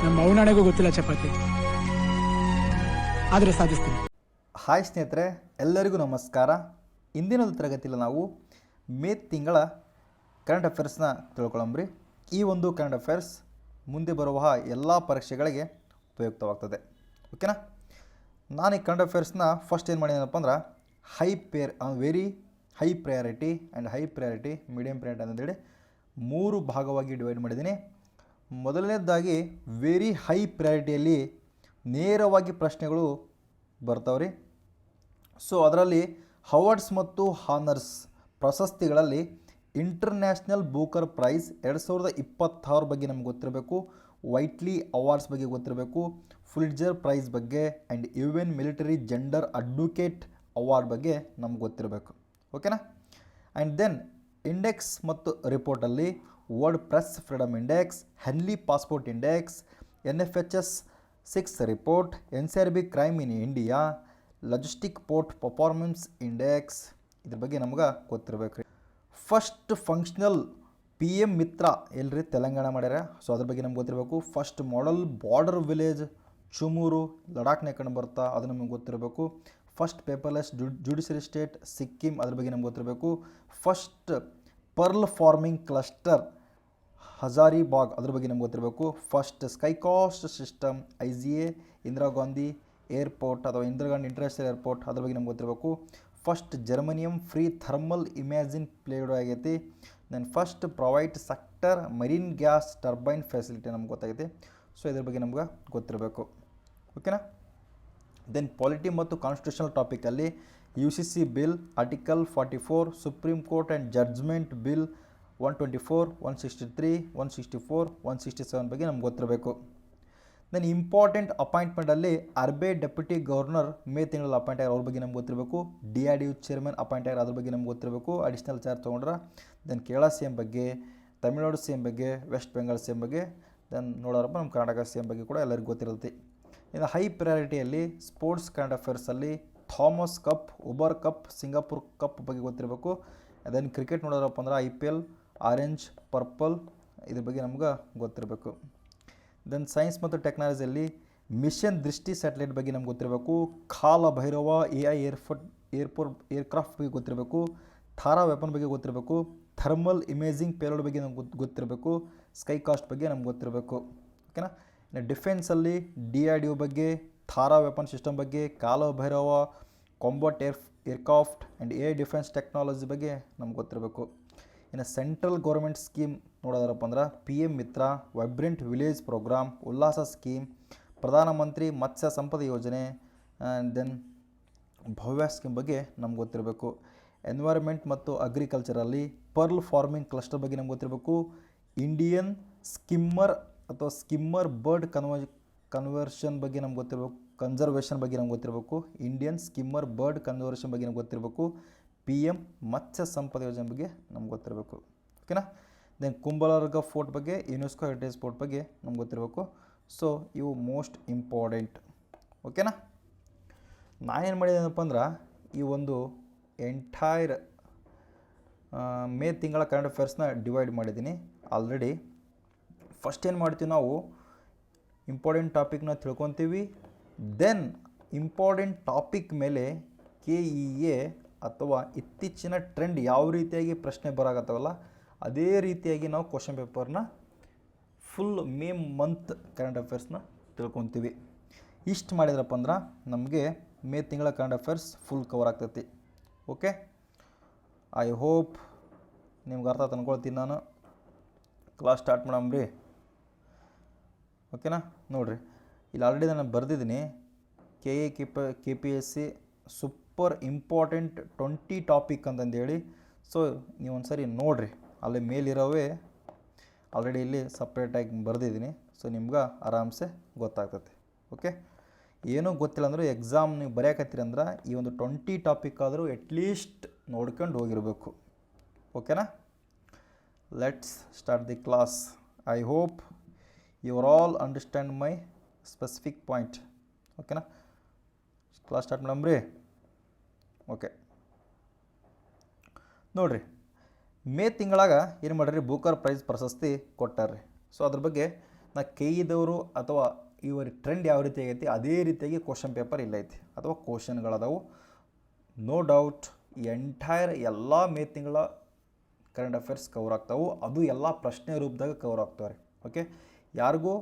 ನಮ್ಮ ಅವನಾಣೆಗೂ ಗೊತ್ತಿಲ್ಲ ಚಪಾತಿ, ಆದರೆ ಸಾಧಿಸ್ತೀನಿ. ಹಾಯ್ ಸ್ನೇಹಿತರೆ, ಎಲ್ಲರಿಗೂ ನಮಸ್ಕಾರ. ಇಂದಿನ ತರಗತಿಯಲ್ಲಿ ನಾವು ಮೇ ತಿಂಗಳ ಕರೆಂಟ್ ಅಫೇರ್ಸ್ನ ತಿಳ್ಕೊಳ್ಳಂಬ್ರಿ. ಈ ಒಂದು ಕರೆಂಟ್ ಅಫೇರ್ಸ್ ಮುಂದೆ ಬರುವ ಎಲ್ಲ ಪರೀಕ್ಷೆಗಳಿಗೆ ಉಪಯುಕ್ತವಾಗ್ತದೆ. ಓಕೆನಾ? ನಾನು ಈ ಕರೆಂಟ್ ಅಫೇರ್ಸ್ನ ಫಸ್ಟ್ ಏನು ಮಾಡಿದ್ದೀನಪ್ಪ ಅಂದ್ರೆ very high priority and high priority, medium priority ಅಂತೇಳಿ 3 ಭಾಗವಾಗಿ ಡಿವೈಡ್ ಮಾಡಿದ್ದೀನಿ. ಮೊದಲನೇದಾಗಿ ವೆರಿ ಹೈ ಪ್ರಯಾರಿಟಿಯಲ್ಲಿ ನೇರವಾಗಿ ಪ್ರಶ್ನೆಗಳು ಬರ್ತಾವ್ರಿ. ಸೊ ಅದರಲ್ಲಿ ಅವಾರ್ಡ್ಸ್ ಮತ್ತು ಹಾನರ್ಸ್ ಪ್ರಶಸ್ತಿಗಳಲ್ಲಿ ಇಂಟರ್ನ್ಯಾಷನಲ್ ಬೂಕರ್ ಪ್ರೈಸ್ 2026 ಬಗ್ಗೆ ನಮ್ಗೆ ಗೊತ್ತಿರಬೇಕು, ವೈಟ್ಲಿ ಅವಾರ್ಡ್ಸ್ ಬಗ್ಗೆ ಗೊತ್ತಿರಬೇಕು, ಫುಲಿಟ್ಜರ್ ಪ್ರೈಸ್ ಬಗ್ಗೆ and UN military gender advocate award ಬಗ್ಗೆ ನಮ್ಗೆ ಗೊತ್ತಿರಬೇಕು. ಓಕೆನಾ? ಆ್ಯಂಡ್ ದೆನ್ ಇಂಡೆಕ್ಸ್ ಮತ್ತು ರಿಪೋರ್ಟಲ್ಲಿ world press freedom index, Henley passport index, NFHS 6 report, NCRB crime in India, logistic port performance index, ಇದ್ರ ಬಗ್ಗೆ ನಮ್ಗೆ ಗೊತ್ತಿರಬೇಕು. ಫಸ್ಟ್ ಫಂಕ್ಷನಲ್ PM ಮಿತ್ರ ಎಲ್ರಿ ತೆಲಂಗಾಣ ಮಾಡ್ಯಾರ, ಸೊ ಅದ್ರ ಬಗ್ಗೆ ನಮ್ಗೆ ಗೊತ್ತಿರಬೇಕು. First model border village Chumur ಲಡಾಖ್ನ ಕಂಡು ಬರ್ತಾ, ಅದು ನಮಗೆ ಗೊತ್ತಿರಬೇಕು. First paperless judiciary state Sikkim, ಅದ್ರ ಬಗ್ಗೆ ನಮ್ಗೆ ಗೊತ್ತಿರಬೇಕು. First pearl farming cluster Hazaribagh, ಅದ್ರ ಬಗ್ಗೆ ನಮ್ಗೆ ಗೊತ್ತಿರಬೇಕು. First skycast system IGA Indira Gandhi airport ಅಥವಾ ಇಂದಿರಾ ಗಾಂಧಿ ಇಂಟರ್ನ್ಯಾಷನಲ್ ಏರ್ಪೋರ್ಟ್, ಅದ್ರ ಬಗ್ಗೆ ನಮ್ಗೆ ಗೊತ್ತಿರಬೇಕು. First germanium free thermal imagine played ಆಗೈತಿ. Then first private sector marine gas turbine facility ನಮ್ಗೆ ಗೊತ್ತಾಗೈತಿ. ಸೊ ಇದ್ರ ಬಗ್ಗೆ ನಮ್ಗೆ ಗೊತ್ತಿರಬೇಕು. ಓಕೆನಾ? ದೆನ್ ಪಾಲಿಟಿ ಮತ್ತು ಕಾನ್ಸ್ಟಿಟ್ಯೂಷನಲ್ ಟಾಪಿಕಲ್ಲಿ UCC bill article 44, supreme court and judgement bill 124, 163, 164, 167 ಬಗ್ಗೆ ನಮ್ಗೆ ಗೊತ್ತಿರಬೇಕು. ದೆನ್ ಇಂಪಾರ್ಟೆಂಟ್ ಅಪಾಯಿಂಟ್ಮೆಂಟಲ್ಲಿ RBI ಡೆಪ್ಯೂಟಿ ಗವರ್ನರ್ ಮೇ ತಿಂಗಳಲ್ಲಿ ಅಪಾಯಿಂಟ್ ಆಗ್ಯಾರ, ಅವ್ರ ಬಗ್ಗೆ ನಮ್ಗೆ ಗೊತ್ತಿರಬೇಕು. DRDO ಚೇರ್ಮನ್ ಅಪಾಯಿಂಟ್ ಆಗ್ಯಾರ, ಅದ್ರ ಬಗ್ಗೆ ನಮ್ಗೆ ಗೊತ್ತಿರಬೇಕು, ಅಡಿಷ್ನಲ್ ಚಾರ್ಜ್ ತೊಗೊಂಡ್ರೆ. ದೆನ್ ಕೇರಳ CM ಬಗ್ಗೆ, ತಮಿಳ್ನಾಡು CM ಬಗ್ಗೆ, ವೆಸ್ಟ್ ಬೆಂಗಾಲ್ CM ಬಗ್ಗೆ, ದೆನ್ ನೋಡೋರಪ್ಪ ನಮ್ಮ ಕರ್ನಾಟಕ CM ಬಗ್ಗೆ ಕೂಡ ಎಲ್ಲರಿಗೂ ಗೊತ್ತಿರುತ್ತೆ. ಇನ್ನು ಹೈ ಪ್ರಯಾರಿಟಿಯಲ್ಲಿ ಸ್ಪೋರ್ಟ್ಸ್ ಕರೆಂಟ್ ಅಫೇರ್ಸಲ್ಲಿ Thomas cup, Uber cup, Singapore cup ಬಗ್ಗೆ ಗೊತ್ತಿರಬೇಕು. ದೆನ್ ಕ್ರಿಕೆಟ್ ನೋಡೋರಪ್ಪ ಅಂದ್ರೆ IPL, ಆರೆಂಜ್, ಪರ್ಪಲ್, ಇದ್ರ ಬಗ್ಗೆ ನಮ್ಗೆ ಗೊತ್ತಿರಬೇಕು. ದೆನ್ ಸೈನ್ಸ್ ಮತ್ತು ಟೆಕ್ನಾಲಜಿಯಲ್ಲಿ ಮಿಷನ್ ದೃಷ್ಟಿ ಸ್ಯಾಟಲೈಟ್ ಬಗ್ಗೆ ನಮ್ಗೆ ಗೊತ್ತಿರಬೇಕು. ಕಾಲ ಭೈರವ AI ಏರ್ಕ್ರಾಫ್ಟ್ ಬಗ್ಗೆ ಗೊತ್ತಿರಬೇಕು. ಥಾರಾ ವೆಪನ್ ಬಗ್ಗೆ ಗೊತ್ತಿರಬೇಕು. ಥರ್ಮಲ್ ಇಮೇಜಿಂಗ್ ಪೇಲೋಡ್ ಬಗ್ಗೆ ನಮ್ಗೆ ಗೊತ್ತಿರಬೇಕು. ಸ್ಕೈ ಕಾಸ್ಟ್ ಬಗ್ಗೆ ನಮ್ಗೆ ಗೊತ್ತಿರಬೇಕು. ಓಕೆನಾ? ಇನ್ನು ಡಿಫೆನ್ಸಲ್ಲಿ DRDO ಬಗ್ಗೆ, ಥಾರಾ ವೆಪನ್ ಸಿಸ್ಟಮ್ ಬಗ್ಗೆ, ಕಾಲ Bhairava combat aircraft and AI defence technology ಬಗ್ಗೆ ನಮ್ಗೆ ಗೊತ್ತಿರಬೇಕು. ಇನ್ನು ಸೆಂಟ್ರಲ್ ಗೌರ್ಮೆಂಟ್ ಸ್ಕೀಮ್ ನೋಡೋದಾರಪ್ಪ ಅಂದ್ರೆ PM ಮಿತ್ರ, ವೈಬ್ರೆಂಟ್ ವಿಲೇಜ್ ಪ್ರೋಗ್ರಾಮ್, ಉಲ್ಲಾಸ ಸ್ಕೀಮ್, ಪ್ರಧಾನಮಂತ್ರಿ ಮತ್ಸ್ಯ ಸಂಪದ ಯೋಜನೆ, ದೆನ್ ಭವ್ಯ ಸ್ಕೀಮ್ ಬಗ್ಗೆ ನಮ್ಗೆ ಗೊತ್ತಿರಬೇಕು. ಎನ್ವೈರ್ಮೆಂಟ್ ಮತ್ತು ಅಗ್ರಿಕಲ್ಚರಲ್ಲಿ ಪರ್ಲ್ ಫಾರ್ಮಿಂಗ್ ಕ್ಲಸ್ಟರ್ ಬಗ್ಗೆ ನಮ್ಗೆ ಗೊತ್ತಿರಬೇಕು. ಇಂಡಿಯನ್ ಸ್ಕಿಮ್ಮರ್ ಬರ್ಡ್ ಕನ್ವರ್ಷನ್ ಬಗ್ಗೆ ನಮ್ಗೆ ಗೊತ್ತಿರಬೇಕು. ಕನ್ಸರ್ವೇಷನ್ ಬಗ್ಗೆ ನಮ್ಗೆ ಗೊತ್ತಿರಬೇಕು. ಇಂಡಿಯನ್ ಸ್ಕಿಮ್ಮರ್ ಬರ್ಡ್ ಕನ್ವರ್ಷನ್ ಬಗ್ಗೆ ನಮ್ಗೆ ಗೊತ್ತಿರಬೇಕು. PM ಮತ್ಸ್ಯ ಸಂಪದ ಯೋಜನೆ ಬಗ್ಗೆ ನಮ್ಗೆ ಗೊತ್ತಿರಬೇಕು. ಓಕೆನಾ? ದೆನ್ ಕುಂಬಳರ್ಗ ಫೋರ್ಟ್ ಬಗ್ಗೆ, ಯುನೆಸ್ಕೋ ಹೆರಿಟೇಜ್ ಫೋರ್ಟ್ ಬಗ್ಗೆ ನಮ್ಗೆ ಗೊತ್ತಿರಬೇಕು. ಸೊ ಇವು ಮೋಸ್ಟ್ ಇಂಪಾರ್ಟೆಂಟ್. ಓಕೆನಾ? ನಾನೇನು ಮಾಡಿದ್ದೀನಪ್ಪ ಅಂದ್ರೆ ಈ ಒಂದು ಎಂಟೈರ್ ಮೇ ತಿಂಗಳ ಕರೆಂಟ್ ಅಫೇರ್ಸ್ನ ಡಿವೈಡ್ ಮಾಡಿದ್ದೀನಿ ಆಲ್ರೆಡಿ. ಫಸ್ಟ್ ಏನು ಮಾಡ್ತೀವಿ ನಾವು, ಇಂಪಾರ್ಟೆಂಟ್ ಟಾಪಿಕ್ನ ತಿಳ್ಕೊತೀವಿ. ದೆನ್ ಇಂಪಾರ್ಟೆಂಟ್ ಟಾಪಿಕ್ ಮೇಲೆ KEA ಅಥವಾ ಇತ್ತೀಚಿನ ಟ್ರೆಂಡ್ ಯಾವ ರೀತಿಯಾಗಿ ಪ್ರಶ್ನೆ ಬರಾಕತ್ತವಲ್ಲ ಅದೇ ರೀತಿಯಾಗಿ ನಾವು ಕ್ವಶನ್ ಪೇಪರ್ನ ಫುಲ್ ಮೇ ಮಂತ್ ಕರೆಂಟ್ ಅಫೇರ್ಸ್ನ ತಿಳ್ಕೊತೀವಿ. ಇಷ್ಟು ಮಾಡಿದ್ರಪ್ಪ ಅಂದ್ರೆ ನಮಗೆ ಮೇ ತಿಂಗಳ ಕರೆಂಟ್ ಅಫೇರ್ಸ್ ಫುಲ್ ಕವರ್ ಆಗ್ತೈತಿ. ಓಕೆ, ಐ ಹೋಪ್ ನಿಮ್ಗೆ ಅರ್ಥ ತಂದ್ಕೊಳ್ತೀನಿ. ನಾನು ಕ್ಲಾಸ್ ಸ್ಟಾರ್ಟ್ ಮಾಡಮ್ರಿ. ಓಕೆನಾ? ನೋಡಿರಿ, ಇಲ್ಲಿ ಆಲ್ರೆಡಿ ನಾನು ಬರೆದಿದ್ದೀನಿ KPSC ಸೂಪರ್ ಇಂಪಾರ್ಟೆಂಟ್ 20 ಟಾಪಿಕ್ ಅಂತಂದೇಳಿ. ಸೊ ನೀವು ಒಂದು ಸರಿ ನೋಡಿರಿ, ಅಲ್ಲಿ ಮೇಲಿರೋವೇ ಆಲ್ರೆಡಿ ಇಲ್ಲಿ ಸಪ್ರೇಟಾಗಿ ಬರೆದಿದ್ದೀನಿ. ಸೊ ನಿಮ್ಗೆ ಆರಾಮ್ಸೆ ಗೊತ್ತಾಗ್ತದೆ. ಓಕೆ, ಏನೂ ಗೊತ್ತಿಲ್ಲ ಅಂದರೂ ಎಕ್ಸಾಮ್ ನೀವು ಬರೆಯಕತ್ತೀರಂದ್ರೆ ಈ ಒಂದು 20 ಟಾಪಿಕ್ ಆದರೂ ಅಟ್ಲೀಸ್ಟ್ ನೋಡ್ಕೊಂಡು ಹೋಗಿರಬೇಕು. ಓಕೆನಾ? Let's start the class. I hope you are all understand my specific point. ಓಕೆನಾ? ಕ್ಲಾಸ್ ಸ್ಟಾರ್ಟ್ ಮಾಡಮ್ರಿ. ಓಕೆ, ನೋಡಿರಿ, ಮೇ ತಿಂಗಳಾಗ ಏನು ಮಾಡ್ರಿ ಬೂಕರ್ ಪ್ರೈಸ್ ಪ್ರಶಸ್ತಿ ಕೊಟ್ಟಾರ್ರಿ. ಸೊ ಅದ್ರ ಬಗ್ಗೆ ನಾ ಕೆಇದವರು ಅಥವಾ ಇವರ ಟ್ರೆಂಡ್ ಯಾವ ರೀತಿ ಆಗೈತಿ ಅದೇ ರೀತಿಯಾಗಿ ಕ್ವಶನ್ ಪೇಪರ್ ಇಲ್ಲ ಐತಿ ಅಥವಾ ಕ್ವಶನ್ಗಳದಾವು. ನೋ ಡೌಟ್ ಎಂಟೈರ್ ಎಲ್ಲ ಮೇ ತಿಂಗಳ ಕರೆಂಟ್ ಅಫೇರ್ಸ್ ಕವರ್ ಆಗ್ತಾವೆ. ಅದು ಎಲ್ಲ ಪ್ರಶ್ನೆ ರೂಪದಾಗ ಕವರ್ ಆಗ್ತಾವೆ ರೀ. ಓಕೆ, ಯಾರಿಗೂ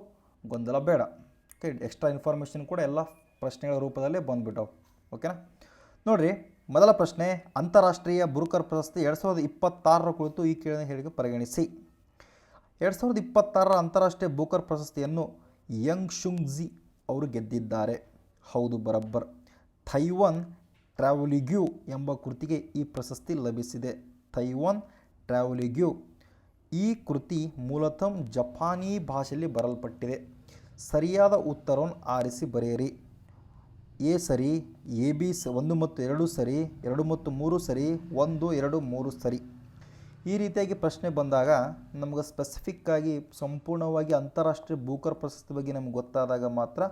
ಗೊಂದಲ ಬೇಡ. ಓಕೆ, ಎಕ್ಸ್ಟ್ರಾ ಇನ್ಫಾರ್ಮೇಷನ್ ಕೂಡ ಎಲ್ಲ ಪ್ರಶ್ನೆಗಳ ರೂಪದಲ್ಲೇ ಬಂದುಬಿಟ್ಟವು. ಓಕೆನಾ, ನೋಡಿರಿ, ಮೊದಲ ಪ್ರಶ್ನೆ, ಅಂತಾರಾಷ್ಟ್ರೀಯ ಬುರುಕರ್ ಪ್ರಶಸ್ತಿ 2026 ಕುರಿತು ಈ ಕೆಳಗಿನ ಹೇಳಿಕೆ ಪರಿಗಣಿಸಿ. 2026 ಅಂತಾರಾಷ್ಟ್ರೀಯ ಬೂಕರ್ ಪ್ರಶಸ್ತಿಯನ್ನು ಯಂಗ್ ಶುಂಗ್ಜಿ ಅವರು ಗೆದ್ದಿದ್ದಾರೆ. ಹೌದು, ಬರಬ್ಬರ್. ಥೈವಾನ್ ಟ್ರಾವೆಲಿಗ್ಯೂ ಎಂಬ ಕೃತಿಗೆ ಈ ಪ್ರಶಸ್ತಿ ಲಭಿಸಿದೆ. ಥೈವಾನ್ ಟ್ರಾವೆಲಿಗ್ಯೂ ಈ ಕೃತಿ ಮೂಲತಃ ಜಪಾನಿ ಭಾಷೆಯಲ್ಲಿ ಬರೆಯಲ್ಪಟ್ಟಿದೆ. ಸರಿಯಾದ ಉತ್ತರವನ್ನು ಆರಿಸಿ ಬರೆಯಿರಿ. ಎ ಸರಿ, ಎ ಬಿ 1 ಮತ್ತು 2 ಸರಿ, 2 ಮತ್ತು 3 ಸರಿ, 1 2 3 ಸರಿ. ಈ ರೀತಿಯಾಗಿ ಪ್ರಶ್ನೆ ಬಂದಾಗ ನಮ್ಗೆ ಸ್ಪೆಸಿಫಿಕ್ಕಾಗಿ ಸಂಪೂರ್ಣವಾಗಿ ಅಂತಾರಾಷ್ಟ್ರೀಯ ಬೂಕರ್ ಪ್ರಶಸ್ತಿ ಬಗ್ಗೆ ನಮ್ಗೆ ಗೊತ್ತಾದಾಗ ಮಾತ್ರ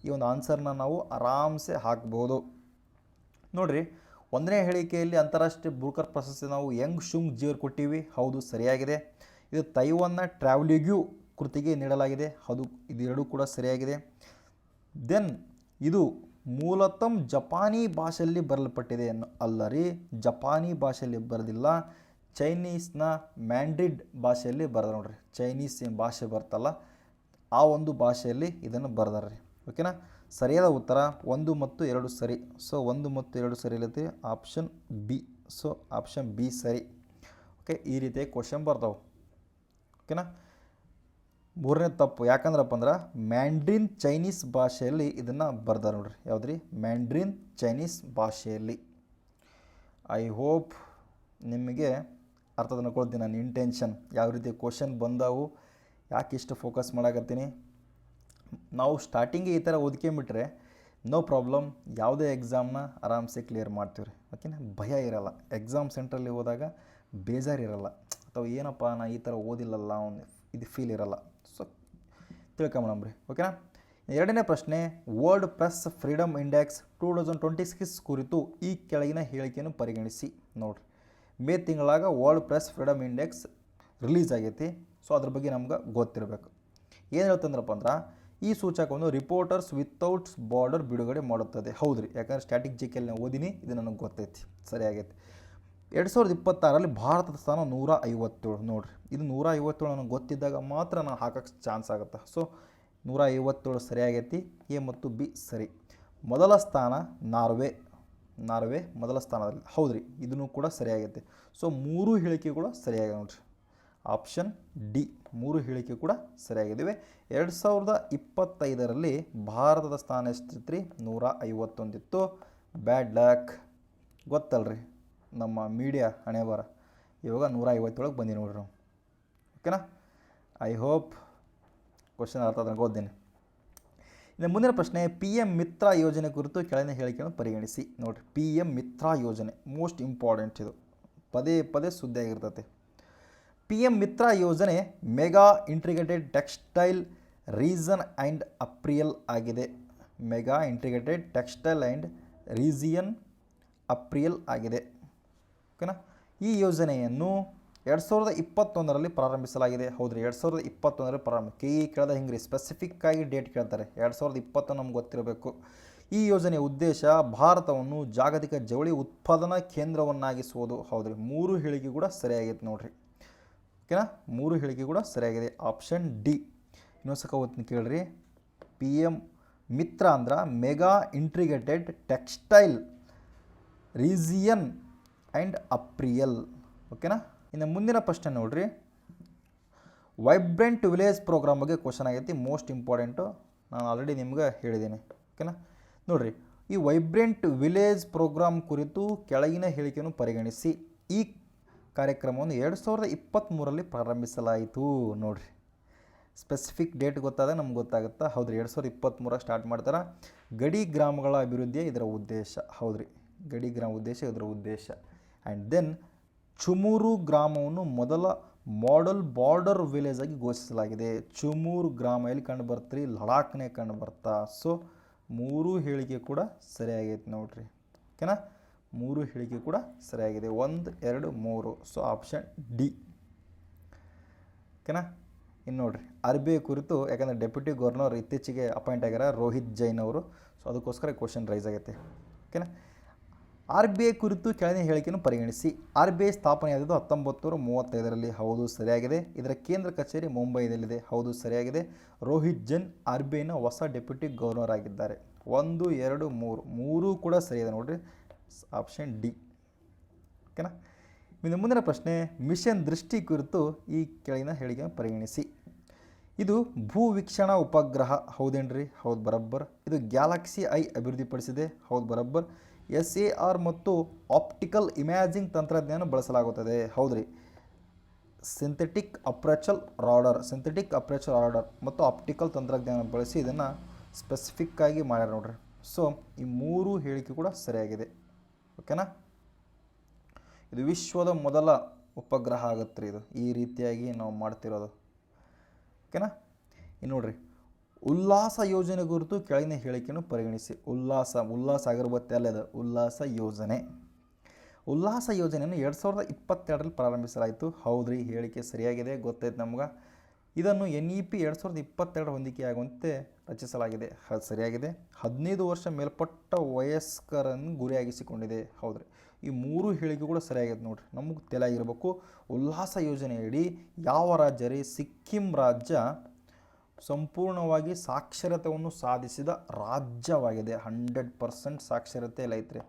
ಈ ಒಂದು ಆನ್ಸರ್ನ ನಾವು ಆರಾಮ್ಸೆ ಹಾಕ್ಬೋದು. ನೋಡಿರಿ, 1ನೇ ಹೇಳಿಕೆಯಲ್ಲಿ ಅಂತಾರಾಷ್ಟ್ರೀಯ ಬೂಕರ್ ಪ್ರಶಸ್ತಿ ನಾವು ಯಂಗ್ ಶುಂಗ್ ಜಿಯವ್ರು ಕೊಟ್ಟಿವಿ. ಹೌದು, ಸರಿಯಾಗಿದೆ. ಇದು ತೈವಾನ್ನ ಟ್ರಾವೆಲಿಗ್ಯೂ ಕೃತಿಗೆ ನೀಡಲಾಗಿದೆ. ಹೌದು, ಇದೆರಡೂ ಕೂಡ ಸರಿಯಾಗಿದೆ. ದೆನ್ ಇದು ಮೂಲತಃ ಜಪಾನಿ ಭಾಷೆಯಲ್ಲಿ ಬರೆಯಲ್ಪಟ್ಟಿದೆ ಅಲ್ಲ ರೀ, ಜಪಾನಿ ಭಾಷೆಯಲ್ಲಿ ಬರೆದಿಲ್ಲ, ಚೈನೀಸ್ನ ಮ್ಯಾಂಡ್ರಿಡ್ ಭಾಷೆಯಲ್ಲಿ ಬರೆದ ನೋಡ್ರಿ. ಚೈನೀಸ್ ಏನು ಭಾಷೆ ಬರ್ತಲ್ಲ ಆ ಒಂದು ಭಾಷೆಯಲ್ಲಿ ಇದನ್ನು ಬರೆದಾರೆ ರೀ. ಓಕೆನಾ, ಸರಿಯಾದ ಉತ್ತರ 1 ಮತ್ತು 2 ಸರಿ. ಸೊ 1 ಮತ್ತು 2 ಸರಿ ಇಲ್ಲತ್ತೆ, option B. So option B ಸರಿ. ಓಕೆ, ಈ ರೀತಿಯಾಗಿ ಕ್ವಶನ್ ಬರ್ತಾವೆ. ಓಕೆನಾ, 3ನೇ ತಪ್ಪು. ಯಾಕಂದ್ರಪ್ಪ ಅಂದ್ರೆ ಮ್ಯಾಂಡ್ರಿನ್ ಚೈನೀಸ್ ಭಾಷೆಯಲ್ಲಿ ಇದನ್ನು ಬರ್ದಾರೆ ನೋಡ್ರಿ. ಯಾವುದ್ರಿ? ಮ್ಯಾಂಡ್ರಿನ್ ಚೈನೀಸ್ ಭಾಷೆಯಲ್ಲಿ. ಐ ಹೋಪ್ ನಿಮಗೆ ಅರ್ಥ ಮಾಡ್ಕೊಳ್ತೀನಿ ನಾನು ಇಂಟೆನ್ಷನ್, ಯಾವ ರೀತಿ ಕ್ವಶನ್ ಬಂದಾವು, ಯಾಕೆ ಇಷ್ಟು ಫೋಕಸ್ ಮಾಡಾಕತ್ತೀನಿ. ನಾವು ಸ್ಟಾರ್ಟಿಂಗಿಗೆ ಈ ಥರ ಓದ್ಕೊಂಬಿಟ್ರೆ ನೋ ಪ್ರಾಬ್ಲಮ್, ಯಾವುದೇ ಎಕ್ಸಾಮ್ನ ಆರಾಮ್ಸೆ ಕ್ಲಿಯರ್ ಮಾಡ್ತೀವಿ ರೀ. ಓಕೆನಾ, ಭಯ ಇರಲ್ಲ. ಎಕ್ಸಾಮ್ ಸೆಂಟ್ರಲ್ಲಿ ಹೋದಾಗ ಬೇಜಾರಿರಲ್ಲ, ಅಥವಾ ಏನಪ್ಪ ನಾ ಈ ಥರ ಓದಿಲ್ಲಲ್ಲ ಇದು ಫೀಲ್ ಇರಲ್ಲ. ಸೊ ತಿಳ್ಕೊಂಬಿಡಮ್ರಿ. ಓಕೆನಾ, 2ನೇ ಪ್ರಶ್ನೆ, ವರ್ಲ್ಡ್ ಪ್ರೆಸ್ ಫ್ರೀಡಮ್ ಇಂಡೆಕ್ಸ್ 2026 ಕುರಿತು ಈ ಕೆಳಗಿನ ಹೇಳಿಕೆಯನ್ನು ಪರಿಗಣಿಸಿ. ನೋಡಿರಿ, ಮೇ ತಿಂಗಳಾಗ world press freedom index release ಆಗೈತಿ. ಸೊ ಅದ್ರ ಬಗ್ಗೆ ನಮ್ಗೆ ಗೊತ್ತಿರಬೇಕು. ಏನು ಹೇಳ್ತಂದ್ರಪ್ಪ ಅಂದ್ರೆ, ಈ ಸೂಚಕವನ್ನು ರಿಪೋರ್ಟರ್ಸ್ ವಿತೌಟ್ ಬಾರ್ಡರ್ ಬಿಡುಗಡೆ ಮಾಡುತ್ತದೆ. ಹೌದು ರೀ, ಯಾಕಂದ್ರೆ ಸ್ಟ್ಯಾಟಿಕ್ ಜಿಕೆಯಲ್ಲಿ ನಾನು ಓದಿನಿ, ಇದು ನನಗೆ ಗೊತ್ತೈತಿ. ಸರಿಯಾಗೈತಿ. 2026ರಲ್ಲಿ ಭಾರತದ ಸ್ಥಾನ 157. ನೋಡಿರಿ, ಇದು 157 ನನಗೆ ಗೊತ್ತಿದ್ದಾಗ ಮಾತ್ರ ನಾನು ಹಾಕೋಕ್ಕೆ ಚಾನ್ಸ್ ಆಗುತ್ತೆ. ಸೊ 157 ಸರಿಯಾಗೈತಿ. ಎ ಮತ್ತು ಬಿ ಸರಿ. ಮೊದಲ ಸ್ಥಾನ ನಾರ್ವೆ ಮೊದಲ ಸ್ಥಾನದಲ್ಲಿ. ಹೌದು ರೀ, ಇದನ್ನು ಕೂಡ ಸರಿಯಾಗೈತೆ. ಸೊ 3 ಹೇಳಿಕೆ ಕೂಡ ಸರಿಯಾಗಿದೆ ನೋಡ್ರಿ. ಆಪ್ಷನ್ ಡಿ, 3 ಹೇಳಿಕೆ ಕೂಡ ಸರಿಯಾಗಿದ್ದಾವೆ. 2025ರಲ್ಲಿ ಭಾರತದ ಸ್ಥಾನ ಎಷ್ಟಿತ್ತು ರೀ? 151 ಇತ್ತು. ಬ್ಯಾಡ್ ಲಕ್, ಗೊತ್ತಲ್ರಿ ನಮ್ಮ ಮೀಡಿಯಾ ಹಣೆ ಬರ. ಇವಾಗ 157 ಬಂದಿ ನೋಡ್ರಿ ನಾವು. ಓಕೆನಾ, ಐ ಹೋಪ್ ಕ್ವಶನ್ ಅರ್ಥ ಅದನ್ನು ಓದ್ದೇನೆ. ಇನ್ನು ಮುಂದಿನ ಪ್ರಶ್ನೆ, PM ಮಿತ್ರ ಯೋಜನೆ ಕುರಿತು ಕೆಳಗಿನ ಹೇಳಿಕೆಯನ್ನು ಪರಿಗಣಿಸಿ. ನೋಡಿರಿ, PM ಮಿತ್ರ ಯೋಜನೆ ಮೋಸ್ಟ್ ಇಂಪಾರ್ಟೆಂಟ್. ಇದು ಪದೇ ಪದೇ ಸುದ್ದಿ ಆಗಿರ್ತದೆ. PM ಮಿತ್ರ ಯೋಜನೆ mega integrated textile reason and apparel ಆಗಿದೆ. Mega integrated textile and region apparel ಆಗಿದೆ. ಓಕೆನಾ, ಈ ಯೋಜನೆಯನ್ನು 2021ರಲ್ಲಿ ಪ್ರಾರಂಭಿಸಲಾಗಿದೆ. ಹೌದ್ರಿ, 2021ರಲ್ಲಿ ಪ್ರಾರಂಭ. ಕೇಳದ ಹಿಂಗ್ರಿ ಸ್ಪೆಸಿಫಿಕ್ಕಾಗಿ ಡೇಟ್ ಕೇಳ್ತಾರೆ. 2020 ನಮ್ಗೆ ಗೊತ್ತಿರಬೇಕು. ಈ ಯೋಜನೆಯ ಉದ್ದೇಶ ಭಾರತವನ್ನು ಜಾಗತಿಕ ಜವಳಿ ಉತ್ಪಾದನಾ ಕೇಂದ್ರವನ್ನಾಗಿಸುವುದು. ಹೌದ್ರಿ, 3 ಹೇಳಿಕೆ ಕೂಡ ಸರಿಯಾಗೈತೆ ನೋಡ್ರಿ. ಓಕೆನಾ, 3 ಹೇಳಿಕೆ ಕೂಡ ಸರಿಯಾಗಿದೆ. Option D. ಇನ್ನೊಂದ್ಸಕ ಓದ್ತೀನಿ ಕೇಳ್ರಿ. PM ಮಿತ್ರ ಅಂದ್ರೆ mega integrated textile region and apparel. ಓಕೆನಾ, ಇನ್ನು ಮುಂದಿನ ಪ್ರಶ್ನೆ ನೋಡ್ರಿ. ವೈಬ್ರೆಂಟ್ ವಿಲೇಜ್ ಪ್ರೋಗ್ರಾಮ್ ಬಗ್ಗೆ ಕ್ವಶನ್ ಆಗೈತಿ. ಮೋಸ್ಟ್ ಇಂಪಾರ್ಟೆಂಟು, ನಾನು ಆಲ್ರೆಡಿ ನಿಮ್ಗೆ ಹೇಳಿದ್ದೀನಿ. ಓಕೆನಾ, ನೋಡಿರಿ, ಈ ವೈಬ್ರೆಂಟ್ ವಿಲೇಜ್ ಪ್ರೋಗ್ರಾಮ್ ಕುರಿತು ಕೆಳಗಿನ ಹೇಳಿಕೆಯನ್ನು ಪರಿಗಣಿಸಿ. ಈ ಕಾರ್ಯಕ್ರಮವನ್ನು 2023ರಲ್ಲಿ ಪ್ರಾರಂಭಿಸಲಾಯಿತು. ನೋಡಿರಿ, ಸ್ಪೆಸಿಫಿಕ್ ಡೇಟ್ ಗೊತ್ತಾದಾಗ ನಮ್ಗೆ ಗೊತ್ತಾಗುತ್ತಾ. ಹೌದ್ರಿ, 2023 ಸ್ಟಾರ್ಟ್ ಮಾಡ್ತಾರೆ. ಗಡಿ ಗ್ರಾಮಗಳ ಅಭಿವೃದ್ಧಿಯೇ ಇದರ ಉದ್ದೇಶ. ಹೌದ್ರಿ, ಗಡಿ ಗ್ರಾಮ ಉದ್ದೇಶ ಇದರ ಉದ್ದೇಶ. ಆ್ಯಂಡ್ ದೆನ್ ಚುಮೂರು ಗ್ರಾಮವನ್ನು ಮೊದಲ ಮಾಡೆಲ್ ಬಾರ್ಡರ್ ವಿಲೇಜ್ ಆಗಿ ಘೋಷಿಸಲಾಗಿದೆ. ಚುಮೂರು ಗ್ರಾಮ ಎಲ್ಲಿ ಕಂಡು ಬರ್ತೀರಿ? ಲಡಾಖ್ನೇ ಕಂಡು ಬರ್ತಾ. ಸೊ 3 ಹೇಳಿಕೆ ಕೂಡ ಸರಿಯಾಗೈತೆ ನೋಡ್ರಿ. ಓಕೆನಾ, 3 ಹೇಳಿಕೆ ಕೂಡ ಸರಿಯಾಗಿದೆ. 1 2 3. So option D. ಓಕೆನಾ, ಇನ್ನು ನೋಡಿರಿ ಆರ್ ಬಿ ಐ ಕುರಿತು, ಯಾಕಂದರೆ ಡೆಪ್ಯೂಟಿ ಗವರ್ನರ್ ಇತ್ತೀಚೆಗೆ ಅಪಾಯಿಂಟ್ ಆಗ್ಯಾರ ರೋಹಿತ್ ಜೈನ್ ಅವರು. ಸೊ ಅದಕ್ಕೋಸ್ಕರ ಕ್ವಶನ್ ರೈಸ್ ಆಗೈತೆ. ಓಕೆನಾ. ಆರ್ ಬಿ ಐ ಕುರಿತು ಕೆಳಗಿನ ಹೇಳಿಕೆಯನ್ನು ಪರಿಗಣಿಸಿ. ಆರ್ ಬಿ ಐ ಸ್ಥಾಪನೆಯಾದದ್ದು 1935ರಲ್ಲಿ. ಹೌದು, ಸರಿಯಾಗಿದೆ. ಇದರ ಕೇಂದ್ರ ಕಚೇರಿ ಮುಂಬೈನಲ್ಲಿದೆ. ಹೌದು, ಸರಿಯಾಗಿದೆ. ರೋಹಿತ್ ಜೈನ್ ಆರ್ ಬಿ ಐನ ಹೊಸ ಡೆಪ್ಯೂಟಿ ಗವರ್ನರ್ ಆಗಿದ್ದಾರೆ. 1, 2, 3 ಮೂರೂ ಕೂಡ ಸರಿಯಾಗಿದೆ ನೋಡಿರಿ. Option D. ಓಕೆನಾ. ಇನ್ನು ಮುಂದಿನ ಪ್ರಶ್ನೆ, ಮಿಷನ್ ದೃಷ್ಟಿ ಕುರಿತು ಈ ಕೆಳಗಿನ ಹೇಳಿಕೆಯನ್ನು ಪರಿಗಣಿಸಿ. ಇದು ಭೂವೀಕ್ಷಣಾ ಉಪಗ್ರಹ. ಹೌದೇನ್ರಿ? ಹೌದು, ಬರಬ್ಬರ್. ಇದು ಗ್ಯಾಲಕ್ಸಿ ಐ ಅಭಿವೃದ್ಧಿಪಡಿಸಿದೆ. ಹೌದು, ಬರಬ್ಬರ್. SAR ಮತ್ತು ಆಪ್ಟಿಕಲ್ ಇಮ್ಯಾಜಿಂಗ್ ತಂತ್ರಜ್ಞಾನ ಬಳಸಲಾಗುತ್ತದೆ. ಹೌದ್ರಿ. ಸಿಂಥೆಟಿಕ್ ಅಪ್ರೇಚರ್ ರಾಡರ್ ಮತ್ತು ಆಪ್ಟಿಕಲ್ ತಂತ್ರಜ್ಞಾನ ಬಳಸಿ ಇದನ್ನು ಸ್ಪೆಸಿಫಿಕ್ಕಾಗಿ ಮಾಡ್ಯಾರ ನೋಡ್ರಿ. ಸೊ ಈ ಮೂರು ಹೇಳಿಕೆ ಕೂಡ ಸರಿಯಾಗಿದೆ. ಓಕೆನಾ. ಇದು ವಿಶ್ವದ ಮೊದಲ ಉಪಗ್ರಹ ಆಗುತ್ತೆ ರೀ. ಇದು ಈ ರೀತಿಯಾಗಿ ನಾವು ಮಾಡ್ತಿರೋದು. ಓಕೆನಾ. ಇನ್ನು ನೋಡ್ರಿ, ಉಲ್ಲಾಸ ಯೋಜನೆ ಕುರಿತು ಕೆಳಗಿನ ಹೇಳಿಕೆಯನ್ನು ಪರಿಗಣಿಸಿ. ಉಲ್ಲಾಸ ಅಗರಬತ್ತಿ ಅಲ್ಲ, ಇದು ಉಲ್ಲಾಸ ಯೋಜನೆ. ಉಲ್ಲಾಸ ಯೋಜನೆಯನ್ನು 2022ರಲ್ಲಿ ಪ್ರಾರಂಭಿಸಲಾಯಿತು. ಹೌದ್ರಿ, ಹೇಳಿಕೆ ಸರಿಯಾಗಿದೆ. ಗೊತ್ತೈತೆ ನಮ್ಗೆ. ಇದನ್ನು NEP 2022 ಹೊಂದಿಕೆಯಾಗುವಂತೆ ರಚಿಸಲಾಗಿದೆ. ಸರಿಯಾಗಿದೆ. 15 ವರ್ಷ ಮೇಲ್ಪಟ್ಟ ವಯಸ್ಕರನ್ನು ಗುರಿಯಾಗಿಸಿಕೊಂಡಿದೆ. ಹೌದ್ರಿ. ಈ ಮೂರು ಹೇಳಿಕೆ ಕೂಡ ಸರಿಯಾಗಿದೆ ನೋಡ್ರಿ. ನಮಗೆ ತಲೆಯಾಗಿರ್ಬೇಕು. ಉಲ್ಲಾಸ ಯೋಜನೆಯಡಿ ಯಾವ ರಾಜ್ಯ ರೀ? ಸಿಕ್ಕಿಂ ರಾಜ್ಯ ಸಂಪೂರ್ಣವಾಗಿ ಸಾಕ್ಷರತೆಯನ್ನು ಸಾಧಿಸಿದ ರಾಜ್ಯವಾಗಿದೆ. 100% ಸಾಕ್ಷರತೆಯಲ್ಲಿ ಐತ್ರಿ.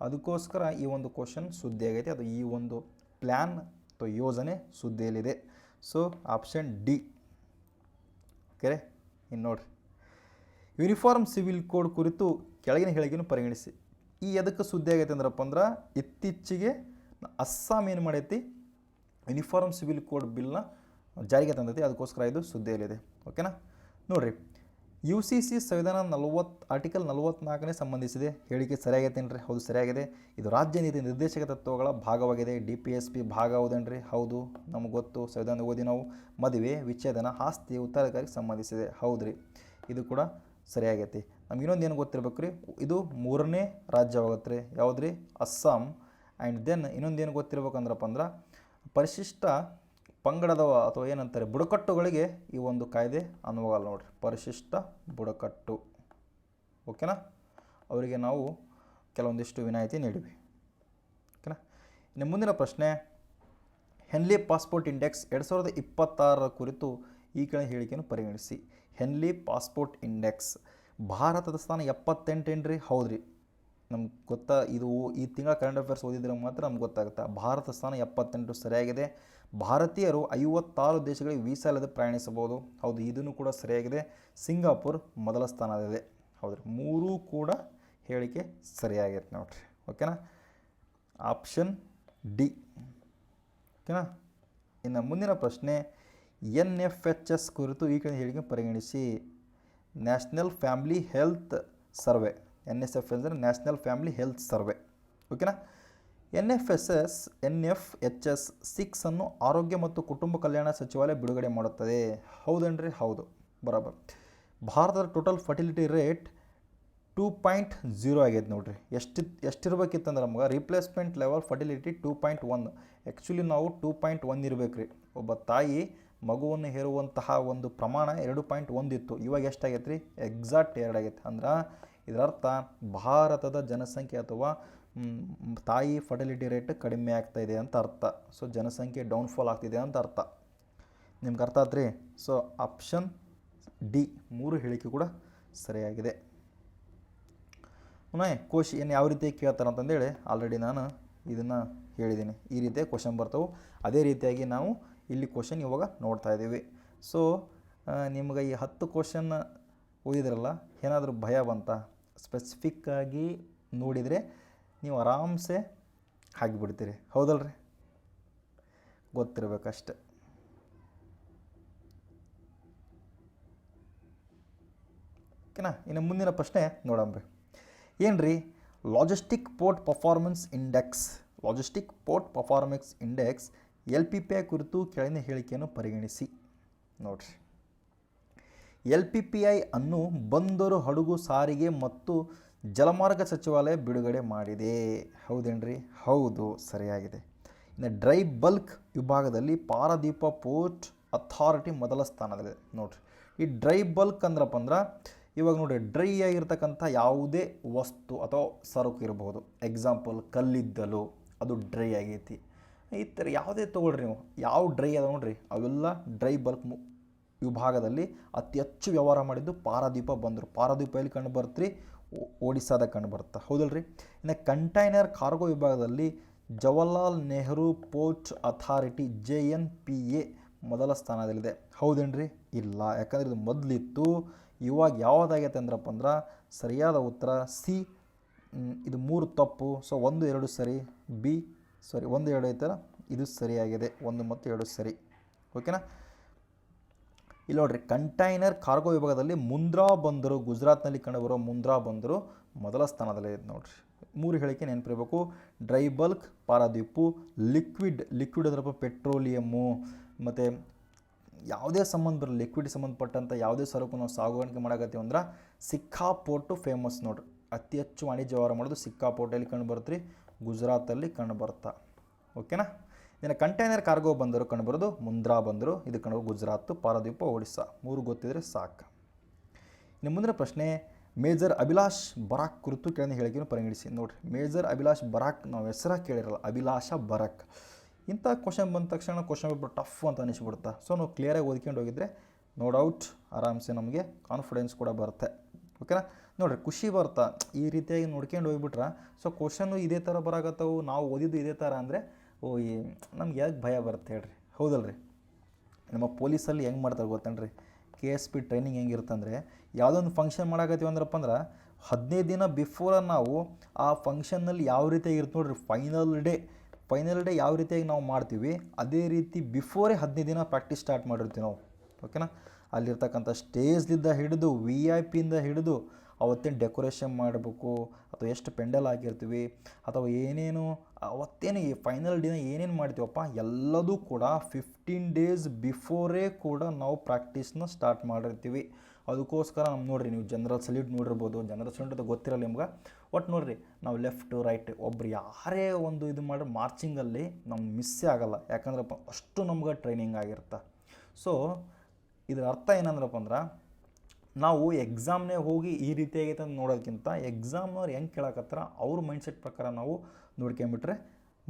ಅದಕ್ಕೋಸ್ಕರ ಈ ಒಂದು ಕ್ವಶನ್ ಸುದ್ದಿ ಆಗೈತೆ. ಅದು ಈ ಒಂದು ಪ್ಲ್ಯಾನ್ ಅಥವಾ ಯೋಜನೆ ಸುದ್ದಿಯಲ್ಲಿದೆ. So option D. ಓಕೆ. ಇನ್ನು ನೋಡ್ರಿ, ಯೂನಿಫಾರ್ಮ್ ಸಿವಿಲ್ ಕೋಡ್ ಕುರಿತು ಕೆಳಗಿನ ಹೇಳಿಕೆಯನ್ನು ಪರಿಗಣಿಸಿ. ಈ ಎದಕ್ಕೆ ಸುದ್ದಿ ಆಗೈತೆ ಅಂದ್ರಪ್ಪ ಅಂದ್ರೆ, ಇತ್ತೀಚೆಗೆ ಅಸ್ಸಾಂ ಏನು ಮಾಡೈತಿ, ಯೂನಿಫಾರ್ಮ್ ಸಿವಿಲ್ ಕೋಡ್ ಬಿಲ್ನ ಜಾರಿಗೆ ತಂದೈತಿ. ಅದಕ್ಕೋಸ್ಕರ ಇದು ಸುದ್ದಿಯಲ್ಲಿದೆ. ಓಕೆನಾ. ನೋಡಿರಿ, UCC ಸಂವಿಧಾನ ಆರ್ಟಿಕಲ್ 44ನೇ ಸಂಬಂಧಿಸಿದೆ. ಹೇಳಿಕೆ ಸರಿಯಾಗೈತೇನ್ರಿ? ಹೌದು, ಸರಿಯಾಗಿದೆ. ಇದು ರಾಜ್ಯ ನೀತಿ ನಿರ್ದೇಶಕ ತತ್ವಗಳ ಭಾಗವಾಗಿದೆ. DPSP ಭಾಗ ಹೌದೇನ್ರಿ? ಹೌದು, ನಮಗೆ ಗೊತ್ತು. ಸಂವಿಧಾನ ಓದಿ ನಾವು. ಮದುವೆ, ವಿಚ್ಛೇದನ, ಆಸ್ತಿ, ಉತ್ತರಾಧಿಕಾರಿಗೆ ಸಂಬಂಧಿಸಿದೆ. ಹೌದ್ರಿ, ಇದು ಕೂಡ ಸರಿಯಾಗೈತಿ. ನಮ್ಗೆ ಇನ್ನೊಂದು ಏನು ಗೊತ್ತಿರ್ಬೇಕು ರೀ, ಇದು 3ನೇ ರಾಜ್ಯವಾಗುತ್ತೆ ರೀ. ಯಾವುದ್ರಿ? ಅಸ್ಸಾಂ. ಆ್ಯಂಡ್ ದೆನ್ ಇನ್ನೊಂದು ಏನು ಗೊತ್ತಿರ್ಬೇಕಂದ್ರಪ್ಪ ಅಂದ್ರೆ, ಪರಿಶಿಷ್ಟ ಪಂಗಡದ ಅಥವಾ ಏನಂತಾರೆ ಬುಡಕಟ್ಟುಗಳಿಗೆ ಈ ಒಂದು ಕಾಯ್ದೆ ಅನ್ವಗಲ್ಲ ನೋಡ್ರಿ. ಪರಿಶಿಷ್ಟ ಬುಡಕಟ್ಟು. ಓಕೆನಾ. ಅವರಿಗೆ ನಾವು ಕೆಲವೊಂದಿಷ್ಟು ವಿನಾಯಿತಿ ನೀಡಿವಿ. ಓಕೆನಾ. ಇನ್ನು ಮುಂದಿನ ಪ್ರಶ್ನೆ, ಹೆನ್ಲಿ ಪಾಸ್ಪೋರ್ಟ್ ಇಂಡೆಕ್ಸ್ 2026 ಕುರಿತು ಈ ಕೆಳ ಹೇಳಿಕೆಯನ್ನು ಪರಿಗಣಿಸಿ. ಹೆನ್ಲಿ ಪಾಸ್ಪೋರ್ಟ್ ಇಂಡೆಕ್ಸ್ ಭಾರತದ ಸ್ಥಾನ 78 ಏನ್ರಿ? ಹೌದ್ರಿ, ನಮ್ಗೆ ಗೊತ್ತಾ. ಇದು ಈ ತಿಂಗಳ ಕರೆಂಟ್ ಅಫೇರ್ಸ್ ಓದಿದ್ರೆ ಮಾತ್ರ ನಮ್ಗೆ ಗೊತ್ತಾಗುತ್ತೆ. ಭಾರತ ಸ್ಥಾನ 78 ಸರಿಯಾಗಿದೆ. ಭಾರತೀಯರು 56 ದೇಶಗಳಿಗೆ ವೀಸಾ ಇಲ್ಲದೆ ಪ್ರಯಾಣಿಸಬಹುದು. ಹೌದು, ಇದನ್ನು ಕೂಡ ಸರಿಯಾಗಿದೆ. ಸಿಂಗಾಪುರ್ ಮೊದಲ ಸ್ಥಾನದಲ್ಲಿದೆ. ಹೌದ್ರಿ, ಮೂರೂ ಕೂಡ ಹೇಳಿಕೆ ಸರಿಯಾಗೈತೆ ನೋಡ್ರಿ. ಓಕೆನಾ. Option D. ಓಕೆನಾ. ಇನ್ನು ಮುಂದಿನ ಪ್ರಶ್ನೆ, NFHS ಕುರಿತು ಈ ಕಡೆ ಹೇಳಿಕೆ ಪರಿಗಣಿಸಿ. National family health survey. NSF ಅಂದರೆ ನ್ಯಾಷನಲ್ ಫ್ಯಾಮಿಲಿ ಹೆಲ್ತ್ ಸರ್ವೆ. ಓಕೆನಾ. NFHS 6 ಅನ್ನು ಆರೋಗ್ಯ ಮತ್ತು ಕುಟುಂಬ ಕಲ್ಯಾಣ ಸಚಿವಾಲಯ ಬಿಡುಗಡೆ ಮಾಡುತ್ತದೆ. ಹೌದೇನ್ರಿ? ಹೌದು, ಬರೋಬರ್. ಭಾರತದ ಟೋಟಲ್ ಫರ್ಟಿಲಿಟಿ ರೇಟ್ 2.0 ಆಗೈತೆ ನೋಡ್ರಿ. ಎಷ್ಟಿರ್ಬೇಕಿತ್ತಂದ್ರೆ ನಮ್ಗೆ ರಿಪ್ಲೇಸ್ಮೆಂಟ್ ಲೆವೆಲ್ ಫರ್ಟಿಲಿಟಿ 2.1. ಆ್ಯಕ್ಚುಲಿ ನಾವು 2.1 ಇರಬೇಕು ರೀ. ಒಬ್ಬ ತಾಯಿ ಮಗುವನ್ನು ಹೇರುವಂತಹ ಒಂದು ಪ್ರಮಾಣ 2.1 ಇತ್ತು. ಇವಾಗ ಎಷ್ಟಾಗೈತೆ ರೀ? ಎಕ್ಸಾಕ್ಟ್ 2 ಆಗೈತೆ. ಅಂದ್ರೆ ಇದರರ್ಥ ಭಾರತದ ಜನಸಂಖ್ಯೆ ಅಥವಾ ತಾಯಿ ಫರ್ಟಿಲಿಟಿ ರೇಟ್ ಕಡಿಮೆ ಆಗ್ತಾಯಿದೆ ಅಂತ ಅರ್ಥ. ಸೊ ಜನಸಂಖ್ಯೆ ಡೌನ್ಫಾಲ್ ಆಗ್ತಿದೆ ಅಂತ ಅರ್ಥ. ನಿಮ್ಗೆ ಅರ್ಥ ಆತ್ರಿ? ಸೊ ಆಪ್ಷನ್ ಡಿ, ಮೂರು ಹೇಳಿಕೆ ಕೂಡ ಸರಿಯಾಗಿದೆ. ಏನು ಯಾವ ರೀತಿ ಕೇಳ್ತಾರೆ ಅಂತಂದೇಳಿ ಆಲ್ರೆಡಿ ನಾನು ಇದನ್ನು ಹೇಳಿದ್ದೀನಿ. ಈ ರೀತಿಯ ಕ್ವಶನ್ ಬರ್ತವೆ. ಅದೇ ರೀತಿಯಾಗಿ ನಾವು ಇಲ್ಲಿ ಕ್ವಶನ್ ಇವಾಗ ನೋಡ್ತಾ ಇದ್ದೀವಿ. ಸೊ ನಿಮ್ಗೆ ಈ 10 ಕ್ವಶನ್ ಓದಿದ್ರಲ್ಲ, ಏನಾದರೂ ಭಯ ಬಂತ? ಸ್ಪೆಸಿಫಿಕ್ಕಾಗಿ ನೋಡಿದರೆ ನೀವು ಆರಾಮ್ಸೆ ಹಾಕಿಬಿಡ್ತೀರಿ. ಹೌದಲ್ರಿ? ಗೊತ್ತಿರಬೇಕಷ್ಟೆ. ಓಕೆನಾ. ಇನ್ನು ಮುಂದಿನ ಪ್ರಶ್ನೆ ನೋಡಂಬ್ರಿ. ಏನ್ರಿ? Logistic port performance index LPPI ಕುರಿತು ಕೆಳಗಿನ ಹೇಳಿಕೆಯನ್ನು ಪರಿಗಣಿಸಿ. ನೋಡ್ರಿ, LPPI ಅನ್ನು ಬಂದರು, ಹಡಗು ಸಾರಿಗೆ ಮತ್ತು ಜಲಮಾರ್ಗ ಸಚಿವಾಲಯ ಬಿಡುಗಡೆ ಮಾಡಿದೆ. ಹೌದೇನ್ರಿ? ಹೌದು, ಸರಿಯಾಗಿದೆ. ಇನ್ನು ಡ್ರೈ ಬಲ್ಕ್ ವಿಭಾಗದಲ್ಲಿ ಪಾರದೀಪ ಪೋರ್ಟ್ ಅಥಾರಿಟಿ ಮೊದಲ ಸ್ಥಾನದಲ್ಲಿದೆ ನೋಡಿರಿ. ಈ ಡ್ರೈ ಬಲ್ಕ್ ಅಂದ್ರಪ್ಪ ಅಂದ್ರೆ ಇವಾಗ ನೋಡಿರಿ, ಡ್ರೈ ಆಗಿರ್ತಕ್ಕಂಥ ಯಾವುದೇ ವಸ್ತು ಅಥವಾ ಸರಕು ಇರಬಹುದು. ಎಕ್ಸಾಂಪಲ್ ಕಲ್ಲಿದ್ದಲು, ಅದು ಡ್ರೈ ಆಗೈತಿ. ಈ ಥರ ಯಾವುದೇ ತೊಗೊಳ್ರಿ ನೀವು, ಯಾವ ಡ್ರೈ ಅದ ನೋಡಿರಿ, ಅವೆಲ್ಲ ಡ್ರೈ ಬಲ್ಕ್ ವಿಭಾಗದಲ್ಲಿ ಅತಿ ಹೆಚ್ಚು ವ್ಯವಹಾರ ಮಾಡಿದ್ದು ಪಾರಾದೀಪ ಬಂದರು. ಪಾರಾದೀಪ ಎಲ್ಲಿ ಕಂಡು ಬರ್ತ್ರಿ? ಒಡಿಸ್ಸಾದಾಗ ಕಂಡು ಬರುತ್ತೆ, ಹೌದಲ್ರಿ. ಇನ್ನು ಕಂಟೈನರ್ ಕಾರ್ಗೋ ವಿಭಾಗದಲ್ಲಿ Jawaharlal Nehru port authority JNPA ಮೊದಲ ಸ್ಥಾನದಲ್ಲಿದೆ, ಹೌದೇನ್ರಿ? ಇಲ್ಲ, ಯಾಕಂದ್ರೆ ಇದು ಮೊದಲಿತ್ತು, ಇವಾಗ ಯಾವುದಾಗೈತೆ ಅಂದ್ರಪ್ಪ ಅಂದ್ರೆ ಸರಿಯಾದ ಉತ್ತರ ಸಿ. ಇದು 3 ತಪ್ಪು. ಸೊ 1 2 ಸರಿ, ಬಿ ಸಾರಿ 1 2 ಐತಲ್ಲ, ಇದು ಸರಿಯಾಗಿದೆ, 1 ಮತ್ತು 2 ಸರಿ. ಓಕೆನಾ? ಇಲ್ಲಿ ನೋಡ್ರಿ, ಕಂಟೈನರ್ ಕಾರ್ಗೋ ವಿಭಾಗದಲ್ಲಿ ಮುಂದ್ರಾ ಬಂದರು, ಗುಜರಾತ್ನಲ್ಲಿ ಕಂಡುಬರೋ ಮುಂದ್ರಾ ಬಂದರು ಮೊದಲ ಸ್ಥಾನದಲ್ಲಿದೆ ನೋಡ್ರಿ. 3 ಹೇಳಿಕೆ ನೆನಪಿರಬೇಕು. ಡ್ರೈ ಬಲ್ಕ್ ಪಾರಾದೀಪು, ಲಿಕ್ವಿಡ್ ಅಂದ್ರಪ್ಪ ಪೆಟ್ರೋಲಿಯಮ್ಮು, ಮತ್ತು ಯಾವುದೇ ಸಂಬಂಧ ಬರಲಿ, ಲಿಕ್ವಿಡ್ ಸಂಬಂಧಪಟ್ಟಂಥ ಯಾವುದೇ ಸರಕು ನಾವು ಸಾಗಾಣಿಕೆ ಮಾಡಕತ್ತೀವಿ ಅಂದ್ರೆ ಸಿಕ್ಕಾ ಪೋರ್ಟು ಫೇಮಸ್ ನೋಡ್ರಿ. ಅತಿ ಹೆಚ್ಚು ವಾಣಿಜ್ಯ ವ್ಯವಹಾರ ಮಾಡೋದು ಸಿಕ್ಕಾ ಪೋರ್ಟಲ್ಲಿ ಕಂಡು ಬರುತ್ತೆ ರೀ, ಗುಜರಾತಲ್ಲಿ ಕಂಡು ಬರುತ್ತಾ. ಓಕೆನಾ? ಇನ್ನು ಕಂಟೈನರ್ ಕಾರ್ಗೋ ಬಂದರು ಕಂಡು ಬರೋದು ಮುಂದ್ರಾ ಬಂದರು, ಇದು ಕಂಡು ಗುಜರಾತ್, ಪಾರಾದೀಪ, ಒಡಿಸ್ಸಾ. 3 ಗೊತ್ತಿದ್ರೆ ಸಾಕು. ಇನ್ನು ಮುಂದಿನ ಪ್ರಶ್ನೆ, ಮೇಜರ್ ಅಭಿಲಾಷ್ ಬರಾಕ್ ಕುರಿತು ಕೆಳಗಿನ ಹೇಳಿಕೆಯನ್ನು ಪರಿಗಣಿಸಿ. ನೋಡಿರಿ, ಮೇಜರ್ ಅಭಿಲಾಷ್ ಬರಾಕ್ ನಾವು ಹೆಸರ ಕೇಳಿರಲ್ಲ, ಅಭಿಲಾಷ ಬರಾಕ್. ಇಂಥ ಕ್ವಶನ್ ಬಂದ ತಕ್ಷಣ ಕ್ವಶನ್ ಪೇಪರ್ ಟಫ್ ಅಂತ ಅನಿಸ್ಬಿಡುತ್ತೆ. ಸೊ ನಾವು ಕ್ಲಿಯರಾಗಿ ಓದ್ಕೊಂಡು ಹೋಗಿದ್ರೆ ನೋ ಡೌಟ್ ಆರಾಮ್ಸೆ ನಮಗೆ ಕಾನ್ಫಿಡೆನ್ಸ್ ಕೂಡ ಬರುತ್ತೆ. ಓಕೆನಾ? ನೋಡಿರಿ, ಖುಷಿ ಬರ್ತಾ ಈ ರೀತಿಯಾಗಿ ನೋಡ್ಕೊಂಡು ಹೋಗ್ಬಿಟ್ರೆ, ಸೊ ಕ್ವಶನ್ನು ಇದೇ ಥರ ಬರಾಕತ್ತವು, ನಾವು ಓದಿದ್ದು ಇದೇ ಥರ ಅಂದರೆ ನಮ್ಗೆ ಯಾಕೆ ಭಯ ಬರುತ್ತೆ ಹೇಳ್ರಿ, ಹೌದಲ್ರಿ? ನಮ್ಮ ಪೊಲೀಸಲ್ಲಿ ಹೆಂಗೆ ಮಾಡ್ತಾರೆ ಗೊತ್ತೇನ್ರಿ, KSP ಟ್ರೈನಿಂಗ್ ಹೆಂಗಿರುತ್ತಂದರೆ, ಯಾವುದೊಂದು ಫಂಕ್ಷನ್ ಮಾಡಾಕತ್ತೀವಿ ಅಂದ್ರಪ್ಪ ಅಂದ್ರೆ 15 ದಿನ ಬಿಫೋರ ನಾವು ಆ ಫಂಕ್ಷನ್ನಲ್ಲಿ ಯಾವ ರೀತಿಯಾಗಿ ಇರುತ್ತೆ ನೋಡ್ರಿ, ಫೈನಲ್ ಡೇ ಯಾವ ರೀತಿಯಾಗಿ ನಾವು ಮಾಡ್ತೀವಿ, ಅದೇ ರೀತಿ ಬಿಫೋರೇ 15 ದಿನ ಪ್ರಾಕ್ಟೀಸ್ ಸ್ಟಾರ್ಟ್ ಮಾಡಿರ್ತೀವಿ ನಾವು. ಓಕೆನಾ? ಅಲ್ಲಿರ್ತಕ್ಕಂಥ ಸ್ಟೇಜ್ಲಿಂದ ಹಿಡಿದು VIP ಹಿಡಿದು ಅವತ್ತೇನು ಡೆಕೋರೇಷನ್ ಮಾಡಬೇಕು, ಅಥವಾ ಎಷ್ಟು ಪೆಂಡಲ್ ಹಾಕಿರ್ತೀವಿ, ಅಥವಾ ಏನೇನು ಅವತ್ತೇನು ಈ ಫೈನಲ್ ಡೇನ ಏನೇನು ಮಾಡ್ತೀವಪ್ಪ ಎಲ್ಲದೂ ಕೂಡ 15 ಡೇಸ್ ಬಿಫೋರೇ ಕೂಡ ನಾವು ಪ್ರಾಕ್ಟೀಸ್ನ ಸ್ಟಾರ್ಟ್ ಮಾಡಿರ್ತೀವಿ. ಅದಕ್ಕೋಸ್ಕರ ನಮ್ಮ ನೋಡಿರಿ, ನೀವು ಜನರಲ್ ಸಲ್ಯೂಟ್ ನೋಡಿರ್ಬೋದು, ಜನರಲ್ ಸಲ್ಯೂಟ್ ಅಂತ ಗೊತ್ತಿರಲ್ಲ ನಿಮ್ಗೆ. ಒಟ್ಟು ನೋಡಿರಿ, ನಾವು ಲೆಫ್ಟ್ ರೈಟ್ ಒಬ್ರು ಯಾರೇ ಒಂದು ಇದು ಮಾಡಿ ಮಾರ್ಚಿಂಗಲ್ಲಿ ನಮ್ಗೆ ಮಿಸ್ಸೇ ಆಗೋಲ್ಲ, ಯಾಕಂದ್ರಪ್ಪ ಅಷ್ಟು ನಮ್ಗೆ ಟ್ರೈನಿಂಗ್ ಆಗಿರುತ್ತೆ. ಸೊ ಇದರ ಅರ್ಥ ಏನಂದ್ರಪ್ಪ ಅಂದ್ರೆ, ನಾವು ಎಕ್ಸಾಮ್ನೇ ಹೋಗಿ ಈ ರೀತಿ ಆಗೈತೆ ಅಂತ ನೋಡೋದಕ್ಕಿಂತ ಎಕ್ಸಾಮ್ನವ್ರು ಹೆಂಗೆ ಕೇಳಕತ್ತಾರ ಅವ್ರ ಮೈಂಡ್ಸೆಟ್ ಪ್ರಕಾರ ನಾವು ನೋಡ್ಕೊಂಬಿಟ್ರೆ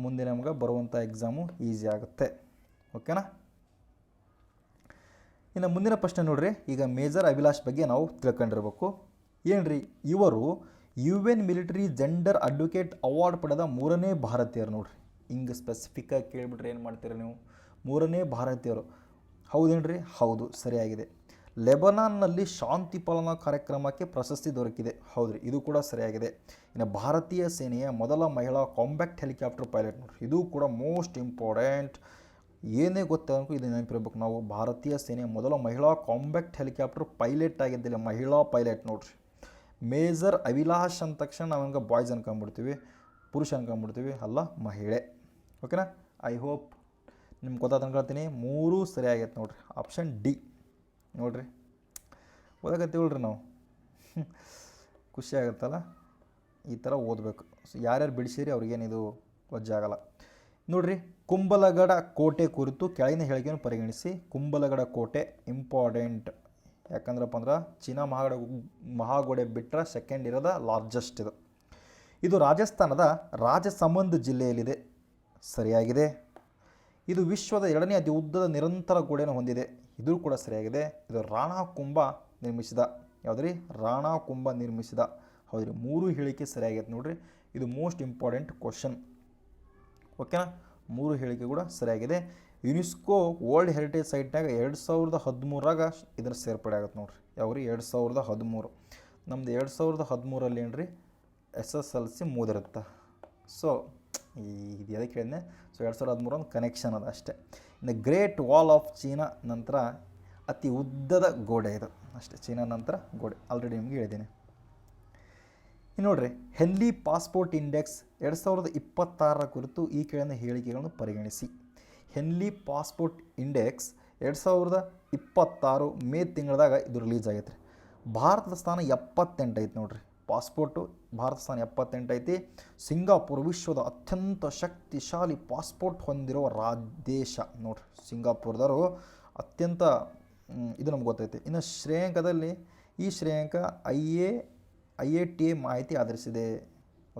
ಮುಂದೆ ನಮ್ಗೆ ಬರುವಂಥ ಎಕ್ಸಾಮು ಈಸಿ ಆಗುತ್ತೆ. ಓಕೆನಾ? ಇನ್ನು ಮುಂದಿನ ಪ್ರಶ್ನೆ ನೋಡ್ರಿ, ಈಗ ಮೇಜರ್ ಅಭಿಲಾಷ್ ಬಗ್ಗೆ ನಾವು ತಿಳ್ಕೊಂಡಿರ್ಬೇಕು. ಏನ್ರಿ, ಇವರು UN military gender advocate award ಪಡೆದ 3ನೇ ಭಾರತೀಯರು ನೋಡ್ರಿ. ಹಿಂಗೆ ಸ್ಪೆಸಿಫಿಕ್ಕಾಗಿ ಕೇಳಿಬಿಟ್ರೆ ಏನು ಮಾಡ್ತೀರ ನೀವು? 3ನೇ ಭಾರತೀಯರು, ಹೌದೇನ್ರಿ? ಹೌದು, ಸರಿಯಾಗಿದೆ. ಲೆಬನಾನ್ನಲ್ಲಿ ಶಾಂತಿ ಪಾಲನಾ ಕಾರ್ಯಕ್ರಮಕ್ಕೆ ಪ್ರಶಸ್ತಿ ದೊರಕಿದೆ, ಹೌದ್ರಿ, ಇದು ಕೂಡ ಸರಿಯಾಗಿದೆ. ಇನ್ನು ಭಾರತೀಯ ಸೇನೆಯ ಮೊದಲ ಮಹಿಳಾ ಕಾಂಬ್ಯಾಕ್ಟ್ ಹೆಲಿಕಾಪ್ಟರ್ ಪೈಲಟ್ ನೋಡ್ರಿ, ಇದು ಕೂಡ ಮೋಸ್ಟ್ ಇಂಪಾರ್ಟೆಂಟ್. ಏನೇ ಗೊತ್ತಾಗಬೇಕು ಇದು ನೆನಪಿರ್ಬೇಕು ನಾವು, ಭಾರತೀಯ ಸೇನೆಯ ಮೊದಲ ಮಹಿಳಾ ಕಾಂಬ್ಯಾಕ್ಟ್ ಹೆಲಿಕಾಪ್ಟರ್ ಪೈಲಟ್ ಆಗಿದ್ದಿಲ್ಲ, ಮಹಿಳಾ ಪೈಲಟ್ ನೋಡ್ರಿ. ಮೇಜರ್ ಅಭಿಲಾಷ್ ಅಂದ ತಕ್ಷಣ ನಾವು ಹಂಗೆ ಬಾಯ್ಸ್ ಅನ್ಕೊಂಬಿಡ್ತೀವಿ, ಪುರುಷ ಅನ್ಕೊಂಬಿಡ್ತೀವಿ, ಅಲ್ಲ, ಮಹಿಳೆ. ಓಕೆನಾ? ಐ ಹೋಪ್ ನಿಮ್ಗೆ ಗೊತ್ತಾದ ಅನ್ಕೊಳ್ತೀನಿ. 3 ಸರಿಯಾಗೈತೆ ನೋಡ್ರಿ, ಆಪ್ಷನ್ ಡಿ ನೋಡ್ರಿ. ಓದಾಕತ್ತೀವಲ್ರಿ ನಾವು, ಖುಷಿ ಆಗುತ್ತಲ್ಲ, ಈ ಥರ ಓದಬೇಕು. ಸೊ ಯಾರ್ಯಾರು ಬಿಡಿಸಿರಿ ಅವ್ರಿಗೇನಿದು ವಜ್ಜಾಗಲ್ಲ ನೋಡ್ರಿ. ಕುಂಭಲಗಡ ಕೋಟೆ ಕುರಿತು ಕೆಳಗಿನ ಹೇಳಿಕೆಯನ್ನು ಪರಿಗಣಿಸಿ. ಕುಂಭಲಗಡ ಕೋಟೆ ಇಂಪಾರ್ಟೆಂಟ್, ಯಾಕಂದ್ರಪ್ಪ ಅಂದ್ರೆ ಚೀನಾ ಮಹಾಗೋಡೆ ಬಿಟ್ಟರೆ ಸೆಕೆಂಡ್ ಇರೋದ ಲಾರ್ಜೆಸ್ಟ್ ಇದು. ಇದು ರಾಜಸ್ಥಾನದ ರಾಜಸಮಂದ್ ಜಿಲ್ಲೆಯಲ್ಲಿದೆ, ಸರಿಯಾಗಿದೆ. ಇದು ವಿಶ್ವದ 2ನೇ ಅತಿ ಉದ್ದದ ನಿರಂತರ ಗೋಡೆಯನ್ನು ಹೊಂದಿದೆ, ಇದು ಕೂಡ ಸರಿಯಾಗಿದೆ. ಇದು ರಾಣಾ ಕುಂಭ ನಿರ್ಮಿಸಿದ, ಯಾವುದ್ರಿ? ರಾಣಾ ಕುಂಭ ನಿರ್ಮಿಸಿದ, ಹೌದ್ರಿ. 3 ಹೇಳಿಕೆ ಸರಿಯಾಗೈತೆ ನೋಡ್ರಿ, ಇದು ಮೋಸ್ಟ್ ಇಂಪಾರ್ಟೆಂಟ್ ಕ್ವಶನ್. ಓಕೆನಾ? 3 ಹೇಳಿಕೆ ಕೂಡ ಸರಿಯಾಗಿದೆ. ಯುನೆಸ್ಕೋ ವರ್ಲ್ಡ್ ಹೆರಿಟೇಜ್ ಸೈಟ್ನಾಗ 2013 ಇದರ ಸೇರ್ಪಡೆ ಆಗುತ್ತೆ ನೋಡ್ರಿ. ಯಾವ್ರಿ? 2013. ನಮ್ದು 2013 ಏನ್ರಿ SSLC ಮುಗಿದಿರುತ್ತೆ. ಸೊ ಇದು ಎದಕ್ಕೆ ಹೇಳಿದೆ? ಸೊ 2013 ಒಂದು ಕನೆಕ್ಷನ್ ಅದ ಅಷ್ಟೇ. ಇನ್ನು ಗ್ರೇಟ್ ವಾಲ್ ಆಫ್ ಚೀನಾ ನಂತರ ಅತಿ ಉದ್ದದ ಗೋಡೆ ಇದು ಅಷ್ಟೇ. ಚೀನಾ ನಂತರ ಗೋಡೆ ಆಲ್ರೆಡಿ ನಿಮಗೆ ಹೇಳಿದ್ದೀನಿ. ಇನ್ನು ನೋಡ್ರಿ, ಹೆನ್ಲಿ ಪಾಸ್ಪೋರ್ಟ್ ಇಂಡೆಕ್ಸ್ 2026 ಕುರಿತು ಈ ಕೆಳಗಿನ ಹೇಳಿಕೆಗಳನ್ನು ಪರಿಗಣಿಸಿ. ಹೆನ್ಲಿ ಪಾಸ್ಪೋರ್ಟ್ ಇಂಡೆಕ್ಸ್ 2026 ಮೇ ತಿಂಗಳದಾಗ ಇದು ರಿಲೀಸ್ ಆಗೈತೆ ರೀ. ಭಾರತದ ಸ್ಥಾನ 78 ಐತಿ ನೋಡ್ರಿ. ಪಾಸ್ಪೋರ್ಟು ಭಾರತ ಸ್ಥಾನ 78 ಐತಿ. ಸಿಂಗಾಪುರ್ ವಿಶ್ವದ ಅತ್ಯಂತ ಶಕ್ತಿಶಾಲಿ ಪಾಸ್ಪೋರ್ಟ್ ಹೊಂದಿರುವ ದೇಶ ನೋಡ್ರಿ. ಸಿಂಗಾಪುರದವರು ಅತ್ಯಂತ ಇದು ನಮ್ಗೆ ಗೊತ್ತೈತೆ. ಇನ್ನು ಶ್ರೇಯಾಂಕದಲ್ಲಿ ಈ ಶ್ರೇಯಾಂಕ IATA ಮಾಹಿತಿ ಆಧರಿಸಿದೆ.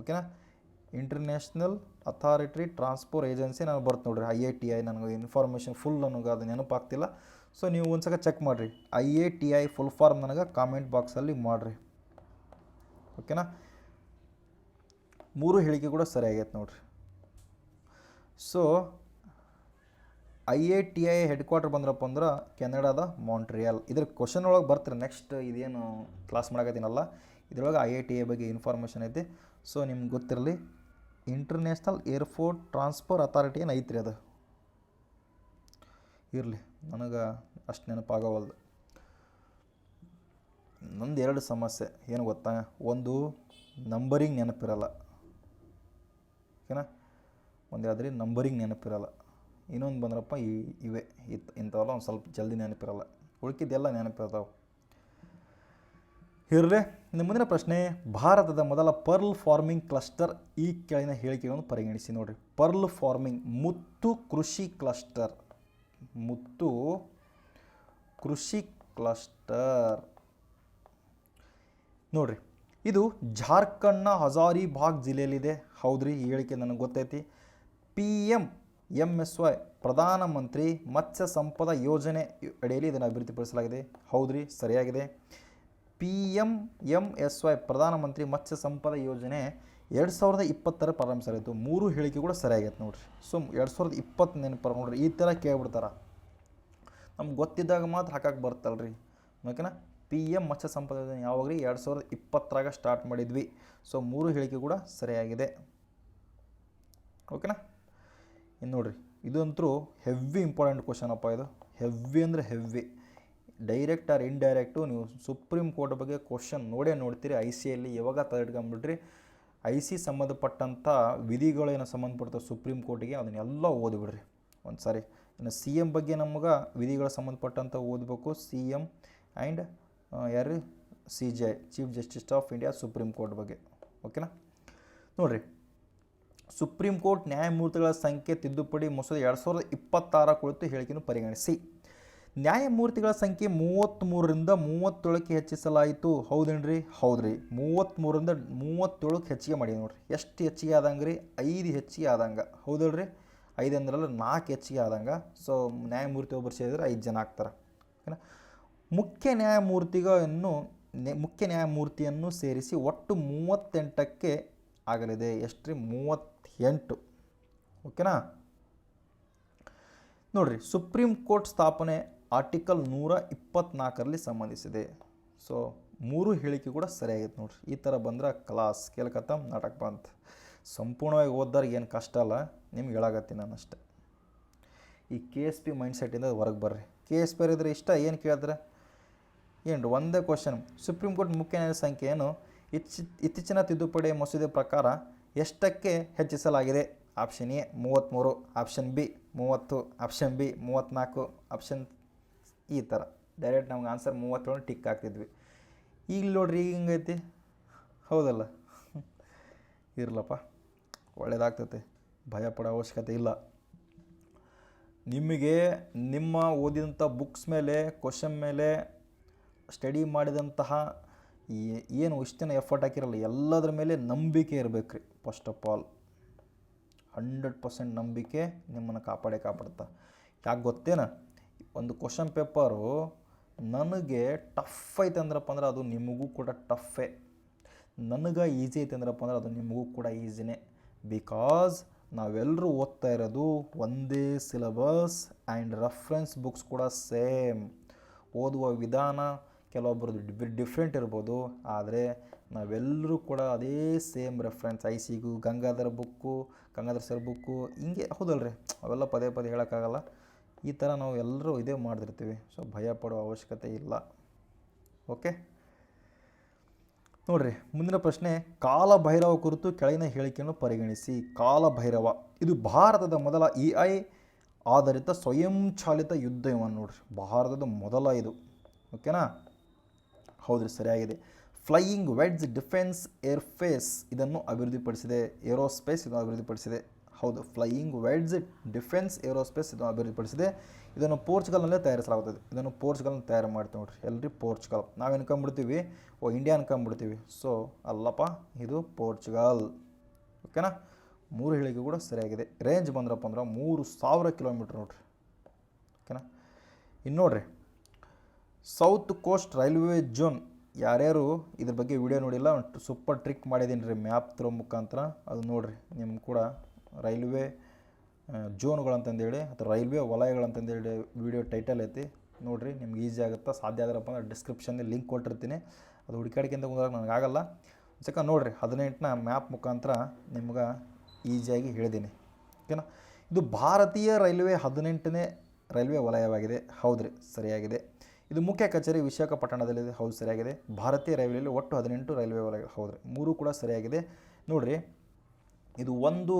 ಓಕೆನಾ, ಇಂಟರ್ನ್ಯಾಷನಲ್ ಅಥಾರಿಟಿ ಟ್ರಾನ್ಸ್ಪೋರ್ಟ್ ಏಜೆನ್ಸಿ ನಾನು ಬರ್ತು ನೋಡಿರಿ IATI. ನನಗೆ ಇನ್ಫಾರ್ಮೇಷನ್ ಫುಲ್ ನನಗೆ ಅದು ನೆನಪಾಗ್ತಿಲ್ಲ. ಸೊ ನೀವು ಒಂದು ಸಲ ಚೆಕ್ ಮಾಡಿರಿ, IATI ಫುಲ್ ಫಾರ್ಮ್ ನನಗೆ ಕಾಮೆಂಟ್ ಬಾಕ್ಸಲ್ಲಿ ಮಾಡಿರಿ. ಓಕೆನಾ, 3 ಹೇಳಿಕೆ ಕೂಡ ಸರಿಯಾಗೈತೆ ನೋಡಿರಿ. ಸೊ IATI ಹೆಡ್ ಕ್ವಾರ್ಟರ್ ಬಂದ್ರಪ್ಪ ಅಂದ್ರೆ ಕೆನಡಾದ ಮಾಂಟ್ರಿಯಲ್. ಇದ್ರ ಕ್ವಶನ್ ಒಳಗೆ ಬರ್ತಾರೆ. ನೆಕ್ಸ್ಟ್ ಇದೇನು ಕ್ಲಾಸ್ ಮಾಡಕತ್ತೀನಲ್ಲ ಇದ್ರೊಳಗೆ IATI ಬಗ್ಗೆ ಇನ್ಫಾರ್ಮೇಷನ್ ಐತಿ. ಸೊ ನಿಮ್ಗೆ ಗೊತ್ತಿರಲಿ, ಇಂಟರ್ನ್ಯಾಷನಲ್ ಏರ್ಪೋರ್ಟ್ ಟ್ರಾನ್ಸ್ಪೋರ್ಟ್ ಅಥಾರಿಟಿ ಏನು ಐತ್ರಿ, ಅದು ಇರಲಿ, ನನಗೆ ಅಷ್ಟು ನೆನಪಾಗವಲ್ದು. ನಂದು 2 ಸಮಸ್ಯೆ ಏನು ಗೊತ್ತಾ, ಒಂದು ನಂಬರಿಂಗ್ ನೆನಪಿರಲ್ಲ. ಓಕೆನಾ, ಒಂದು ಯಾವ್ದ್ರಿ ನಂಬರಿಂಗ್ ನೆನಪಿರಲ್ಲ, ಇನ್ನೊಂದು ಬಂದ್ರಪ್ಪ ಇವೇ ಇಂಥವೆಲ್ಲ ಒಂದು ಸ್ವಲ್ಪ ಜಲ್ದಿ ನೆನಪಿರಲ್ಲ, ಉಳ್ಕಿದ್ದೆಲ್ಲ ನೆನಪಿರ್ತಾವೆ. ಇರಲಿ, ನಿಮ್ಮ ಮುಂದಿನ ಪ್ರಶ್ನೆ, ಭಾರತದ ಮೊದಲ ಪರ್ಲ್ ಫಾರ್ಮಿಂಗ್ ಕ್ಲಸ್ಟರ್ ಈ ಕೆಳಗಿನ ಹೇಳಿಕೆಗಳನ್ನು ಪರಿಗಣಿಸಿ. ನೋಡಿರಿ, ಪರ್ಲ್ ಫಾರ್ಮಿಂಗ್ ಮುತ್ತು ಕೃಷಿ ಕ್ಲಸ್ಟರ್, ಮುತ್ತು ಕೃಷಿ ಕ್ಲಸ್ಟರ್ ನೋಡಿರಿ, ಇದು ಜಾರ್ಖಂಡ್ನ ಹಜಾರಿಬಾಗ್ ಜಿಲ್ಲೆಯಲ್ಲಿದೆ. ಹೌದ್ರಿ, ಈ ಹೇಳಿಕೆ ನನಗೆ ಗೊತ್ತೈತಿ. PMMSY ಪ್ರಧಾನಮಂತ್ರಿ ಮತ್ಸ್ಯ ಸಂಪದ ಯೋಜನೆ ಅಡಿಯಲ್ಲಿ ಇದನ್ನು ಅಭಿವೃದ್ಧಿಪಡಿಸಲಾಗಿದೆ. ಹೌದ್ರಿ, ಸರಿಯಾಗಿದೆ. PMMSY ಪ್ರಧಾನಮಂತ್ರಿ ಮತ್ಸ್ಯ ಸಂಪದ ಯೋಜನೆ 2020 ಪ್ರಾರಂಭಿಸಲಾಯಿತು. 3 ಹೇಳಿಕೆ ಕೂಡ ಸರಿಯಾಗೈತೆ ನೋಡಿರಿ. ಸೊ 2020 ನೆನಪರ ನೋಡಿರಿ, ಈ ಥರ ಕೇಳ್ಬಿಡ್ತಾರೆ. ನಮ್ಗೆ ಗೊತ್ತಿದ್ದಾಗ ಮಾತ್ರ ಹಾಕಕ್ಕೆ ಬರ್ತಲ್ರಿ. ಓಕೆನಾ, PM ಮತ್ಸ್ಯ ಸಂಪದ ಯೋಜನೆ ಯಾವಾಗ್ರಿ 2020 ಸ್ಟಾರ್ಟ್ ಮಾಡಿದ್ವಿ. ಸೊ 3 ಹೇಳಿಕೆ ಕೂಡ ಸರಿಯಾಗಿದೆ. ಓಕೆನಾ, ಇನ್ನು ನೋಡಿರಿ, ಇದಂತರೂ ಹೆವಿ ಇಂಪಾರ್ಟೆಂಟ್ ಕ್ವಶನ್ ಅಪ್ಪ. ಇದು ಹೆವಿ ಅಂದರೆ ಹೆವಿ. ಡೈರೆಕ್ಟ್ ಆರ್ ಇಂಡೈರೆಕ್ಟು ನೀವು ಸುಪ್ರೀಂ ಕೋರ್ಟ್ ಬಗ್ಗೆ ಕ್ವಶನ್ ನೋಡ್ತೀರಿ. ICಯಲ್ಲಿ ಯಾವಾಗ ತಡೆಟ್ಕೊಂಡ್ಬಿಟ್ರಿ, IC ಸಂಬಂಧಪಟ್ಟಂಥ ವಿಧಿಗಳೇನು ಸಂಬಂಧಪಡ್ತಾವೆ ಸುಪ್ರೀಂ ಕೋರ್ಟಿಗೆ ಅದನ್ನೆಲ್ಲ ಓದಿಬಿಡ್ರಿ ಒಂದು ಸಾರಿ. ಇನ್ನು CM ಬಗ್ಗೆ ನಮಗೆ ವಿಧಿಗಳ ಸಂಬಂಧಪಟ್ಟಂಥ ಓದಬೇಕು. CM ಆ್ಯಂಡ್ ಯಾರು CJI, chief justice of India, supreme court ಬಗ್ಗೆ. ಓಕೆನಾ, ನೋಡಿರಿ, ಸುಪ್ರೀಂ ಕೋರ್ಟ್ ನ್ಯಾಯಮೂರ್ತಿಗಳ ಸಂಖ್ಯೆ ತಿದ್ದುಪಡಿ ಮಸೂದೆ 2026 ಕುರಿತು ಹೇಳಿಕೆಯನ್ನು ಪರಿಗಣಿಸಿ. ನ್ಯಾಯಮೂರ್ತಿಗಳ ಸಂಖ್ಯೆ 33ರಿಂದ 37ಕ್ಕೆ ಹೆಚ್ಚಿಸಲಾಯಿತು. ಹೌದೇನ್ರಿ? ಹೌದ್ರಿ, 33ರಿಂದ 37ಕ್ಕೆ ಹೆಚ್ಚಿಗೆ ಮಾಡಿ ನೋಡ್ರಿ. ಎಷ್ಟು ಹೆಚ್ಚಿಗೆ ಆದಂಗೆ ರೀ? 5 ಹೆಚ್ಚಿಗೆ ಆದಂಗೆ. ಹೌದಲ್ರಿ? 5 ಅಂದ್ರಲ್ಲ 4 ಹೆಚ್ಚಿಗೆ ಆದಂಗೆ. ಸೊ ನ್ಯಾಯಮೂರ್ತಿ ಒಬ್ಬರು ಸೇರಿದ್ರೆ 5 ಜನ ಆಗ್ತಾರೆ. ಓಕೆನಾ, ಮುಖ್ಯ ನ್ಯಾಯಮೂರ್ತಿಯನ್ನು ಸೇರಿಸಿ ಒಟ್ಟು 38ಕ್ಕೆ ಆಗಲಿದೆ. ಎಷ್ಟು ರೀ? 38. ಓಕೆನಾ, ನೋಡಿರಿ, ಸುಪ್ರೀಂ ಕೋರ್ಟ್ ಸ್ಥಾಪನೆ ಆರ್ಟಿಕಲ್ 124ರಲ್ಲಿ ಸಂಬಂಧಿಸಿದೆ. ಸೊ 3 ಹೇಳಿಕೆ ಕೂಡ ಸರಿಯಾಗಿತ್ತು ನೋಡಿರಿ. ಈ ಥರ ಬಂದ್ರೆ ಕ್ಲಾಸ್ ಕೇಳ್ಕತ್ತಮ್ ನಾಟಕ ಬಂತು. ಸಂಪೂರ್ಣವಾಗಿ ಓದ್ದವ್ರಿಗೆ ಏನು ಕಷ್ಟ ಅಲ್ಲ, ನಿಮ್ಗೆ ಹೇಳಾಗತ್ತೀನಿ ನಾನು ಅಷ್ಟೆ. ಈ KSP ಮೈಂಡ್ಸೆಟ್ಟಿಂದ ಹೊರಗೆ ಬರ್ರಿ. KSP ಇದ್ರೆ ಇಷ್ಟ ಏನು ಕೇಳಿದ್ರೆ ಏನು ಒಂದೇ ಕ್ವಶನ್, ಸುಪ್ರೀಂ ಕೋರ್ಟ್ ಮುಖ್ಯ ನ್ಯಾಯಾಧೀಶರ ಸಂಖ್ಯೆಯನ್ನು ಇತ್ತೀಚಿನ ತಿದ್ದುಪಡಿ ಮಸೂದೆ ಪ್ರಕಾರ ಎಷ್ಟಕ್ಕೆ ಹೆಚ್ಚಿಸಲಾಗಿದೆ? Option A 33, option B 30, option B 34, option ಈ ಥರ ಡೈರೆಕ್ಟ್ ನಮ್ಗೆ ಆನ್ಸರ್ 37 ಟಿಕ್ ಆಗ್ತಿದ್ವಿ. ಈಗ ನೋಡ್ರಿ, ಈಗ ಹಿಂಗೈತಿ. ಹೌದಲ್ಲ? ಇರಲಪ್ಪ, ಒಳ್ಳೆಯದಾಗ್ತೈತೆ, ಭಯ ಪಡೋ ಅವಶ್ಯಕತೆ ಇಲ್ಲ. ನಿಮಗೆ ನಿಮ್ಮ ಓದಿದಂಥ ಬುಕ್ಸ್ ಮೇಲೆ, ಕ್ವಶನ್ ಮೇಲೆ, ಸ್ಟಡಿ ಮಾಡಿದಂತಹ ಏನು ಇಷ್ಟೇನು ಎಫರ್ಟ್ ಹಾಕಿರಲ್ಲ ಎಲ್ಲದ್ರ ಮೇಲೆ ನಂಬಿಕೆ ಇರಬೇಕು ರೀ. ಫಸ್ಟ್ ಆಫ್ ಆಲ್ 100% ನಂಬಿಕೆ ನಿಮ್ಮನ್ನು ಕಾಪಾಡುತ್ತಾ. ಯಾಕೆ ಗೊತ್ತೇನ, ಒಂದು ಕ್ವಶನ್ ಪೇಪರು ನನಗೆ ಟಫ್ ಐತೆ ಅಂದ್ರಪ್ಪ ಅಂದ್ರೆ ಅದು ನಿಮಗೂ ಕೂಡ ಟಫೇ, ನನಗೆ ಈಸಿ ಐತೆ ಅಂದ್ರಪ್ಪ ಅಂದ್ರೆ ಅದು ನಿಮಗೂ ಕೂಡ ಈಸಿನೇ. ಬಿಕಾಸ್ ನಾವೆಲ್ಲರೂ ಓದ್ತಾ ಇರೋದು ಒಂದೇ ಸಿಲೆಬಸ್ ಆ್ಯಂಡ್ ರೆಫರೆನ್ಸ್ ಬುಕ್ಸ್ ಕೂಡ ಸೇಮ್. ಓದುವ ವಿಧಾನ ಕೆಲವೊಬ್ಬರದ್ದು ಡಿಫ್ರೆಂಟ್ ಇರ್ಬೋದು, ಆದರೆ ನಾವೆಲ್ಲರೂ ಕೂಡ ಅದೇ ಸೇಮ್ ರೆಫರೆನ್ಸ್. ICಗೂ ಗಂಗಾಧರ್ ಸರ್ ಬುಕ್ಕು ಹಿಂಗೆ. ಹೌದಲ್ರಿ? ಅವೆಲ್ಲ ಪದೇ ಹೇಳೋಕ್ಕಾಗಲ್ಲ. ಈ ಥರ ನಾವು ಎಲ್ಲರೂ ಇದೇ ಮಾಡ್ತಿರ್ತೀವಿ. ಸೊ ಭಯ ಪಡೋ ಅವಶ್ಯಕತೆ ಇಲ್ಲ. ಓಕೆ, ನೋಡಿರಿ, ಮುಂದಿನ ಪ್ರಶ್ನೆ, ಕಾಲಭೈರವ ಕುರಿತು ಕೆಳಗಿನ ಹೇಳಿಕೆಯನ್ನು ಪರಿಗಣಿಸಿ. ಕಾಲಭೈರವ ಇದು ಭಾರತದ ಮೊದಲ AI ಆಧಾರಿತ ಸ್ವಯಂಚಾಲಿತ ಯುದ್ಧ ವಿಮಾನ. ನೋಡಿರಿ, ಭಾರತದ ಮೊದಲ ಇದು. ಓಕೆನಾ? ಹೌದ್ರಿ, ಸರಿಯಾಗಿದೆ. ಫ್ಲೈಯಿಂಗ್ ವೆಡ್ಜ್ ಡಿಫೆನ್ಸ್ ಏರ್ಫೇಸ್ ಇದನ್ನು ಅಭಿವೃದ್ಧಿಪಡಿಸಿದೆ. ಏರೋಸ್ಪೇಸ್ ಇದನ್ನು ಅಭಿವೃದ್ಧಿಪಡಿಸಿದೆ. ಹೌದು, ಫ್ಲೈಯಿಂಗ್ ವೆಡ್ಜ್ ಡಿಫೆನ್ಸ್ ಏರೋಸ್ಪೇಸ್ ಇದನ್ನು ಅಭಿವೃದ್ಧಿಪಡಿಸಿದೆ. ಇದನ್ನು ಪೋರ್ಚುಗಲ್ನಲ್ಲೇ ತಯಾರಿಸಲಾಗುತ್ತದೆ. ಇದನ್ನು ಪೋರ್ಚುಗಲ್ನ ತಯಾರು ಮಾಡ್ತೀವಿ ನೋಡ್ರಿ. ಎಲ್ರಿ ಪೋರ್ಚುಗಲ್. ನಾವು ಅನ್ಕೊಂಬಿಡ್ತೀವಿ ಇಂಡಿಯಾ ಅನ್ಕೊಂಬಿಡ್ತೀವಿ. ಸೊ ಅಲ್ಲಪ್ಪ, ಇದು ಪೋರ್ಚುಗಲ್. ಓಕೆನಾ? 3 ಹೇಳಿಕೆ ಕೂಡ ಸರಿಯಾಗಿದೆ. ರೇಂಜ್ ಬಂದ್ರಪ್ಪ ಅಂದ್ರೆ 3000 ಕಿಲೋಮೀಟ್ರ್ ನೋಡ್ರಿ. ಓಕೆನಾ? ಇನ್ನು ನೋಡ್ರಿ, ಸೌತ್ ಕೋಸ್ಟ್ ರೈಲ್ವೆ ಝೋನ್. ಯಾರ್ಯಾರು ಇದ್ರ ಬಗ್ಗೆ ವಿಡಿಯೋ ನೋಡಿಲ್ಲ, ಸೂಪರ್ ಟ್ರಿಕ್ ಮಾಡಿದ್ದೀನಿ ರೀ ಮ್ಯಾಪ್ ತರೋ ಮುಖಾಂತರ. ಅದು ನೋಡಿರಿ, ನಿಮ್ಗೆ ಕೂಡ ರೈಲ್ವೆ ಝೋನ್ಗಳಂತಂದೇಳಿ ಅಥವಾ ರೈಲ್ವೆ ವಲಯಗಳಂತಂದೇಳಿ ವಿಡಿಯೋ ಟೈಟಲ್ ಐತಿ ನೋಡಿರಿ. ನಿಮ್ಗೆ ಈಸಿ ಆಗುತ್ತಾ. ಸಾಧ್ಯ ಆದ್ರಪ್ಪ ಅಂದ್ರೆ ಡಿಸ್ಕ್ರಿಪ್ಷನ್ನಲ್ಲಿ ಲಿಂಕ್ ಕೊಟ್ಟಿರ್ತೀನಿ. ಅದು ಹುಡುಕಾಡಿಕೆಂತ ಹೋದಾಗ ನನಗಾಗಲ್ಲ. ಸಕ ನೋಡಿರಿ, 18ನ ಮ್ಯಾಪ್ ಮುಖಾಂತರ ನಿಮ್ಗೆ ಈಸಿಯಾಗಿ ಹೇಳಿದ್ದೀನಿ. ಓಕೆನಾ? ಇದು ಭಾರತೀಯ ರೈಲ್ವೆ 18ನೇ ರೈಲ್ವೆ ವಲಯವಾಗಿದೆ. ಹೌದ್ರಿ, ಸರಿಯಾಗಿದೆ. ಇದು ಮುಖ್ಯ ಕಚೇರಿ ವಿಶಾಖಪಟ್ಟಣದಲ್ಲಿದೆ. ಹೌದು, ಸರಿಯಾಗಿದೆ. ಭಾರತೀಯ ರೈಲ್ವೆಯಲ್ಲಿ ಒಟ್ಟು 18 ರೈಲ್ವೆ ವಲಯ. ಹೌದ್ರಿ, 3 ಕೂಡ ಸರಿಯಾಗಿದೆ. ನೋಡಿರಿ, ಇದು 1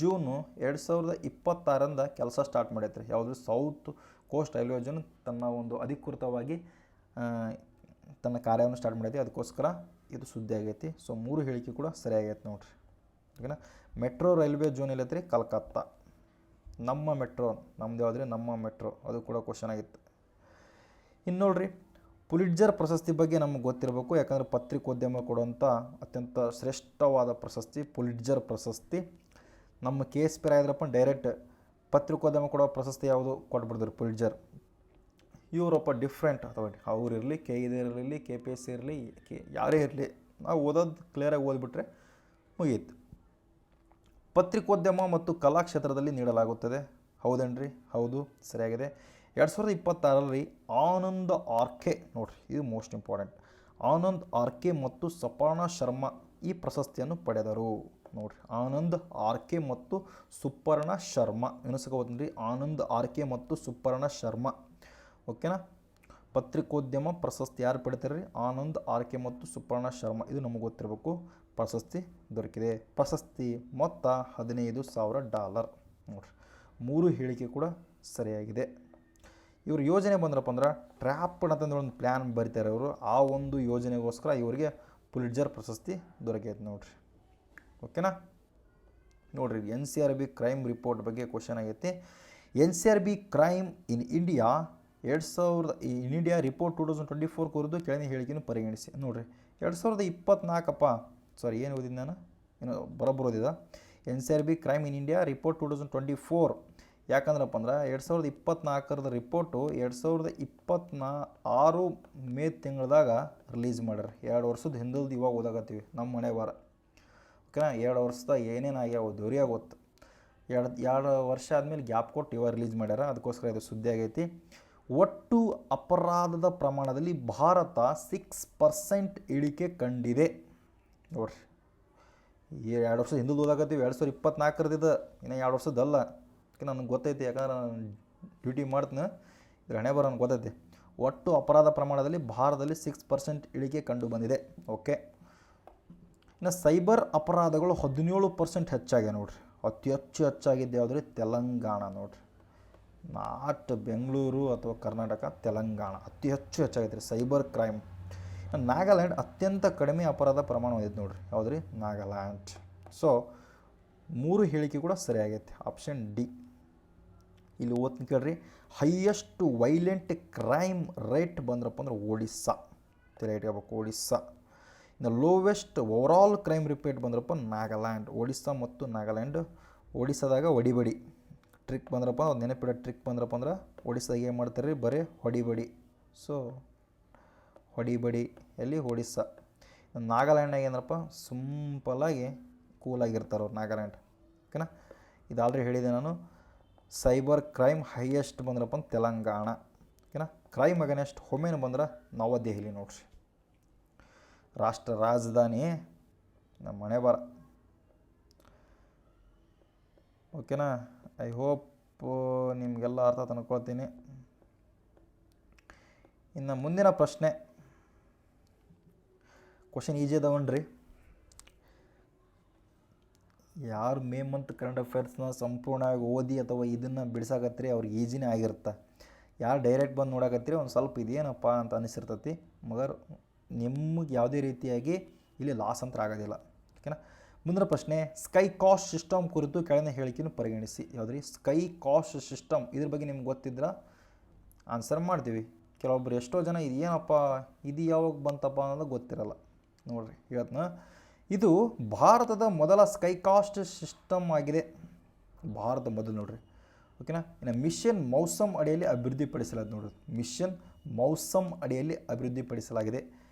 ಜೂನ್ 2026 ಕೆಲಸ ಸ್ಟಾರ್ಟ್ ಮಾಡೈತ್ರಿ. ಯಾವುದು? ಸೌತ್ ಕೋಸ್ಟ್ ರೈಲ್ವೆ ಝೋನ್ ತನ್ನ ಒಂದು ಅಧಿಕೃತವಾಗಿ ತನ್ನ ಕಾರ್ಯವನ್ನು ಸ್ಟಾರ್ಟ್ ಮಾಡೈತಿ. ಅದಕ್ಕೋಸ್ಕರ ಇದು ಸುದ್ದಿ ಆಗೈತಿ. ಸೊ 3 ಹೇಳಿಕೆ ಕೂಡ ಸರಿಯಾಗೈತೆ ನೋಡಿರಿ. ಓಕೆನಾ? ಮೆಟ್ರೋ ರೈಲ್ವೆ ಝೋನ್ ಎಲ್ಲೈತ್ರಿ? ಕಲ್ಕತ್ತಾ. ನಮ್ಮ ಮೆಟ್ರೋ ನಮ್ದು ಯಾವುದ್ರಿ? ನಮ್ಮ ಮೆಟ್ರೋ. ಅದು ಕೂಡ ಕ್ವಶನ್ ಆಗಿತ್ತು. ಇನ್ನು ನೋಡ್ರಿ, ಪುಲಿಟ್ಜರ್ ಪ್ರಶಸ್ತಿ ಬಗ್ಗೆ ನಮಗೆ ಗೊತ್ತಿರಬೇಕು. ಯಾಕಂದರೆ ಪತ್ರಿಕೋದ್ಯಮ ಕೊಡುವಂಥ ಅತ್ಯಂತ ಶ್ರೇಷ್ಠವಾದ ಪ್ರಶಸ್ತಿ ಪುಲಿಟ್ಜರ್ ಪ್ರಶಸ್ತಿ. ನಮ್ಮ KSP ರಾಯರಪ್ಪ ಡೈರೆಕ್ಟ್ ಪತ್ರಿಕೋದ್ಯಮ ಕೊಡೋ ಪ್ರಶಸ್ತಿ ಯಾವುದು ಕೊಟ್ಬಿಡ್ತಾರೆ? ಪುಲಿಟ್ಜರ್. ಇವರಪ್ಪ ಡಿಫ್ರೆಂಟ್, ಅಥವಾ ಅವ್ರಿರಲಿ, KID ಇರಲಿ, KPSC ಇರಲಿ, ಯಾರೇ ಇರಲಿ, ನಾವು ಓದೋದು ಕ್ಲಿಯರಾಗಿ ಓದ್ಬಿಟ್ರೆ ಮುಗಿಯಿತು. ಪತ್ರಿಕೋದ್ಯಮ ಮತ್ತು ಕಲಾ ಕ್ಷೇತ್ರದಲ್ಲಿ ನೀಡಲಾಗುತ್ತದೆ. ಹೌದೇನ್ರಿ? ಹೌದು, ಸರಿಯಾಗಿದೆ. 2026ರಲ್ಲಿ ಆನಂದ್ ಆರ್ಕೆ ನೋಡ್ರಿ, ಇದು ಮೋಸ್ಟ್ ಇಂಪಾರ್ಟೆಂಟ್. ಆನಂದ್ ಆರ್ಕೆ ಮತ್ತು ಸುಪರ್ಣಾ ಶರ್ಮಾ ಈ ಪ್ರಶಸ್ತಿಯನ್ನು ಪಡೆದರು ನೋಡ್ರಿ. ಆನಂದ್ ಆರ್ಕೆ ಮತ್ತು ಸುಪರ್ಣಾ ಶರ್ಮಾ ಎನಿಸ್ಕೋಬೋದ್ರಿ. ಆನಂದ್ ಆರ್ಕೆ ಮತ್ತು ಸುಪರ್ಣಾ ಶರ್ಮಾ. ಓಕೆನಾ? ಪತ್ರಿಕೋದ್ಯಮ ಪ್ರಶಸ್ತಿ ಯಾರು ಪಡಿತಾರೆ ರೀ? ಆನಂದ್ ಆರ್ಕೆ ಮತ್ತು ಸುಪರ್ಣಾ ಶರ್ಮಾ. ಇದು ನಮಗೆ ಗೊತ್ತಿರಬೇಕು. ಪ್ರಶಸ್ತಿ ದೊರಕಿದೆ. ಪ್ರಶಸ್ತಿ ಮೊತ್ತ $15,000 ನೋಡ್ರಿ. 3 ಹೇಳಿಕೆ ಕೂಡ ಸರಿಯಾಗಿದೆ. ಇವ್ರ ಯೋಜನೆ ಬಂದ್ರಪ್ಪ ಅಂದ್ರೆ ಟ್ರ್ಯಾಪ್ಡ್ ಅಂತಂದ್ರೆ ಒಂದು ಪ್ಲ್ಯಾನ್ ಬರಿತಾರೆ ಅವರು. ಆ ಒಂದು ಯೋಜನೆಗೋಸ್ಕರ ಇವರಿಗೆ ಪುಲಿಟ್ಜರ್ ಪ್ರಶಸ್ತಿ ದೊರಕೈತೆ ನೋಡ್ರಿ. ಓಕೆನಾ? ನೋಡಿರಿ, NCRB ಕ್ರೈಮ್ ರಿಪೋರ್ಟ್ ಬಗ್ಗೆ ಕ್ವಶನ್ ಆಗೈತಿ. NCRB crime in India in India report 2024 ಕುರಿತು ಕೆಳಗಿನ ಹೇಳಿಕೆಯನ್ನು ಪರಿಗಣಿಸಿ. ನೋಡಿರಿ, 2024 ಸಾರಿ, ಏನು ಓದಿದ್ದು ನಾನು? ಏನು ಬರೋದಿದೆ. NCRB crime in India report 2024. ಯಾಕಂದ್ರಪ್ಪ ಅಂದ್ರೆ 2024 ರಿಪೋರ್ಟು 2026 ಮೇ ತಿಂಗಳದಾಗ ರಿಲೀಸ್ ಮಾಡ್ಯಾರ. 2 ವರ್ಷದ ಹಿಂದಲ್ದು ಇವಾಗ ಓದಾಕತ್ತೀವಿ ನಮ್ಮ ಮನೆ ವಾರ. ಓಕೆನಾ? 2 ವರ್ಷದ ಏನೇನು ಆಗ್ಯಾವ ದೊರಿಯಾಗ ಗೊತ್ತು. 2 ವರ್ಷ ಆದಮೇಲೆ ಗ್ಯಾಪ್ ಕೊಟ್ಟು ಇವಾಗ ರಿಲೀಸ್ ಮಾಡ್ಯಾರ. ಅದಕ್ಕೋಸ್ಕರ ಇದು ಸುದ್ದಿ ಆಗೈತಿ. ಒಟ್ಟು ಅಪರಾಧದ ಪ್ರಮಾಣದಲ್ಲಿ ಭಾರತ 6% ಇಳಿಕೆ ಕಂಡಿದೆ ನೋಡ್ರಿ. 2 ವರ್ಷದ ಹಿಂದೆ ಓದಾಕತ್ತೀವಿ. 2024 ಇನ್ನು 2 ವರ್ಷದಲ್ಲ. ನನಗೆ ಗೊತ್ತೈತಿ, ಯಾಕಂದ್ರೆ ನಾನು ಡ್ಯೂಟಿ ಮಾಡ್ತೀನಿ. ಇದ್ರ ಹಣೆ ಬರೋ ನನಗೆ ಗೊತ್ತೈತಿ. ಒಟ್ಟು ಅಪರಾಧ ಪ್ರಮಾಣದಲ್ಲಿ ಭಾರತದಲ್ಲಿ 6% ಇಳಿಕೆ ಕಂಡು ಬಂದಿದೆ. ಓಕೆ. ಇನ್ನು ಸೈಬರ್ ಅಪರಾಧಗಳು 17% ಹೆಚ್ಚಾಗಿದೆ ನೋಡ್ರಿ. ಅತಿ ಹೆಚ್ಚಾಗಿದ್ದು ಯಾವುದ್ರಿ? ತೆಲಂಗಾಣ ನೋಡ್ರಿ. ನಾಟ್ ಬೆಂಗಳೂರು ಅಥವಾ ಕರ್ನಾಟಕ, ತೆಲಂಗಾಣ ಅತಿ ಹೆಚ್ಚಾಗೈತೆ ರೀ ಸೈಬರ್ ಕ್ರೈಮ್. ನಾಗಾಲ್ಯಾಂಡ್ ಅತ್ಯಂತ ಕಡಿಮೆ ಅಪರಾಧ ಪ್ರಮಾಣ ಹೊಂದಿದೆ ನೋಡ್ರಿ. ಯಾವುದ್ರಿ? ನಾಗಾಲ್ಯಾಂಡ್. ಸೊ 3 ಹೇಳಿಕೆ ಕೂಡ ಸರಿಯಾಗೈತೆ. Option D. ಇಲ್ಲಿ ಓದ್ತೀನಿ ಕೇಳ್ರಿ. ಹೈಯೆಸ್ಟ್ ವೈಲೆಂಟ್ ಕ್ರೈಮ್ ರೇಟ್ ಬಂದ್ರಪ್ಪ ಅಂದ್ರೆ ಒಡಿಸ್ಸಾ. ತಲೆ ಇಟ್ಕೋಬೇಕು, ಒಡಿಸ್ಸಾ. ಇನ್ನು lowest overall crime ರಿಪೇಟ್ ಬಂದ್ರಪ್ಪ Nagaland. Odisha ಮತ್ತು ನಾಗಾಲ್ಯಾಂಡ್. ಒಡಿಸ್ಸಾದಾಗ ಹೊಡಿಬಡಿ ಟ್ರಿಕ್ ಬಂದ್ರಪ್ಪ, ಅದು ನೆನಪಿಡೋ ಟ್ರಿಕ್ ಬಂದ್ರಪ್ಪ ಅಂದ್ರೆ ಒಡಿಸ್ಸಾದಾಗ ಏನು ಮಾಡ್ತಾರೆ ರೀ? ಬರೀ ಹೊಡಿಬಡಿ. ಸೊ ಹೊಡಿಬಡಿ ಎಲ್ಲಿ? ಒಡಿಸ್ಸಾ. ನಾಗಾಲ್ಯಾಂಡ್ನಾಗ ಏನಪ್ಪ? ಸಿಂಪಲಾಗಿ ಕೂಲಾಗಿರ್ತಾರೆ ಅವ್ರು, ನಾಗಾಲ್ಯಾಂಡ್. ಓಕೆನಾ? ಇದು ಆಲ್ರೆಡಿ ಹೇಳಿದೆ ನಾನು. ಸೈಬರ್ ಕ್ರೈಮ್ ಹೈಯೆಸ್ಟ್ ಬಂದ್ರಪ್ಪ ಅಂತ ತೆಲಂಗಾಣ. ಓಕೆನಾ? ಕ್ರೈಮ್ ಅಗೇನೆಸ್ಟ್ ವುಮೆನ್ ಬಂದ್ರೆ ನವದೆಹಲಿ ನೋಡ್ರಿ. ರಾಷ್ಟ್ರ ರಾಜಧಾನಿ ನಮ್ಮ ಮನೆ ಬಾರ. ಓಕೆನಾ? ಐ ಹೋಪ್ ನಿಮಗೆಲ್ಲ ಅರ್ಥ ತಂದ್ಕೊಳ್ತೀನಿ. ಇನ್ನು ಮುಂದಿನ ಪ್ರಶ್ನೆ, ಕ್ವಶನ್ ಈಜಿ ಅದಾವನ್ರಿ. ಯಾರು ಮೇ ಮಂತ್ ಕರೆಂಟ್ ಅಫೇರ್ಸ್ನ ಸಂಪೂರ್ಣವಾಗಿ ಓದಿ ಅಥವಾ ಇದನ್ನು ಬಿಡಿಸಾಕತ್ತೀರಿ ಅವ್ರಿಗೆ ಈಜಿನೇ ಆಗಿರುತ್ತೆ. ಯಾರು ಡೈರೆಕ್ಟ್ ಬಂದು ನೋಡಕತ್ತೀರಿ ಒಂದು ಸ್ವಲ್ಪ ಇದೇನಪ್ಪ ಅಂತ ಅನಿಸಿರ್ತೈತಿ. ಮಗರ್ ನಿಮಗೆ ಯಾವುದೇ ರೀತಿಯಾಗಿ ಇಲ್ಲಿ ಲಾಸ್ ಅಂತ ಆಗೋದಿಲ್ಲ. ಓಕೆನಾ? ಮುಂದಿನ ಪ್ರಶ್ನೆ, ಸ್ಕೈ ಕಾಸ್ಟ್ ಸಿಸ್ಟಮ್ ಕುರಿತು ಕೆಳಗಿನ ಹೇಳಿಕೆಯನ್ನು ಪರಿಗಣಿಸಿ. ಯಾವುದ್ರಿ ಸ್ಕೈ ಕಾಸ್ಟ್ ಸಿಸ್ಟಮ್, ಇದ್ರ ಬಗ್ಗೆ ನಿಮ್ಗೆ ಗೊತ್ತಿದ್ರೆ ಆನ್ಸರ್ ಮಾಡ್ತೀವಿ. ಕೆಲವೊಬ್ರು ಎಷ್ಟೋ ಜನ ಇದು ಏನಪ್ಪ, ಇದು ಯಾವಾಗ ಬಂತಪ್ಪ ಅನ್ನೋದು ಗೊತ್ತಿರಲ್ಲ. ನೋಡಿರಿ ಇವತ್ತು ಇದು ಭಾರತದ ಮೊದಲ ಸ್ಕೈ ಕಾಸ್ಟ್ ಸಿಸ್ಟಮ್ ಆಗಿದೆ. ಭಾರತ ಮೊದಲು ನೋಡ್ರಿ, ಓಕೆನಾ. ಇನ್ನು ಮಿಷನ್ ಮೌಸಮ್ ಅಡಿಯಲ್ಲಿ ಅಭಿವೃದ್ಧಿಪಡಿಸಲಾಗಿದೆ. ನೋಡ್ರಿ ಮಿಷನ್ ಮೌಸಮ್ ಅಡಿಯಲ್ಲಿ ಅಭಿವೃದ್ಧಿಪಡಿಸಲಾಗಿದೆ.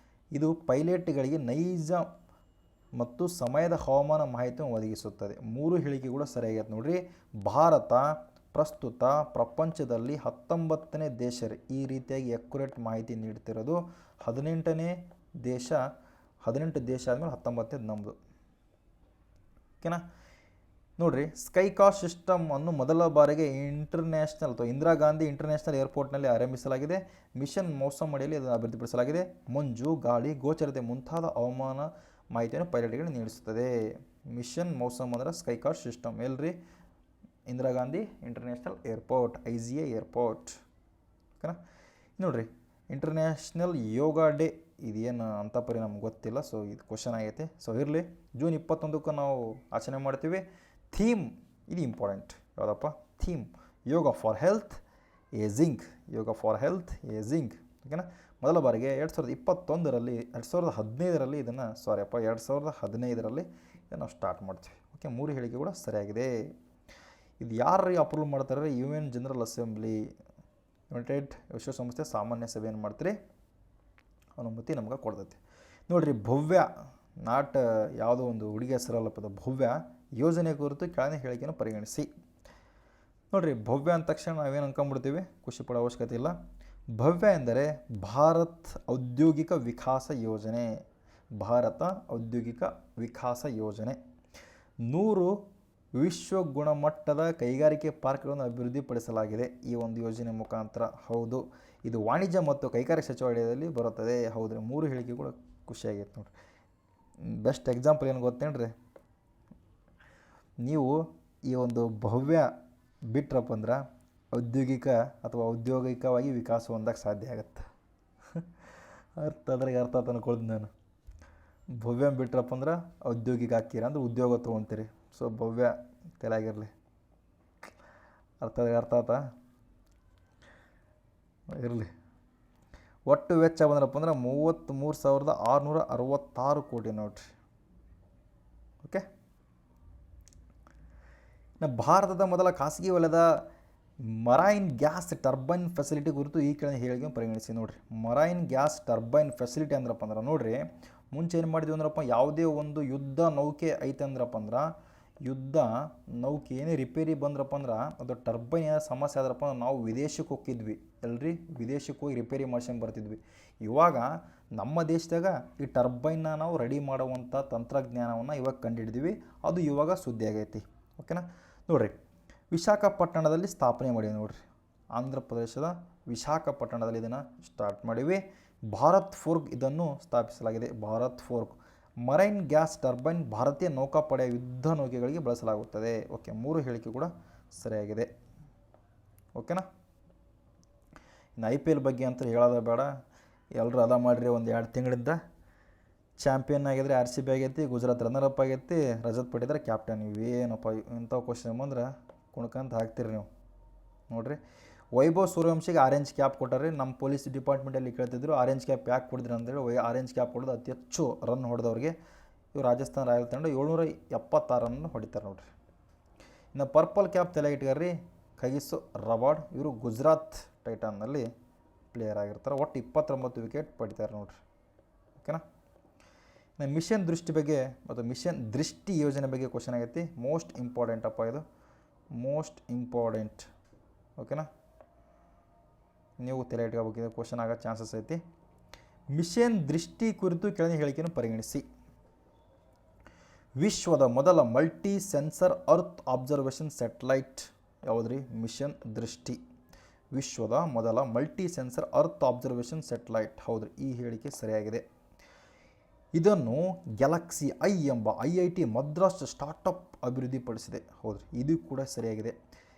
ಇದು ಪೈಲಟ್ಗಳಿಗೆ ನೈಜ ಮತ್ತು ಸಮಯದ ಹವಾಮಾನ ಮಾಹಿತಿಯನ್ನು ಒದಗಿಸುತ್ತದೆ. 3 ಹೇಳಿಕೆಗಳು ಸರಿಯಾಗಿದೆ ನೋಡ್ರಿ. ಭಾರತ ಪ್ರಸ್ತುತ ಪ್ರಪಂಚದಲ್ಲಿ 19ನೇ ದೇಶ ಈ ರೀತಿಯಾಗಿ ಅಕ್ಯುರೇಟ್ ಮಾಹಿತಿ ನೀಡ್ತಿರೋದು. 18ನೇ ದೇಶ, 18 ದೇಶ ಆದಮೇಲೆ 19ನೇ ನಮ್ಮದು, ಓಕೆನಾ. ನೋಡಿರಿ, ಸ್ಕೈ ಕಾಸ್ಟ್ ಸಿಸ್ಟಮ್ ಅನ್ನು ಮೊದಲ ಬಾರಿಗೆ ಇಂಟರ್ನ್ಯಾಷನಲ್ ಅಥವಾ ಇಂದಿರಾ ಗಾಂಧಿ ಇಂಟರ್ನ್ಯಾಷನಲ್ ಏರ್ಪೋರ್ಟ್ನಲ್ಲಿ ಆರಂಭಿಸಲಾಗಿದೆ. ಮಿಷನ್ ಮೌಸಮ್ ಅಡಿಯಲ್ಲಿ ಇದನ್ನು ಅಭಿವೃದ್ಧಿಪಡಿಸಲಾಗಿದೆ. ಮಂಜು, ಗಾಳಿ, ಗೋಚರತೆ ಮುಂತಾದ ಹವಾಮಾನ ಮಾಹಿತಿಯನ್ನು ಪೈಲಟ್ಗಳಿಗೆ ನೀಡಿಸುತ್ತದೆ. ಮಿಷನ್ ಮೌಸಮ್ ಅಂದರೆ ಸ್ಕೈ ಕಾಸ್ಟ್ ಸಿಸ್ಟಮ್ ಎಲ್ರಿ, Indira Gandhi international airport, IGA airport, ಓಕೆನಾ. ನೋಡಿರಿ, ಇಂಟರ್ನ್ಯಾಷನಲ್ ಯೋಗ ಡೇ ಇದೇನು ಅಂತ ಪರಿ ನಮ್ಗೆ ಗೊತ್ತಿಲ್ಲ. ಸೊ ಇದು ಕ್ವಶನ್ ಆಗೈತೆ. ಸೊ ಇರಲಿ, ಜೂನ್ 21ಕ್ಕೆ ನಾವು ಆಚರಣೆ ಮಾಡ್ತೀವಿ. ಥೀಮ್ ಇದು ಇಂಪಾರ್ಟೆಂಟ್. ಯಾವುದಪ್ಪ theme? Yoga for health ageing, yoga for health ageing, ಓಕೆನಾ. ಮೊದಲ ಬಾರಿಗೆ 2015ರಲ್ಲಿ ಇದನ್ನು 2015ರಲ್ಲಿ ಇದನ್ನು ನಾವು ಸ್ಟಾರ್ಟ್ ಮಾಡ್ತೀವಿ. ಓಕೆ, 3 ಹೇಳಿಕೆ ಕೂಡ ಸರಿಯಾಗಿದೆ. ಇದು ಯಾರು ಅಪ್ರೂವ್ ಮಾಡ್ತಾರೆ? UN ಜನರಲ್ ಅಸೆಂಬ್ಲಿ, ಯುನೈಟೆಡ್ ವಿಶ್ವಸಂಸ್ಥೆ ಸಾಮಾನ್ಯ ಸಭೆಯನ್ನು ಮಾಡ್ತೀರಿ, ಅನುಮತಿ ನಮ್ಗೆ ಕೊಡ್ತೈತಿ. ನೋಡಿರಿ, ಭವ್ಯ ನಾಟ್ ಯಾವುದೋ ಒಂದು ಹುಡುಗಿ ಹೆಸರಲ್ಲಪ್ಪದ ಭವ್ಯ ಯೋಜನೆ ಕುರಿತು ಕೆಳಗಿನ ಹೇಳಿಕೆಯನ್ನು ಪರಿಗಣಿಸಿ. ನೋಡಿರಿ, ಭವ್ಯ ಅಂದ ತಕ್ಷಣ ನಾವೇನು ಅನ್ಕೊಂಡ್ಬಿಡ್ತೀವಿ, ಖುಷಿ ಪಡೋ ಅವಶ್ಯಕತೆ ಇಲ್ಲ. ಭವ್ಯ ಎಂದರೆ ಭಾರತ್ ಔದ್ಯೋಗಿಕ ವಿಕಾಸ ಯೋಜನೆ. ಭಾರತ ಔದ್ಯೋಗಿಕ ವಿಕಾಸ ಯೋಜನೆ 100 ವಿಶ್ವ ಗುಣಮಟ್ಟದ ಕೈಗಾರಿಕೆ ಪಾರ್ಕ್ಗಳನ್ನು ಅಭಿವೃದ್ಧಿಪಡಿಸಲಾಗಿದೆ ಈ ಒಂದು ಯೋಜನೆ ಮುಖಾಂತರ. ಹೌದು, ಇದು ವಾಣಿಜ್ಯ ಮತ್ತು ಕೈಗಾರಿಕಾ ಸಚಿವಾಲಯದಲ್ಲಿ ಬರುತ್ತದೆ. ಹೌದು, 3 ಹೇಳಿಕೆ ಕೂಡ ಖುಷಿಯಾಗೈತೆ ನೋಡಿರಿ. ಬೆಸ್ಟ್ ಎಕ್ಸಾಂಪಲ್ ಏನು ಗೊತ್ತೇನ್ರಿ, ನೀವು ಈ ಒಂದು ಭವ್ಯ ಬಿಟ್ರಪ್ಪ ಅಂದ್ರೆ ಔದ್ಯೋಗಿಕವಾಗಿ ವಿಕಾಸ ಹೊಂದಕ್ಕೆ ಸಾಧ್ಯ ಆಗುತ್ತೆ. ಅದ್ರಾಗ ಅರ್ಥ ತಂದ್ಕೊಳ್ದು ನಾನು. ಭವ್ಯ ಬಿಟ್ರಪ್ಪ ಅಂದ್ರೆ ಔದ್ಯೋಗಿಕ ಹಾಕಿರ ಅಂದ್ರೆ ಉದ್ಯೋಗ ತೊಗೊತೀರಿ. ಸೊ ಭವ್ಯ ತಲೆಯಾಗಿರಲಿ, ಅರ್ಥ ಆತ ಇರಲಿ. ಒಟ್ಟು ವೆಚ್ಚ ಬಂದ್ರಪ್ಪ ಅಂದ್ರೆ 33,666 ಕೋಟಿ ನೋಡ್ರಿ. ಓಕೆ, ಭಾರತದ ಮೊದಲ ಖಾಸಗಿ ವಲಯದ ಮರೈನ್ ಗ್ಯಾಸ್ ಟರ್ಬೈನ್ ಫೆಸಿಲಿಟಿ ಕುರಿತು ಈ ಕೆಳಗಿನ ಹೇಳಿಕೆ ಪರಿಗಣಿಸಿ. ನೋಡಿರಿ, ಮರೈನ್ ಗ್ಯಾಸ್ ಟರ್ಬೈನ್ ಫೆಸಿಲಿಟಿ ಅಂದ್ರಪ್ಪ ಅಂದ್ರೆ ನೋಡಿರಿ, ಮುಂಚೆ ಏನು ಮಾಡಿದ್ವಿ ಅಂದ್ರಪ್ಪ, ಯಾವುದೇ ಒಂದು ಯುದ್ಧ ನೌಕೆ ಐತೆ ಅಂದ್ರಪ್ಪ ಅಂದ್ರೆ, ಯುದ್ಧ ನೌಕೆ ಏನೇ ರಿಪೇರಿ ಬಂದ್ರಪ್ಪ ಅಂದ್ರೆ ಅದು ಟರ್ಬೈನ್ ಏನಾದ್ರು ಸಮಸ್ಯೆ ಆದ್ರಪ್ಪ ಅಂದ್ರೆ ನಾವು ವಿದೇಶಕ್ಕೆ ಹೋಗಿದ್ವಿ ಅಲ್ರಿ, ವಿದೇಶಕ್ಕೆ ಹೋಗಿ ರಿಪೇರಿ ಮಾಡ್ಸ್ಕೊಂಡು ಬರ್ತಿದ್ವಿ. ಇವಾಗ ನಮ್ಮ ದೇಶದಾಗ ಈ ಟರ್ಬೈನ್ನ ನಾವು ರೆಡಿ ಮಾಡುವಂಥ ತಂತ್ರಜ್ಞಾನವನ್ನು ಇವಾಗ ಕಂಡುಹಿಡಿದ್ವಿ. ಅದು ಇವಾಗ ಸುದ್ದಿ ಆಗೈತಿ. ಓಕೆನಾ. ನೋಡಿರಿ, ವಿಶಾಖಪಟ್ಟಣದಲ್ಲಿ ಸ್ಥಾಪನೆ ಮಾಡೀವಿ. ನೋಡಿರಿ, ಆಂಧ್ರ ಪ್ರದೇಶದ ವಿಶಾಖಪಟ್ಟಣದಲ್ಲಿ ಇದನ್ನು ಸ್ಟಾರ್ಟ್ ಮಾಡೀವಿ. ಭಾರತ್ ಫೋರ್ಗ್ ಇದನ್ನು ಸ್ಥಾಪಿಸಲಾಗಿದೆ. Bharat Forge marine gas turbine ಭಾರತೀಯ ನೌಕಾಪಡೆಯ ಯುದ್ಧ ನೌಕೆಗಳಿಗೆ ಬಳಸಲಾಗುತ್ತದೆ. ಓಕೆ, 3 ಹೇಳಿಕೆ ಕೂಡ ಸರಿಯಾಗಿದೆ. ಓಕೆನಾ. ಇನ್ನು IPL ಬಗ್ಗೆ ಅಂತ ಹೇಳೋದ ಬೇಡ, ಎಲ್ಲರೂ ಅದ ಮಾಡಿರಿ. ಒಂದು 2 ತಿಂಗಳಿಂದ ಚಾಂಪಿಯನ್ ಆಗಿದ್ರೆ RCB ಆಗೈತಿ, ಗುಜರಾತ್ ರನ್ನರ್ ಅಪ್ ಆಗೈತಿ, ರಜತ್ ಪಟ್ಟಿದ್ರೆ ಕ್ಯಾಪ್ಟನ್. ಇವೇನಪ್ಪ ಇಂಥ ಕ್ವಶನ್ ಬಂದ್ರೆ ಕುಣ್ಕಂತ ಹಾಕ್ತೀರಿ ನೀವು. ನೋಡಿರಿ, ವೈಭವ್ ಸೂರ್ಯವಂಶಿಗೆ ಆರೆಂಜ್ ಕ್ಯಾಪ್ ಕೊಟ್ಟಾರೆ. ನಮ್ಮ ಪೊಲೀಸ್ ಡಿಪಾರ್ಟ್ಮೆಂಟಲ್ಲಿ ಕೇಳ್ತಿದ್ರು ಆರೆಂಜ್ ಕ್ಯಾಪ್ ಯಾಕೆ ಕೊಡಿದ್ರಿ ಅಂತೇಳಿ. ಆರೆಂಜ್ ಕ್ಯಾಪ್ ಕೊಡೋದು ಅತಿ ಹೆಚ್ಚು ರನ್ ಹೊಡೆದವ್ರಿಗೆ. ಇವರು ರಾಜಸ್ಥಾನ್ ರಾಯಲ್ ತಂಡ 776 ರನ್ ಹೊಡಿತಾರೆ ನೋಡಿರಿ. ಇನ್ನು ಪರ್ಪಲ್ ಕ್ಯಾಪ್ ತಲೆ ಇಟ್ಗಾರ್ರಿ ಕಗಿಸು ರಬಾರ್ಡ್. ಇವರು ಗುಜರಾತ್ ಟೈಟಾನ್ನಲ್ಲಿ ಪ್ಲೇಯರ್ ಆಗಿರ್ತಾರೆ. ಒಟ್ಟು 29 ವಿಕೆಟ್ ಪಡಿತಾರೆ ನೋಡಿರಿ. ಓಕೆನಾ. ಇನ್ನು ಮಿಷನ್ ದೃಷ್ಟಿ ಬಗ್ಗೆ ಮತ್ತು ಮಿಷನ್ ದೃಷ್ಟಿ ಯೋಜನೆ ಬಗ್ಗೆ ಕ್ವಶನ್ ಆಗೈತಿ. ಮೋಸ್ಟ್ ಇಂಪಾರ್ಟೆಂಟ್ ಅಪ್ಪ ಇದು, ಮೋಸ್ಟ್ ಇಂಪಾರ್ಟೆಂಟ್. ಓಕೆನಾ. ನೀವು ತಲೆ ಇಟ್ಕೋಬೇಕಿದೆ, ಕ್ವಶನ್ ಆಗೋ ಚಾನ್ಸಸ್ ಐತಿ. ಮಿಷನ್ ದೃಷ್ಟಿ ಕುರಿತು ಕೆಳಗಿನ ಹೇಳಿಕೆಯನ್ನು ಪರಿಗಣಿಸಿ. ವಿಶ್ವದ ಮೊದಲ multi sensor earth observation satellite ಯಾವುದ್ರಿ? ಮಿಷನ್ ದೃಷ್ಟಿ. ವಿಶ್ವದ ಮೊದಲ multi sensor earth observation satellite. ಹೌದ್ರಿ, ಈ ಹೇಳಿಕೆ ಸರಿಯಾಗಿದೆ. ಇದನ್ನು ಗ್ಯಾಲಕ್ಸಿ ಐ ಎಂಬ IIT ಮದ್ರಾಸ್ ಸ್ಟಾರ್ಟಪ್ ಅಭಿವೃದ್ಧಿಪಡಿಸಿದೆ. ಹೌದ್ರಿ, ಇದು ಕೂಡ ಸರಿಯಾಗಿದೆ.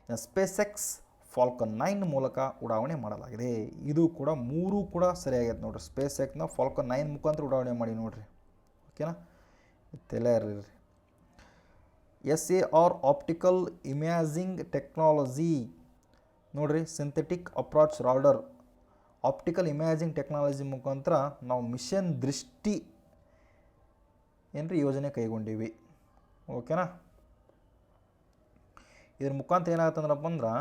ಸ್ಪೇಸ್ ಎಕ್ಸ್ ಫಾಲ್ಕನ್ 9 ಮೂಲಕ ಉಡಾವಣೆ ಮಾಡಲಾಗಿದೆ. ಇದು ಕೂಡ 3 ಕೂಡ ಸರಿಯಾಗಿದೆ ನೋಡಿರಿ. ಸ್ಪೇಸ್ ಎಕ್ಸ್ನ ಫಾಲ್ಕನ್ 9 ಮುಖಾಂತರ ಉಡಾವಣೆ ಮಾಡಿ ನೋಡಿರಿ. ಓಕೆನಾ. ತಲೆ ಇರಲಿ. SAR ಆಪ್ಟಿಕಲ್ ಇಮ್ಯಾಜಿಂಗ್ ಟೆಕ್ನಾಲಜಿ ನೋಡಿರಿ, synthetic approach radar optical imaging technology ಮುಖಾಂತರ ನಾವು ಮಿಷನ್ ದೃಷ್ಟಿ ಏನ್ರಿ ಯೋಜನೆ ಕೈಗೊಂಡೀವಿ. ಓಕೆನಾ. ಇದ್ರ ಮುಖಾಂತರ ಏನಾಗುತ್ತಂದ್ರಪ್ಪ ಅಂದ್ರೆ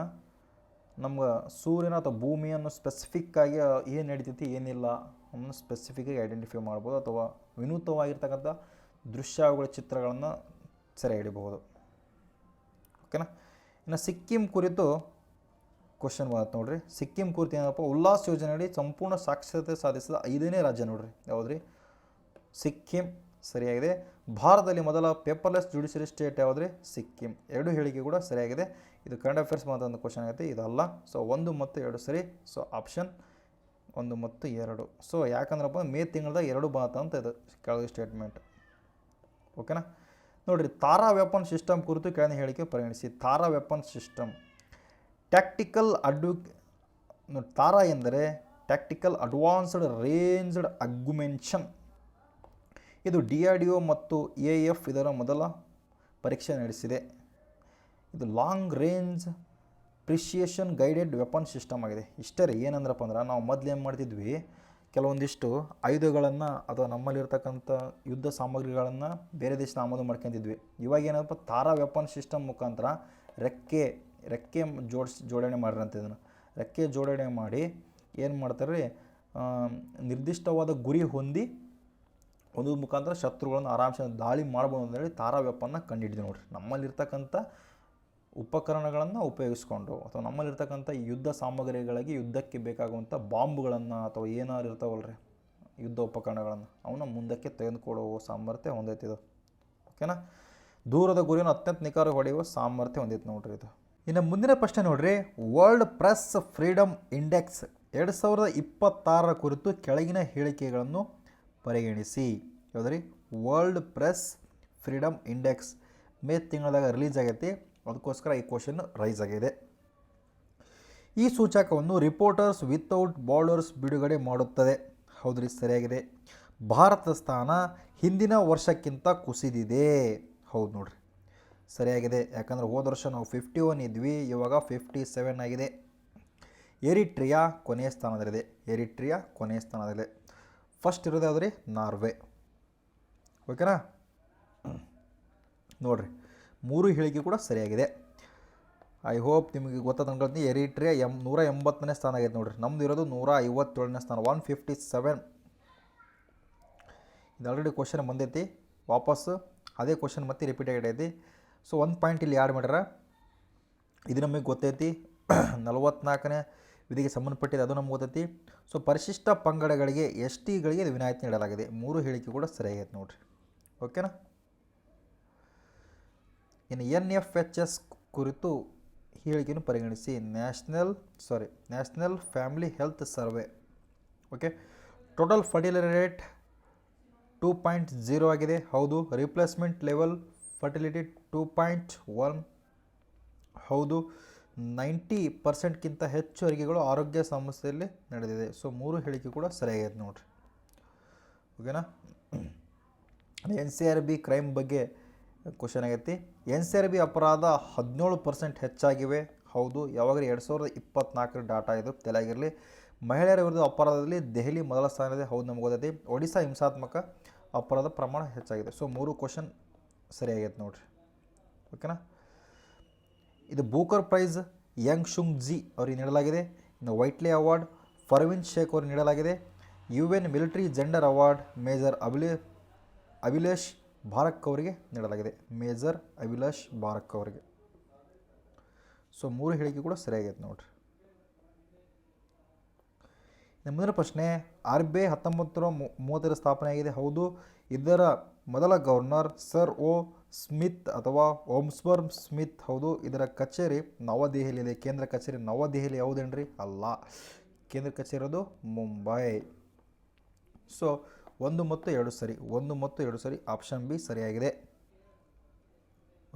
ನಮ್ಗೆ ಸೂರ್ಯನ ಅಥವಾ ಭೂಮಿಯನ್ನು ಸ್ಪೆಸಿಫಿಕ್ಕಾಗಿ ಏನು ನಡೀತೈತಿ ಏನಿಲ್ಲ ಅನ್ನೋ ಸ್ಪೆಸಿಫಿಕ್ಕಾಗಿ ಐಡೆಂಟಿಫೈ ಮಾಡ್ಬೋದು, ಅಥವಾ ವಿನೂತವಾಗಿರ್ತಕ್ಕಂಥ ದೃಶ್ಯಾವಳಿಗಳ ಚಿತ್ರಗಳನ್ನು ಸೆರೆ ಹಿಡಿಬಹುದು. ಓಕೆನಾ. ಇನ್ನು ಸಿಕ್ಕಿಂ ಕುರಿತು ಕ್ವಶನ್ ಬರುತ್ತೆ ನೋಡ್ರಿ. ಸಿಕ್ಕಿಂ ಕುರಿತು ಏನಪ್ಪ, ಉಲ್ಲಾಸ್ ಯೋಜನೆಯಡಿ ಸಂಪೂರ್ಣ ಸಾಕ್ಷರತೆ ಸಾಧಿಸಿದ 5ನೇ ರಾಜ್ಯ ನೋಡ್ರಿ. ಯಾವುದ್ರಿ? ಸಿಕ್ಕಿಂ ಸರಿಯಾಗಿದೆ. ಭಾರತದಲ್ಲಿ ಮೊದಲ ಪೇಪರ್ಲೆಸ್ ಜುಡಿಷಿಯರಿ ಸ್ಟೇಟ್ ಯಾವುದ್ರಿ? ಸಿಕ್ಕಿಂ. 2 ಹೇಳಿಕೆ ಕೂಡ ಸರಿಯಾಗಿದೆ. ಇದು ಕರೆಂಟ್ ಅಫೇರ್ಸ್ ಮಾತ್ರ ಕ್ವಶನ್ ಆಗುತ್ತೆ, ಇದಲ್ಲ. ಸೊ 1 ಮತ್ತು 2 ಸರಿ. ಸೊ ಆಪ್ಷನ್ 1 ಮತ್ತು 2. ಸೊ ಯಾಕಂದ್ರಪ್ಪ ಮೇ ತಿಂಗಳದಾಗ 2 ಬಾತ ಅಂತ ಇದು ಕೆಳಗೆ ಸ್ಟೇಟ್ಮೆಂಟ್. ಓಕೆನಾ. ನೋಡಿರಿ, ತಾರಾ ವೆಪನ್ ಸಿಸ್ಟಮ್ ಕುರಿತು ಕೆಳಗಿನ ಹೇಳಿಕೆ ಪರಿಗಣಿಸಿ. ತಾರಾ ವೆಪನ್ ಸಿಸ್ಟಮ್ ತಾರಾ ಎಂದರೆ ಟ್ಯಾಕ್ಟಿಕಲ್ ಅಡ್ವಾನ್ಸ್ಡ್ ರೇಂಜ್ಡ್ ಅಗ್ಯುಮೆನ್ಷನ್. ಇದು DRDO ಮತ್ತು AF ಇದರ ಮೊದಲ ಪರೀಕ್ಷೆ ನಡೆಸಿದೆ. ಇದು long range precision guided weapon system ಆಗಿದೆ. ಇಷ್ಟೇ ರೀ. ಏನಂದ್ರಪ್ಪ ಅಂದ್ರೆ ನಾವು ಮೊದಲು ಏನು ಮಾಡ್ತಿದ್ವಿ, ಕೆಲವೊಂದಿಷ್ಟು ಆಯುಧಗಳನ್ನು ಅಥವಾ ನಮ್ಮಲ್ಲಿರ್ತಕ್ಕಂಥ ಯುದ್ಧ ಸಾಮಗ್ರಿಗಳನ್ನು ಬೇರೆ ದೇಶದ ಆಮದು ಮಾಡ್ಕೊತಿದ್ವಿ. ಇವಾಗ ಏನಪ್ಪ, ತಾರಾ ವೆಪನ್ ಸಿಸ್ಟಮ್ ಮುಖಾಂತರ ರೆಕ್ಕೆ ಜೋಡಣೆ ಮಾಡಿರಂತ. ಇದನ್ನು ರೆಕ್ಕೆ ಜೋಡಣೆ ಮಾಡಿ ಏನು ಮಾಡ್ತಾರೆ ರೀ, ನಿರ್ದಿಷ್ಟವಾದ ಗುರಿ ಹೊಂದಿ ಒಂದು ಮುಖಾಂತರ ಶತ್ರುಗಳನ್ನು ಆರಾಮ್ಸೆ ದಾಳಿ ಮಾಡ್ಬೋದು ಅಂತೇಳಿ ತಾರಾ ವೆಪನ್ನ ಕಂಡುಹಿಡಿದು ನೋಡ್ರಿ. ನಮ್ಮಲ್ಲಿರ್ತಕ್ಕಂಥ ಉಪಕರಣಗಳನ್ನು ಉಪಯೋಗಿಸ್ಕೊಂಡು ಅಥವಾ ನಮ್ಮಲ್ಲಿರ್ತಕ್ಕಂಥ ಯುದ್ಧ ಸಾಮಗ್ರಿಗಳಿಗೆ ಯುದ್ಧಕ್ಕೆ ಬೇಕಾಗುವಂಥ ಬಾಂಬ್ಗಳನ್ನು ಅಥವಾ ಏನಾರು ಇರ್ತಾವಲ್ರಿ ಯುದ್ಧ ಉಪಕರಣಗಳನ್ನು ಅವನ್ನ ಮುಂದಕ್ಕೆ ತೆಗೆದುಕೊಳ್ಳುವ ಸಾಮರ್ಥ್ಯ ಹೊಂದೈತಿ ಇದು. ಓಕೆನಾ. ದೂರದ ಗುರಿಯನ್ನು ಅತ್ಯಂತ ನಿಖರವಾಗಿ ಹೊಡೆಯುವ ಸಾಮರ್ಥ್ಯ ಹೊಂದೈತಿ ನೋಡ್ರಿ ಇದು. ಇನ್ನು ಮುಂದಿನ ಪ್ರಶ್ನೆ ನೋಡ್ರಿ, ವರ್ಲ್ಡ್ ಪ್ರೆಸ್ ಫ್ರೀಡಮ್ ಇಂಡೆಕ್ಸ್ 2026 ಕುರಿತು ಕೆಳಗಿನ ಹೇಳಿಕೆಗಳನ್ನು ಪರಿಗಣಿಸಿ. ಯಾವುದ್ರಿ? World press freedom index May ತಿಂಗಳದಾಗ ರಿಲೀಸ್ ಆಗೈತಿ. ಅದಕ್ಕೋಸ್ಕರ ಈ ಕ್ವಶನ್ ರೈಸ್ ಆಗಿದೆ. ಈ ಸೂಚಕವನ್ನು ರಿಪೋರ್ಟರ್ಸ್ ವಿತೌಟ್ ಬಾರ್ಡರ್ಸ್ ಬಿಡುಗಡೆ ಮಾಡುತ್ತದೆ. ಹೌದ್ರಿ, ಸರಿಯಾಗಿದೆ. ಭಾರತದ ಸ್ಥಾನ ಹಿಂದಿನ ವರ್ಷಕ್ಕಿಂತ ಕುಸಿದಿದೆ. ಹೌದು ನೋಡ್ರಿ, ಸರಿಯಾಗಿದೆ. ಯಾಕಂದರೆ ಹೋದ ವರ್ಷ ನಾವು 51 ಇದ್ವಿ, ಇವಾಗ 57 ಆಗಿದೆ. ಎರಿಟ್ರಿಯಾ ಕೊನೆಯ ಸ್ಥಾನದಲ್ಲಿದೆ. ಫಸ್ಟ್ ಇರೋದು ಯಾವುದ್ರಿ? ನಾರ್ವೆ. ಓಕೆನಾ. ನೋಡಿರಿ, 3 ಹೇಳಿಕೆ ಕೂಡ ಸರಿಯಾಗಿದೆ. ಐ ಹೋಪ್ ನಿಮಗೆ ಗೊತ್ತಾದ ಅನ್ಕೊಳ್ತೀನಿ. ಎರಿಟ್ರಿಯಾ 180ನೇ ಸ್ಥಾನ ಆಗೈತೆ ನೋಡಿರಿ. ನಮ್ಮದು ಇರೋದು 157ನೇ ಸ್ಥಾನ, 157. ಇದು ಆಲ್ರೆಡಿ ಕ್ವಶನ್ ಬಂದೈತಿ, ವಾಪಸ್ಸು ಅದೇ ಕ್ವಶನ್ ಮತ್ತೆ ರಿಪೀಟ್ ಆಗೈತಿ. ಸೊ 1 ಪಾಯಿಂಟ್ ಇಲ್ಲಿ ಆ್ಯಡ್ ಮಾಡ್ಯಾರ. ಇದು ನಮಗೆ ಗೊತ್ತೈತಿ. 44ನೇ ವಿಧಿಗೆ ಸಂಬಂಧಪಟ್ಟಿದೆ, ಅದು ನಮ್ಗೆ ಗೊತ್ತೈತಿ. ಸೊ ಪರಿಶಿಷ್ಟ ಪಂಗಡಗಳಿಗೆ STಗಳಿಗೆ ವಿನಾಯಿತಿ ನೀಡಲಾಗಿದೆ. 3 ಹೇಳಿಕೆ ಕೂಡ ಸರಿಯಾಗೈತೆ ನೋಡಿರಿ. ಓಕೆನಾ. ಇನ್ನು NFHS ಕುರಿತು ಹೇಳಿಕೆಯನ್ನು ಪರಿಗಣಿಸಿ. National family health survey. Okay. Total fertility rate 2.0 ಆಗಿದೆ. ಹೌದು. Replacement level fertility 2.1. ಹೌದು. 90%ಗಿಂತ ಹೆಚ್ಚು ಹೆರಿಗೆಗಳು ಆರೋಗ್ಯ ಸಮಸ್ಯೆಯಲ್ಲಿ ನಡೆದಿದೆ. ಸೊ 3 ಹೇಳಿಕೆ ಕೂಡ ಸರಿಯಾಗೈತೆ ನೋಡಿರಿ. ಓಕೆನಾ. NCRB ಕ್ರೈಮ್ ಬಗ್ಗೆ ಕ್ವಶನ್ ಆಗೈತಿ. NCRB ಅಪರಾಧ 17% ಹೆಚ್ಚಾಗಿವೆ. ಹೌದು. ಯಾವಾಗಲೂ 2024 ಡಾಟಾ ಇದು ತಲೆಯಾಗಿರಲಿ. ಮಹಿಳೆಯರ ವಿರುದ್ಧ ಅಪರಾಧದಲ್ಲಿ ದೆಹಲಿ ಮೊದಲ ಸ್ಥಾನವಿದೆ. ಹೌದು, ನಮ್ಗೆ ಗೊತ್ತೈತಿ. ಒಡಿಶಾ ಹಿಂಸಾತ್ಮಕ ಅಪರಾಧ ಪ್ರಮಾಣ ಹೆಚ್ಚಾಗಿದೆ. ಸೊ 3 ಕ್ವಶನ್ ಸರಿಯಾಗೈತೆ ನೋಡಿರಿ. ಓಕೆನಾ. ಇದು Booker prize Young Shuang G ಅವರಿಗೆ ನೀಡಲಾಗಿದೆ. ಇನ್ನು ವೈಟ್ಲೆ ಅವಾರ್ಡ್ ಫರ್ವಿನ್ ಶೇಖ್ ಅವರಿಗೆ ನೀಡಲಾಗಿದೆ. UN military gender award major Abhilash Barak ಅವರಿಗೆ ನೀಡಲಾಗಿದೆ. ಸೊ 3 ಹೇಳಿಕೆ ಕೂಡ ಸರಿಯಾಗೈತೆ ನೋಡಿರಿ. ಮುಂದಿನ ಪ್ರಶ್ನೆ, RBI 1930 ಸ್ಥಾಪನೆ ಆಗಿದೆ. ಹೌದು. ಇದರ ಮೊದಲ ಗವರ್ನರ್ ಸರ್ ಸ್ಮಿತ್ ಅಥವಾ ಓಮ್ಸ್ಬರ್ಮ್ ಸ್ಮಿತ್. ಹೌದು. ಇದರ ಕಚೇರಿ ನವದೆಹಲಿಯಲ್ಲಿ. ಕೇಂದ್ರ ಕಚೇರಿ ನವದೆಹಲಿ ಯಾವುದೇನ್ರಿ? ಅಲ್ಲ, ಕೇಂದ್ರ ಕಚೇರಿ ಇರೋದು ಮುಂಬೈ. ಸೊ 1 ಮತ್ತು 2 ಸರಿ. ಆಪ್ಷನ್ ಬಿ ಸರಿಯಾಗಿದೆ.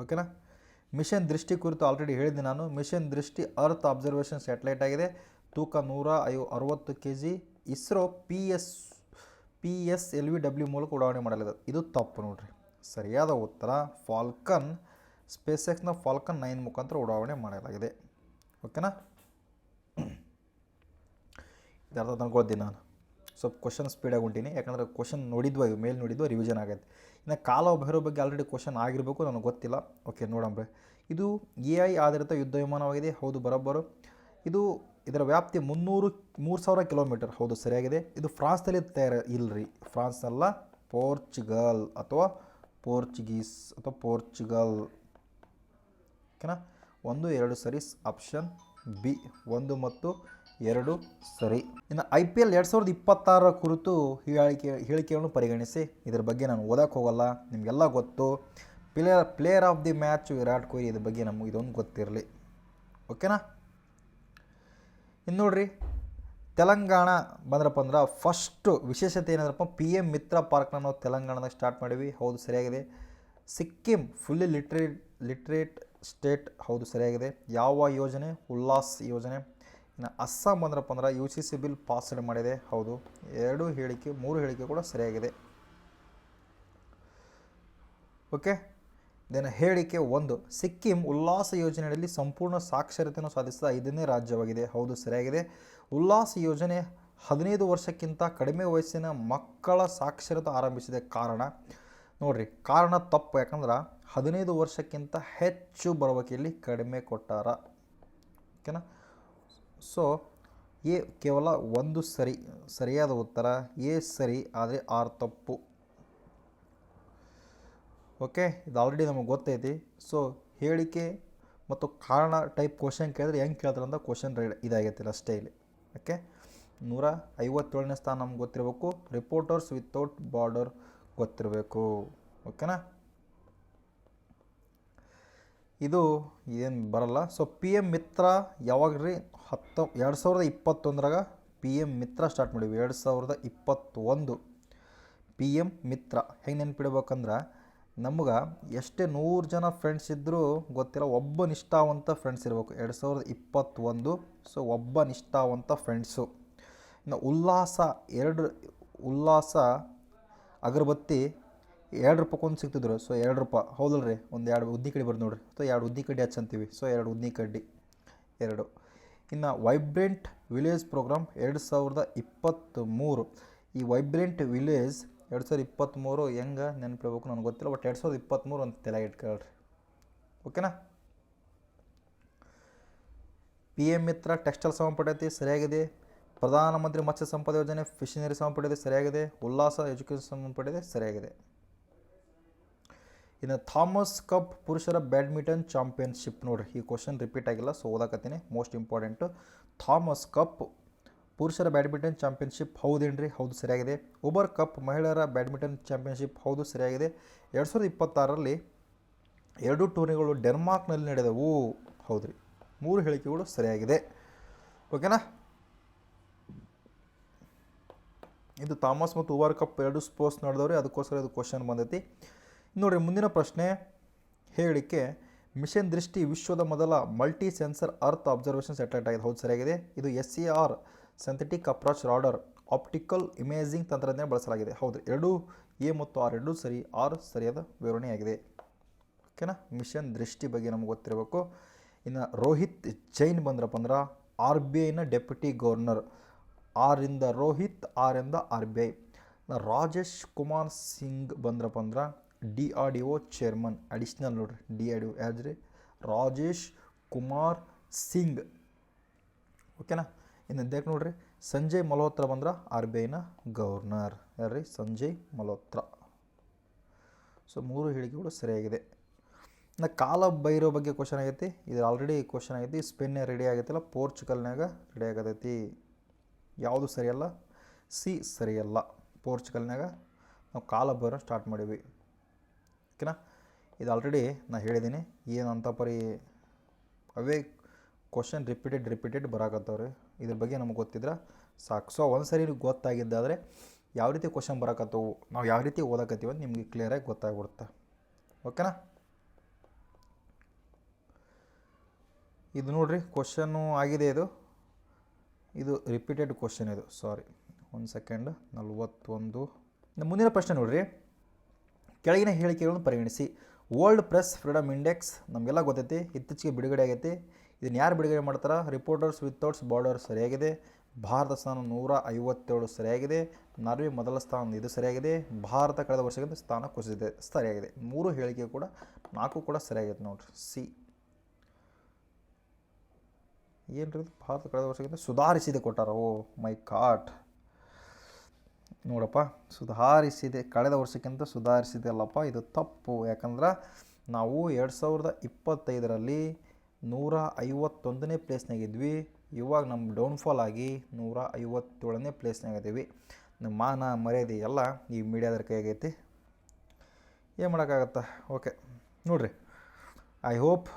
ಓಕೆನಾ. ಮಿಷನ್ ದೃಷ್ಟಿ ಕುರಿತು ಆಲ್ರೆಡಿ ಹೇಳಿದ್ದೆ ನಾನು. ಮಿಷನ್ ದೃಷ್ಟಿ ಅರ್ತ್ ಅಬ್ಸರ್ವೇಷನ್ ಸ್ಯಾಟಲೈಟ್ ಆಗಿದೆ. ತೂಕ 160 kg. ಇಸ್ರೋ PSLV ಮೂಲಕ ಉಡಾವಣೆ ಮಾಡಲಾಗಿದೆ. ಇದು ತಪ್ಪು ನೋಡ್ರಿ. ಸರಿಯಾದ ಉತ್ತರ ಫಾಲ್ಕನ್ ಸ್ಪೇಸ್ ಎಕ್ಸ್ನ ಫಾಲ್ಕನ್ 9 ಮುಖಾಂತರ ಉಡಾವಣೆ ಮಾಡಲಾಗಿದೆ. ಓಕೆನಾ, ಇದರ್ಥ ತಂದ್ಕೊಳ್ತೀನಿ ನಾನು. ಸ್ವಲ್ಪ ಕ್ವಶನ್ ಸ್ಪೀಡಾಗಿ ಹೊಂಟೀನಿ, ಯಾಕಂದರೆ ಕ್ವಶನ್ ನೋಡಿದ್ವ ಇವು ಮೇಲೆ ನೋಡಿದ್ವ ರಿವಿಷನ್ ಆಗೈತೆ. ಇನ್ನು ಕಾಲ ಭೈರವ ಬಗ್ಗೆ ಆಲ್ರೆಡಿ ಕ್ವಶನ್ ಆಗಿರಬೇಕು, ನನಗೆ ಗೊತ್ತಿಲ್ಲ. ಓಕೆ ನೋಡಂಬ್ರೆ, ಇದು AI ಆಧಾರಿತ ಯುದ್ಧ ವಿಮಾನವಾಗಿದೆ. ಹೌದು, ಬರೋಬ್ಬರು. ಇದರ ವ್ಯಾಪ್ತಿ 3,000 ಕಿಲೋಮೀಟರ್. ಹೌದು, ಸರಿಯಾಗಿದೆ. ಇದು ಫ್ರಾನ್ಸ್ನಲ್ಲಿ ಇಲ್ಲರಿ, ಫ್ರಾನ್ಸ್ನಲ್ಲ, ಪೋರ್ಚುಗಲ್ ಅಥವಾ ಪೋರ್ಚುಗೀಸ್ ಅಥವಾ ಪೋರ್ಚುಗಲ್. ಓಕೆನಾ, 1, 2 ಸರಿ. ಆಪ್ಷನ್ ಬಿ 1 ಮತ್ತು 2 ಸರಿ. ಇನ್ನು IPL 2026 ಕುರಿತು ಹೇಳಿಕೆಯನ್ನು ಪರಿಗಣಿಸಿ. ಇದರ ಬಗ್ಗೆ ನಾನು ಓದಕ್ಕೆ ಹೋಗಲ್ಲ, ನಿಮಗೆಲ್ಲ ಗೊತ್ತು. Player of the match Virat Kohli. ಇದ್ರ ಬಗ್ಗೆ ನಮಗೆ ಇದೊಂದು ಗೊತ್ತಿರಲಿ. ಓಕೆನಾ, ಇನ್ನು ನೋಡ್ರಿ, ತೆಲಂಗಾಣ ಬಂದ್ರಪ್ಪ ಅಂದ್ರೆ ಫಸ್ಟು ವಿಶೇಷತೆ ಏನಂದ್ರಪ್ಪ, PM ಮಿತ್ರ ಪಾರ್ಕ್ನ ನಾವು ತೆಲಂಗಾಣದಾಗ ಸ್ಟಾರ್ಟ್ ಮಾಡೀವಿ. ಹೌದು, ಸರಿಯಾಗಿದೆ. Sikkim fully literate state. ಹೌದು, ಸರಿಯಾಗಿದೆ. ಯಾವ ಯೋಜನೆ? ಉಲ್ಲಾಸ್ ಯೋಜನೆ. ಇನ್ನು ಅಸ್ಸಾಂ ಬಂದ್ರಪ್ಪ ಅಂದ್ರೆ UCC ಬಿಲ್ ಪಾಸ್ಡ್ ಮಾಡಿದೆ. ಹೌದು, 3 ಹೇಳಿಕೆ ಕೂಡ ಸರಿಯಾಗಿದೆ. ಓಕೆ, ದೆನ್ ಹೇಳಿಕೆ 1, ಸಿಕ್ಕಿಂ ಉಲ್ಲಾಸ ಯೋಜನೆಯಲ್ಲಿ ಸಂಪೂರ್ಣ ಸಾಕ್ಷರತೆಯನ್ನು ಸಾಧಿಸಿದ 5ನೇ ರಾಜ್ಯವಾಗಿದೆ. ಹೌದು, ಸರಿಯಾಗಿದೆ. ಉಲ್ಲಾಸ ಯೋಜನೆ 15 ವರ್ಷಕ್ಕಿಂತ ಕಡಿಮೆ ವಯಸ್ಸಿನ ಮಕ್ಕಳ ಸಾಕ್ಷರತೆ ಆರಂಭಿಸಿದೆ. ಕಾರಣ ನೋಡಿರಿ, ಕಾರಣ ತಪ್ಪು. ಯಾಕಂದ್ರೆ 15 ವರ್ಷಕ್ಕಿಂತ ಹೆಚ್ಚು ಬರಬೇಕಿಲ್ಲಿ ಕಡಿಮೆ ಕೊಟ್ಟಾರ. ಓಕೆನಾ, ಸೊ ಎ ಕೇವಲ 1 ಸರಿಯಾದ ಉತ್ತರ. ಎ ಸರಿ, ಆದರೆ 6 ತಪ್ಪು. ಓಕೆ, ಇದು ಆಲ್ರೆಡಿ ನಮಗೆ ಗೊತ್ತೈತಿ. ಸೊ ಹೇಳಿಕೆ ಮತ್ತು ಕಾರಣ ಟೈಪ್ ಕ್ವಶನ್ ಕೇಳಿದ್ರೆ ಹೆಂಗೆ ಕೇಳ್ತಾರೆ ಅಂತ ಕ್ವಶನ್ ಇದಾಗೈತಿಲ್ಲ ಅಷ್ಟೇ ಇಲ್ಲಿ. ಓಕೆ, 157ನೇ ಸ್ಥಾನ ನಮ್ಗೆ ಗೊತ್ತಿರಬೇಕು. ರಿಪೋರ್ಟರ್ಸ್ ವಿತೌಟ್ ಬಾರ್ಡರ್ ಗೊತ್ತಿರಬೇಕು. ಓಕೆನಾ, ಇದು ಏನು ಬರಲ್ಲ. ಸೊ PM ಮಿತ್ರ ಯಾವಾಗ ರೀ? 2021 PM ಮಿತ್ರ ಸ್ಟಾರ್ಟ್ ಮಾಡೀವಿ. 2021 PM ಮಿತ್ರ ಹೆಂಗೆ ನೆನ್ಪಿಡ್ಬೇಕಂದ್ರೆ, ನಮ್ಗೆ ಎಷ್ಟೇ 100 ಜನ ಫ್ರೆಂಡ್ಸ್ ಇದ್ದರೂ ಗೊತ್ತಿಲ್ಲ, ಒಬ್ಬ ನಿಷ್ಠಾವಂತ ಫ್ರೆಂಡ್ಸ್ ಇರಬೇಕು. 2021. ಸೊ ಒಬ್ಬ ನಿಷ್ಠಾವಂತ ಫ್ರೆಂಡ್ಸು. ಇನ್ನು ಉಲ್ಲಾಸ ಅಗರಬತ್ತಿ 2 ರೂಪಾಯಿಗೊಂದು ಸಿಗ್ತಿದ್ರು. ಸೊ 2 ರೂಪಾಯಿ. ಹೌದಲ್ರಿ, ಒಂದು 2 ಉದ್ದಿ ಕಡ್ಡಿ ಬರ್ದು ನೋಡಿರಿ. ಸೊ 2 ಉದ್ದಿ ಕಡ್ಡಿ ಹಚ್ಚಂತೀವಿ. ಸೊ 2 ಉದ್ದಿ ಕಡ್ಡಿ 2. ಇನ್ನು ವೈಬ್ರೆಂಟ್ ವಿಲೇಜ್ ಪ್ರೋಗ್ರಾಮ್ 2023. ಈ ವೈಬ್ರೆಂಟ್ ವಿಲೇಜ್ 2023 ಹೆಂಗೆ ನೆನಪಿಡ್ಬೇಕು ನನಗೆ ಗೊತ್ತಿಲ್ಲ, ಬಟ್ 2023 ಅಂತ ತಲೆಗೆ ಇಟ್ಕೊಳ್ರಿ. ಓಕೆನಾ, PM ಮಿತ್ರ ಟೆಕ್ಸ್ಟೈಲ್ ಸಂಬಂಧಪಟ್ಟೈತಿ, ಸರಿಯಾಗಿದೆ. ಪ್ರಧಾನಮಂತ್ರಿ ಮತ್ಸ್ಯ ಸಂಪದ ಯೋಜನೆ ಫಿಷನರಿ ಸಂಬಂಧಪಟ್ಟಿದೆ, ಸರಿಯಾಗಿದೆ. ಉಲ್ಲಾಸ ಎಜುಕೇಷನ್ ಸಂಬಂಧಪಟ್ಟಿದೆ, ಸರಿಯಾಗಿದೆ. ಇನ್ನು ಥಾಮಸ್ ಕಪ್ ಪುರುಷರ ಬ್ಯಾಡ್ಮಿಂಟನ್ ಚಾಂಪಿಯನ್ಶಿಪ್. ನೋಡಿರಿ, ಈ ಕ್ವಶನ್ ರಿಪೀಟ್ ಆಗಿಲ್ಲ, ಸೊ ಓದಾಕತ್ತೀನಿ. Most important. ಥಾಮಸ್ ಕಪ್ ಪುರುಷರ ಬ್ಯಾಡ್ಮಿಂಟನ್ ಚಾಂಪಿಯನ್ಶಿಪ್ ಹೌದೇನ್ರಿ? ಹೌದು, ಸರಿಯಾಗಿದೆ. ಉಬರ್ ಕಪ್ ಮಹಿಳೆಯರ ಬ್ಯಾಡ್ಮಿಂಟನ್ ಚಾಂಪಿಯನ್ಶಿಪ್. ಹೌದು, ಸರಿಯಾಗಿದೆ. 2026ರಲ್ಲಿ 2 ಟೂರ್ನಿಗಳು ಡೆನ್ಮಾರ್ಕ್ನಲ್ಲಿ ನಡೆದವು. ಹೌದ್ರಿ, 3 ಹೇಳಿಕೆಗಳು ಸರಿಯಾಗಿದೆ. ಓಕೆನಾ, ಇದು ಥಾಮಸ್ ಮತ್ತು ಉಬರ್ ಕಪ್ 2 ಸ್ಪೋರ್ಟ್ಸ್ ನಡೆದವ್ರಿ, ಅದಕ್ಕೋಸ್ಕರ ಇದು ಕ್ವಶನ್ ಬಂದೈತಿ. ನೋಡಿರಿ, ಮುಂದಿನ ಪ್ರಶ್ನೆ. ಹೇಳಿಕೆ ಮಿಷನ್ ದೃಷ್ಟಿ ವಿಶ್ವದ ಮೊದಲ multi sensor earth observation satellite ಆಗಿದೆ. ಹೌದು, ಸರಿಯಾಗಿದೆ. ಇದು SAR synthetic approach radar optical imaging ತಂತ್ರಜ್ಞಾನ ಬಳಸಲಾಗಿದೆ. ಹೌದು, 2 A ಮತ್ತು R 2 ಸರಿ. R ಸರಿಯಾದ ವಿವರಣೆಯಾಗಿದೆ. ಓಕೆನಾ, ಮಿಷನ್ ದೃಷ್ಟಿ ಬಗ್ಗೆ ನಮ್ಗೆ ಗೊತ್ತಿರಬೇಕು. ಇನ್ನು ರೋಹಿತ್ ಜೈನ್ ಬಂದ್ರಪ್ಪ ಅಂದ್ರೆ RBIನ ಡೆಪ್ಯೂಟಿ ಗವರ್ನರ್. R ಇಂದ ರೋಹಿತ್, R ಇಂದ RBI. ರಾಜೇಶ್ ಕುಮಾರ್ ಸಿಂಗ್ ಬಂದ್ರಪ್ಪ ಅಂದ್ರೆ DRDO ಚೇರ್ಮನ್. ಅಡಿಷ್ನಲ್ ನೋಡ್ರಿ, DRDO ಯಾವ್ದ್ರಿ? ರಾಜೇಶ್ ಕುಮಾರ್ ಸಿಂಗ್. ಓಕೆನಾ, ಇನ್ನು ಇದಕ್ಕೆ ನೋಡ್ರಿ, ಸಂಜಯ್ ಮಲ್ಹೋತ್ರ ಬಂದ್ರೆ RBIನ ಗವರ್ನರ್. ಯಾರ್ರಿ? ಸಂಜಯ್ ಮಲ್ಹೋತ್ರ. ಸೊ 3 ಹೇಳಿಕೆಗಳು ಸರಿಯಾಗಿದೆ. ಇನ್ನು ಕಾಲ ಭೈರವ ಬಗ್ಗೆ ಕ್ವಶನ್ ಆಗೈತಿ. ಇದು ಆಲ್ರೆಡಿ ಕ್ವಶನ್ ಆಗೈತಿ. ಸ್ಪೇನ್ ರೆಡಿ ಆಗೈತಿಲ್ಲ, ಪೋರ್ಚುಗಲ್ನಾಗ ರೆಡಿ ಆಗತೈತಿ. ಯಾವುದು ಸರಿಯಲ್ಲ? ಸಿ ಸರಿಯಲ್ಲ. ಪೋರ್ಚುಗಲ್ನಾಗ ನಾವು ಕಾಲ ಭೈರವ ಸ್ಟಾರ್ಟ್ ಮಾಡೀವಿ. ಓಕೆನಾ, ಇದು ಆಲ್ರೆಡಿ ನಾನು ಹೇಳಿದ್ದೀನಿ. ಏನಂತ ಪರಿ ಅವೇ ಕ್ವಶನ್ ರಿಪೀಟೆಡ್ ಬರಾಕತ್ತವ್ರಿ. ಇದ್ರ ಬಗ್ಗೆ ನಮ್ಗೆ ಗೊತ್ತಿದ್ರೆ ಸಾಕು. ಸೊ ಒಂದು ಸರಿ ಗೊತ್ತಾಗಿದ್ದಾದರೆ ಯಾವ ರೀತಿ ಕ್ವಶನ್ ಬರಾಕತ್ತವು, ನಾವು ಯಾವ ರೀತಿ ಓದಾಕತ್ತೀವಿ ಅಂತ ನಿಮಗೆ ಕ್ಲಿಯರಾಗಿ ಗೊತ್ತಾಗ್ಬಿಡುತ್ತೆ. ಓಕೆನಾ, ಇದು ನೋಡಿರಿ, ಕ್ವಶನ್ನು ಆಗಿದೆ. ಇದು ರಿಪೀಟೆಡ್ ಕ್ವಶನ್. ಇದು ಸಾರಿ, 1 ಸೆಕೆಂಡ್. 41. ಮುಂದಿನ ಪ್ರಶ್ನೆ ನೋಡಿರಿ. ಕೆಳಗಿನ ಹೇಳಿಕೆಗಳನ್ನು ಪರಿಗಣಿಸಿ. ವರ್ಲ್ಡ್ ಪ್ರೆಸ್ ಫ್ರೀಡಮ್ ಇಂಡೆಕ್ಸ್ ನಮಗೆಲ್ಲ ಗೊತ್ತೈತಿ, ಇತ್ತೀಚೆಗೆ ಬಿಡುಗಡೆ ಆಗೈತಿ. ಇದನ್ನು ಯಾರು ಬಿಡುಗಡೆ ಮಾಡ್ತಾರೆ? ರಿಪೋರ್ಟರ್ಸ್ ವಿತೌಟ್ಸ್ ಬಾರ್ಡರ್ ಸರಿಯಾಗಿದೆ. ಭಾರತ ಸ್ಥಾನ 157 ಸರಿಯಾಗಿದೆ. ನಾರ್ವೆ ಮೊದಲ ಸ್ಥಾನ, ಇದು ಸರಿಯಾಗಿದೆ. ಭಾರತ ಕಳೆದ ವರ್ಷಕ್ಕಿಂತ ಸ್ಥಾನ ಕುಸಿದಿದೆ, ಸರಿಯಾಗಿದೆ. 3 ಹೇಳಿಕೆ ಕೂಡ 4 ಕೂಡ ಸರಿಯಾಗಿದೆ ನೋಡ್ರಿ. ಸಿ ಏನ್ರಿ ಭಾರತ ಕಳೆದ ವರ್ಷಕ್ಕಿಂತ ಸುಧಾರಿಸಿದೆ ಕೊಟ್ಟಾರ. ಓ ಮೈ ಗಾಡ್, ನೋಡಪ್ಪ, ಸುಧಾರಿಸಿದೆ, ಕಳೆದ ವರ್ಷಕ್ಕಿಂತ ಸುಧಾರಿಸಿದೆ ಅಲ್ಲಪ್ಪ, ಇದು ತಪ್ಪು. ಯಾಕಂದ್ರೆ ನಾವು 2025ರಲ್ಲಿ 151ನೇ ಪ್ಲೇಸ್ನಾಗಿದ್ವಿ. ಇವಾಗ ನಮ್ಮ ಡೌನ್ಫಾಲ್ ಆಗಿ 157ನೇ ಪ್ಲೇಸ್ನಾಗಿದ್ದೀವಿ. ನಮ್ಮ ಮಾನ ಮರ್ಯಾದೆ ಎಲ್ಲ ಈ ಮೀಡಿಯಾದ್ರ ಕೈಯಾಗೈತಿ, ಏನು ಮಾಡೋಕ್ಕಾಗತ್ತೆ. ಓಕೆ ನೋಡಿರಿ, ಐ ಹೋಪ್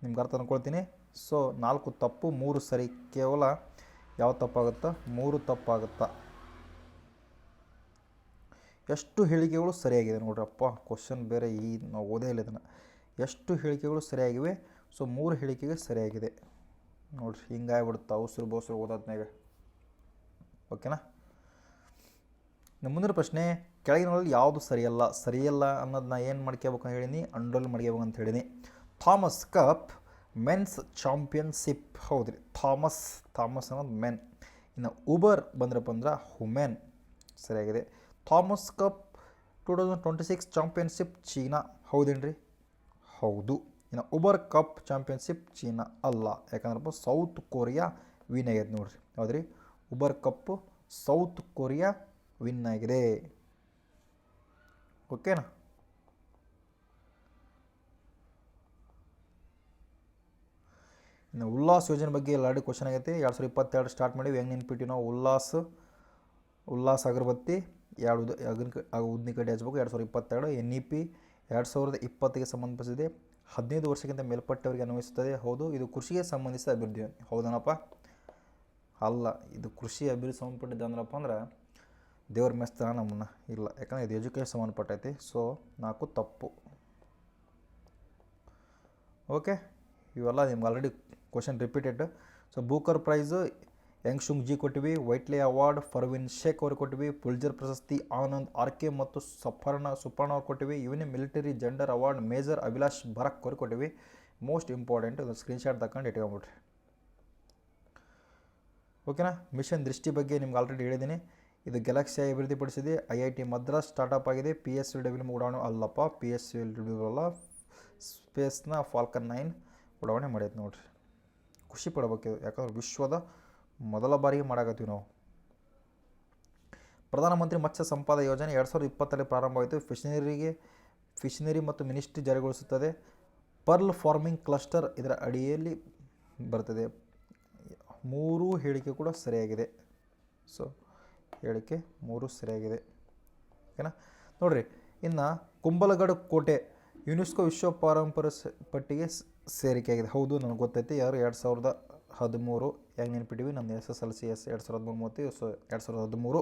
ನಿಮ್ಗೆ ಅರ್ಥ ಅಂದ್ಕೊಳ್ತೀನಿ. ಸೊ 4 ತಪ್ಪು 3 ಸರಿ. ಕೇವಲ ಯಾವ ತಪ್ಪಾಗುತ್ತಾ? 3 ತಪ್ಪಾಗುತ್ತಾ. ಎಷ್ಟು ಹೇಳಿಕೆಗಳು ಸರಿಯಾಗಿದೆ ನೋಡ್ರಪ್ಪ. ಕ್ವಶನ್ ಬೇರೆ, ನಾವು ಓದೇ ಇಲ್ಲ ಇದನ್ನು. ಎಷ್ಟು ಹೇಳಿಕೆಗಳು ಸರಿಯಾಗಿವೆ? ಸೊ 3 ಹೇಳಿಕೆಗೆ ಸರಿಯಾಗಿದೆ ನೋಡ್ರಿ. ಹಿಂಗಾಗ್ಬಿಡುತ್ತೆ ಅವಸರು ಬೋಸರು ಓದೋದ್ನಾಗ. ಓಕೆನಾ? ನಮ್ಮ ಮುಂದಿನ ಪ್ರಶ್ನೆ, ಕೆಳಗಿನಲ್ಲಿ ಯಾವುದು ಸರಿಯಲ್ಲ ಅನ್ನೋದನ್ನ ಏನು ಮಾಡ್ಕೋಬೇಕು ಅಂತ ಹೇಳೀನಿ, ಅಂಡರ್ಲೈನ್ ಮಾಡ್ಕೋಬೇಕು ಅಂತ ಹೇಳೀನಿ. ಥಾಮಸ್ ಕಪ್ ಮೆನ್ಸ್ ಚಾಂಪಿಯನ್ಶಿಪ್, ಹೌದ್ರಿ. ಥಾಮಸ್ ಅನ್ನೋದು ಮೆನ್. ಇನ್ನು ಉಬರ್ ಬಂದ್ರಪ್ಪ ಅಂದ್ರೆ ಹುಮೆನ್, ಸರಿಯಾಗಿದೆ. ಥಾಮಸ್ ಕಪ್ 2026 ಚಾಂಪಿಯನ್ಶಿಪ್ ಚೀನಾ, ಹೌದೇನ್ರಿ? ಹೌದು. ಇನ್ನು ಉಬರ್ ಕಪ್ ಚಾಂಪಿಯನ್ಶಿಪ್ ಚೀನಾ ಅಲ್ಲ, ಯಾಕಂದ್ರಪ್ಪ ಸೌತ್ ಕೊರಿಯಾ ವಿನ್ ಆಗಿದೆ ನೋಡ್ರಿ. ಹೌದ್ರಿ, ಉಬರ್ ಕಪ್ಪು ಸೌತ್ ಕೊರಿಯಾ ವಿನ್ ಆಗಿದೆ. ಓಕೆನಾ? ಇನ್ನು ಉಲ್ಲಾಸ್ ಯೋಜನೆ ಬಗ್ಗೆ ಆಲ್ರೆಡಿ ಕ್ವಶನ್ ಆಗೈತಿ. 2022 ಸ್ಟಾರ್ಟ್ ಮಾಡಿವಿ. ಹೆಂಗೆ ನೆನ್ಪಿಟ್ಟು ನಾವು ಉಲ್ಲಾಸ್ ಅಗರಬತ್ತಿ 2 ಉದ್ನಿ ಕಡೆ ಹಚ್ಬೇಕು. 2022 NEP 2020ಗೆ ಸಂಬಂಧಿಸಿದೆ. 15 ವರ್ಷಕ್ಕಿಂತ ಮೇಲ್ಪಟ್ಟವರಿಗೆ ಅನ್ವಯಿಸುತ್ತದೆ. ಹೌದು, ಇದು ಕೃಷಿಗೆ ಸಂಬಂಧಿಸಿದ ಅಭಿವೃದ್ಧಿ. ಹೌದನಪ್ಪ? ಅಲ್ಲ, ಇದು ಕೃಷಿ ಅಭಿವೃದ್ಧಿ ಸಂಬಂಧಪಟ್ಟಿದ್ದು ಅಂದ್ರಪ್ಪ ಅಂದ್ರೆ ದೇವ್ರ ಮೆಸ್ತಾನ ನಮ್ಮನ್ನ ಇಲ್ಲ, ಯಾಕಂದರೆ ಇದು ಎಜುಕೇಷನ್ ಸಂಬಂಧಪಟ್ಟೈತಿ. ಸೊ 4 ತಪ್ಪು. ಓಕೆ, ಇವೆಲ್ಲ ನಿಮ್ಗೆ already question repeated. So Booker prize Yang Shuang Zi ಕೊಟ್ಟಿವಿ. ವೈಟ್ಲೆ ಅವಾರ್ಡ್ ಫರ್ವಿನ್ ಶೇಖ್ ಅವ್ರಿಗೆ ಕೊಟ್ಟಿವಿ. ಪುಲ್ಜರ್ ಪ್ರಶಸ್ತಿ ಆನಂದ್ ಆರ್ಕೆ ಮತ್ತು ಸುಪರ್ಣ ಅವ್ರು ಕೊಟ್ಟಿವಿ. ಇವನೇ military gender award major Abhilash Barak ಅವ್ರಿಗೆ ಕೊಟ್ಟಿವಿ. ಮೋಸ್ಟ್ ಇಂಪಾರ್ಟೆಂಟ್, ಒಂದು ಸ್ಕ್ರೀನ್ಶಾಟ್ ತಗೊಂಡು ಇಟ್ಕೊಂಬಿಟ್ರಿ. ಓಕೆನಾ? ಮಿಷನ್ ದೃಷ್ಟಿ ಬಗ್ಗೆ ನಿಮ್ಗೆ ಆಲ್ರೆಡಿ ಹೇಳಿದ್ದೀನಿ. ಇದು ಗ್ಯಾಲಕ್ಸಿಯಾಗಿ ಅಭಿವೃದ್ಧಿಪಡಿಸಿದೆ. IIT ಮದ್ರಾಸ್ ಸ್ಟಾರ್ಟಪ್ ಆಗಿದೆ. PSLW ಉಡಾವಣೆ ಅಲ್ಲಪ್ಪ, PSLW ಅಲ್ಲ, ಸ್ಪೇಸ್ನ ಫಾಲ್ಕನ್ 9 ಉಡಾವಣೆ ಮಾಡೈತೆ ನೋಡ್ರಿ. ಖುಷಿ ಪಡಬೇಕಿದು, ಯಾಕಂದ್ರೆ ವಿಶ್ವದ ಮೊದಲ ಬಾರಿಗೆ ಮಾಡಾಕತ್ತೀವಿ ನಾವು. ಪ್ರಧಾನಮಂತ್ರಿ ಮತ್ಸ್ಯ ಸಂಪದ ಯೋಜನೆ 2020ರಲ್ಲಿ ಪ್ರಾರಂಭವಾಯಿತು. ಫಿಷನರಿ ಮತ್ತು ಮಿನಿಸ್ಟ್ರಿ ಜಾರಿಗೊಳಿಸುತ್ತದೆ. ಪರ್ಲ್ ಫಾರ್ಮಿಂಗ್ ಕ್ಲಸ್ಟರ್ ಇದರ ಅಡಿಯಲ್ಲಿ ಬರ್ತದೆ. 3 ಹೇಳಿಕೆ ಕೂಡ ಸರಿಯಾಗಿದೆ. ಸೊ ಹೇಳಿಕೆ 3 ಸರಿಯಾಗಿದೆ. ಓಕೆನಾ? ನೋಡಿರಿ, ಇನ್ನು ಕುಂಬಲಗಢ ಕೋಟೆ ಯುನೆಸ್ಕೋ ವಿಶ್ವ ಪಾರಂಪರ್ಯ ಪಟ್ಟಿಗೆ ಸೇರಿಕೆಯಾಗಿದೆ. ಹೌದು, ನನಗೆ ಗೊತ್ತೈತಿ. 2013 ಹೆಂಗೆ ನೆನ್ಪಿಟ್ಟಿವಿ, ನಮ್ಮ SSLC 2013 ಸೊ 2013.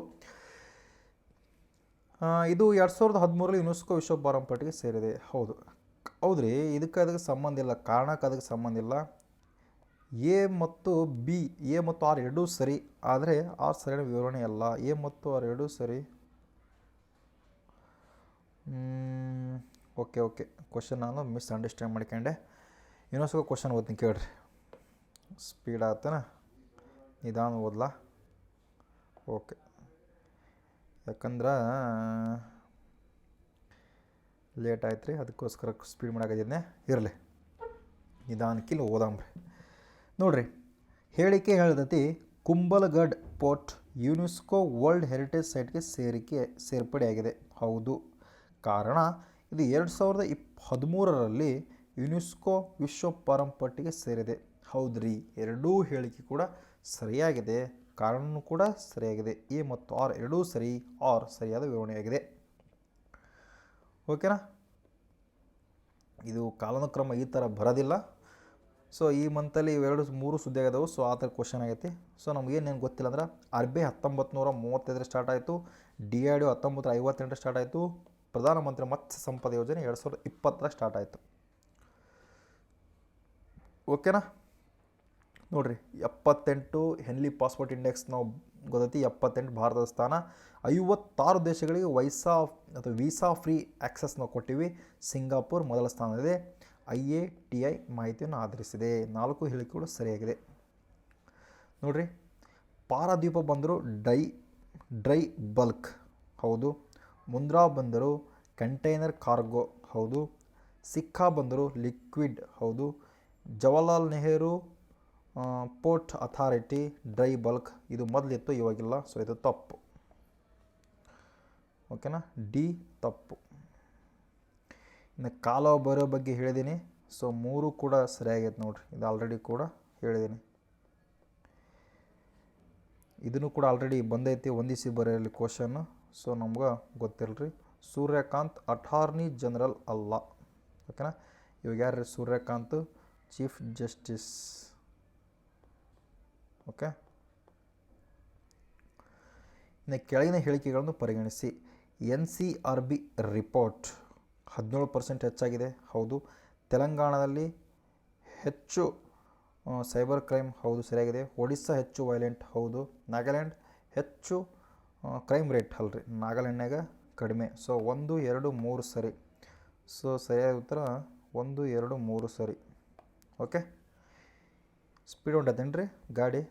ಇದು 2013ರಲ್ಲಿ ಯುನೆಸ್ಕೋ ವಿಶ್ವ ಪಾರಂಪರ್ಯ ಪಟ್ಟಿಗೆ ಸೇರಿದೆ. ಹೌದ್ರಿ. ಅದಕ್ಕೆ ಸಂಬಂಧ ಇಲ್ಲ, ಕಾರಣಕ್ಕೆ ಅದಕ್ಕೆ ಸಂಬಂಧ ಇಲ್ಲ. ಎ ಮತ್ತು R ಎರಡೂ ಸರಿ, ಆದರೆ R ಸರಿಯಾದ ವಿವರಣೆ ಅಲ್ಲ. ಎ ಮತ್ತು R ಎರಡೂ ಸರಿ. ಓಕೆ ಕ್ವಶನ್ ನಾನು ಮಿಸ್ಅಂಡರ್ಸ್ಟ್ಯಾಂಡ್ ಮಾಡ್ಕೊಂಡೆ. ಯುನೆಸ್ಕೋ ಕ್ವಶನ್ ಓದ್ತೀನಿ ಕೇಳ್ರಿ. ಸ್ಪೀಡ್ ಆಗ್ತಾನ, ನಿಧಾನ ಓದ್ಲಾ? ಓಕೆ, ಯಾಕಂದ್ರೆ ಲೇಟ್ ಆಯ್ತು ರೀ, ಅದಕ್ಕೋಸ್ಕರ ಸ್ಪೀಡ್ ಮಾಡಾಕತ್ತಿದ್ದೆ. ಇರಲಿ, ನಿಧಾನಕ್ಕಿಲ್ಲ ಓದಾಮ್ರಿ. ನೋಡಿರಿ, ಹೇಳಿಕೆ ಹೇಳ್ದತಿ ಕುಂಬಲಗಢ್ ಪೋರ್ಟ್ ಯುನೆಸ್ಕೋ ವರ್ಲ್ಡ್ ಹೆರಿಟೇಜ್ ಸೈಟ್ಗೆ ಸೇರ್ಪಡೆಯಾಗಿದೆ. ಹೌದು, ಕಾರಣ ಇದು 2013ರಲ್ಲಿ ಯುನೆಸ್ಕೋ ವಿಶ್ವ ಪಾರಂಪರ್ಯ ಪಟ್ಟಿಗೆ ಸೇರಿದೆ. ಹೌದ್ರಿ, ಎರಡೂ ಹೇಳಿಕೆ ಕೂಡ ಸರಿಯಾಗಿದೆ, ಕಾರಣವೂ ಕೂಡ ಸರಿಯಾಗಿದೆ. ಎ ಮತ್ತು R ಎರಡೂ ಸರಿ, R ಸರಿಯಾದ ವಿವರಣೆಯಾಗಿದೆ. ಓಕೆನಾ? ಇದು ಕಾಲಾನುಕ್ರಮ ಈ ಥರ ಬರೋದಿಲ್ಲ. ಸೊ ಈ ಮಂತಲ್ಲಿ 2-3 ಸುದ್ದಿ ಆಗದವು. ಸೊ ಆ ಥರ ಕ್ವಶನ್ ಆಗೈತಿ. ಸೊ ನಮಗೇನೇನು ಗೊತ್ತಿಲ್ಲ ಅಂದ್ರೆ, RBI 1935 ಸ್ಟಾರ್ಟ್ ಆಯಿತು. DRDO 1958 ಸ್ಟಾರ್ಟ್ ಆಯಿತು. ಪ್ರಧಾನಮಂತ್ರಿ ಮತ್ಸ್ಯ ಸಂಪದ ಯೋಜನೆ 2020 ಸ್ಟಾರ್ಟ್ ಆಯಿತು. ಓಕೆನಾ? ನೋಡಿರಿ, 78 ಹೆನ್ಲಿ ಪಾಸ್ಪೋರ್ಟ್ ಇಂಡೆಕ್ಸ್ ನಾವು ಗೊತ್ತೈತಿ. 78 ಭಾರತದ ಸ್ಥಾನ. 56 ದೇಶಗಳಿಗೆ ವೀಸಾ ಫ್ರೀ ಆ್ಯಕ್ಸಸ್ ನಾವು ಕೊಟ್ಟಿವಿ. ಸಿಂಗಾಪುರ್ ಮೊದಲ ಸ್ಥಾನದಲ್ಲಿದೆ. IATI ಮಾಹಿತಿಯನ್ನು ಆಧರಿಸಿದೆ. 4 ಹೇಳಿಕೆಗಳು ಸರಿಯಾಗಿದೆ ನೋಡಿರಿ. ಪಾರದ್ವೀಪ ಬಂದರು ಡ್ರೈ ಬಲ್ಕ್ ಹೌದು. ಮುಂದ್ರಾ ಬಂದರು ಕಂಟೈನರ್ ಕಾರ್ಗೋ ಹೌದು. ಸಿಕ್ಕಾ ಬಂದರು ಲಿಕ್ವಿಡ್ ಹೌದು. Jawaharlal Nehru port authority dry bulk, ಇದು ಮೊದಲಿತ್ತು ಇವಾಗಿಲ್ಲ, ಸೊ ಇದು ತಪ್ಪು. ಓಕೆನಾ, ಡಿ ತಪ್ಪು. ಇನ್ನು ಕಾಲುವೆ ಬರೋ ಬಗ್ಗೆ ಹೇಳಿದ್ದೀನಿ, ಸೊ 3 ಕೂಡ ಸರಿಯಾಗೈತೆ ನೋಡಿರಿ. ಇದು ಆಲ್ರೆಡಿ ಕೂಡ ಹೇಳಿದ್ದೀನಿ. ಇದನ್ನು ಕೂಡ ಆಲ್ರೆಡಿ ಬಂದೈತಿ, ಹೊಂದಿಸಿ ಬರೆಯಲಿ ಕ್ವಶನ್ನು. ಸೊ ನಮ್ಗೆ ಗೊತ್ತಿರಲಿ. ಸೂರ್ಯಕಾಂತ್ ಅಟಾರ್ನಿ ಜನರಲ್ ಅಲ್ಲ. ಓಕೆನಾ, ಇವಾಗ ಯಾರು ಸೂರ್ಯಕಾಂತ್ ಚೀಫ್ ಜಸ್ಟಿಸ್. ಓಕೆ, ಇನ್ನು ಕೆಳಗಿನ ಹೇಳಿಕೆಗಳನ್ನು ಪರಿಗಣಿಸಿ. NCRB ರಿಪೋರ್ಟ್ 17% ಹೆಚ್ಚಾಗಿದೆ ಹೌದು. ತೆಲಂಗಾಣದಲ್ಲಿ ಹೆಚ್ಚು ಸೈಬರ್ ಕ್ರೈಮ್ ಹೌದು ಸರಿಯಾಗಿದೆ. ಒಡಿಸ್ಸಾ ಹೆಚ್ಚು ವೈಲೆಂಟ್ ಹೌದು. ನಾಗಾಲ್ಯಾಂಡ್ ಹೆಚ್ಚು ಕ್ರೈಮ್ ರೇಟ್ ಅಲ್ರಿ, ನಾಗಾಲ್ಯಾಂಡ್ನಾಗ ಕಡಿಮೆ. ಸೊ 1, 2, 3 ಸರಿ. ಸೊ ಸರಿಯಾದ ಉತ್ತರ 1, 2, 3 ಸರಿ. ಓಕೆ, ಸ್ಪೀಡ್ ಹೊಂಟೈತೇನು ರೀ ಗಾಡಿ?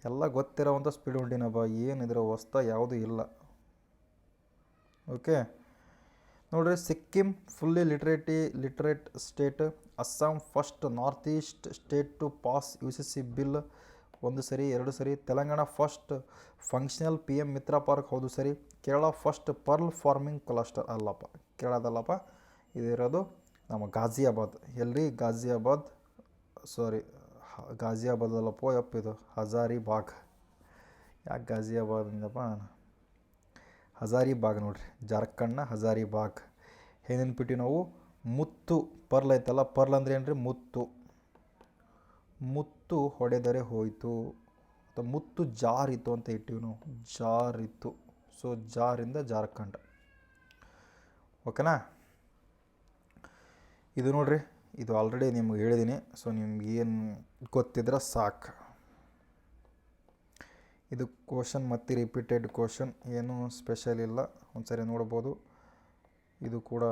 ಎಲ್ಲ ಗೊತ್ತಿರೋವಂಥ ಸ್ಪೀಡ್ ಹೊಂಟಿನಪ್ಪ, ಏನಿದ್ರೆ ಹೊಸ್ತ ಯಾವುದೂ ಇಲ್ಲ. ಓಕೆ ನೋಡಿರಿ, Sikkim fully literate state. Assam first north east state to pass UCC bill 1 ಸರಿ 2 ಸರಿ. Telangana first functional PM Mitra park ಹೌದು ಸರಿ. Kerala first pearl farming cluster ಅಲ್ಲಪ್ಪ, ಕೇರಳದಲ್ಲಪ್ಪ, ಇದಿರೋದು ನಮ್ಮ ಗಾಜಿಯಾಬಾದ್. ಎಲ್ರಿ ಗಾಜಿಯಾಬಾದ್, ಸಾರಿ ಗಾಜಿಯಾಬಾದಲ್ಲಪ್ಪ ಯಪ್ಪ, ಇದು ಹಜಾರಿಬಾಗ್. ಯಾಕೆ ಗಾಜಿಯಾಬಾದ್ ಅಂದಪ್ಪ, ಹಜಾರಿಬಾಗ್ ನೋಡ್ರಿ, ಜಾರ್ಖಂಡ್ನ ಹಜಾರಿಬಾಗ್. ಏನೇನ್ಬಿಟ್ಟು ನಾವು ಮುತ್ತು ಪರ್ಲ್ ಐತಲ್ಲ, ಪರ್ಲ್ ಅಂದರೆ ಏನು ರೀ, ಮುತ್ತು ಹೊಡೆದರೆ ಹೋಯಿತು, ಅಥವಾ ಮುತ್ತು ಜಾರಿತು ಅಂತ ಇಟ್ಟಿವಿ ನಾವು, ಜಾರಿತು. ಸೊ ಜಾರಿಂದ ಜಾರ್ಖಂಡ್. ಓಕೆನಾ, ಇದು ನೋಡ್ರಿ, ಇದು ಆಲ್ರೆಡಿ ನಿಮ್ಗೆ ಹೇಳಿದ್ದೀನಿ. ಸೊ ನಿಮ್ಗೆ ಏನು ಗೊತ್ತಿದ್ರೆ ಸಾಕು. ಇದು ಕ್ವಶನ್ ಮತ್ತೆ ರಿಪೀಟೆಡ್ ಕ್ವಶನ್, ಏನು ಸ್ಪೆಷಲ್ ಇಲ್ಲ, ಒಂದ್ಸರಿ ನೋಡ್ಬೋದು. ಇದು ಕೂಡ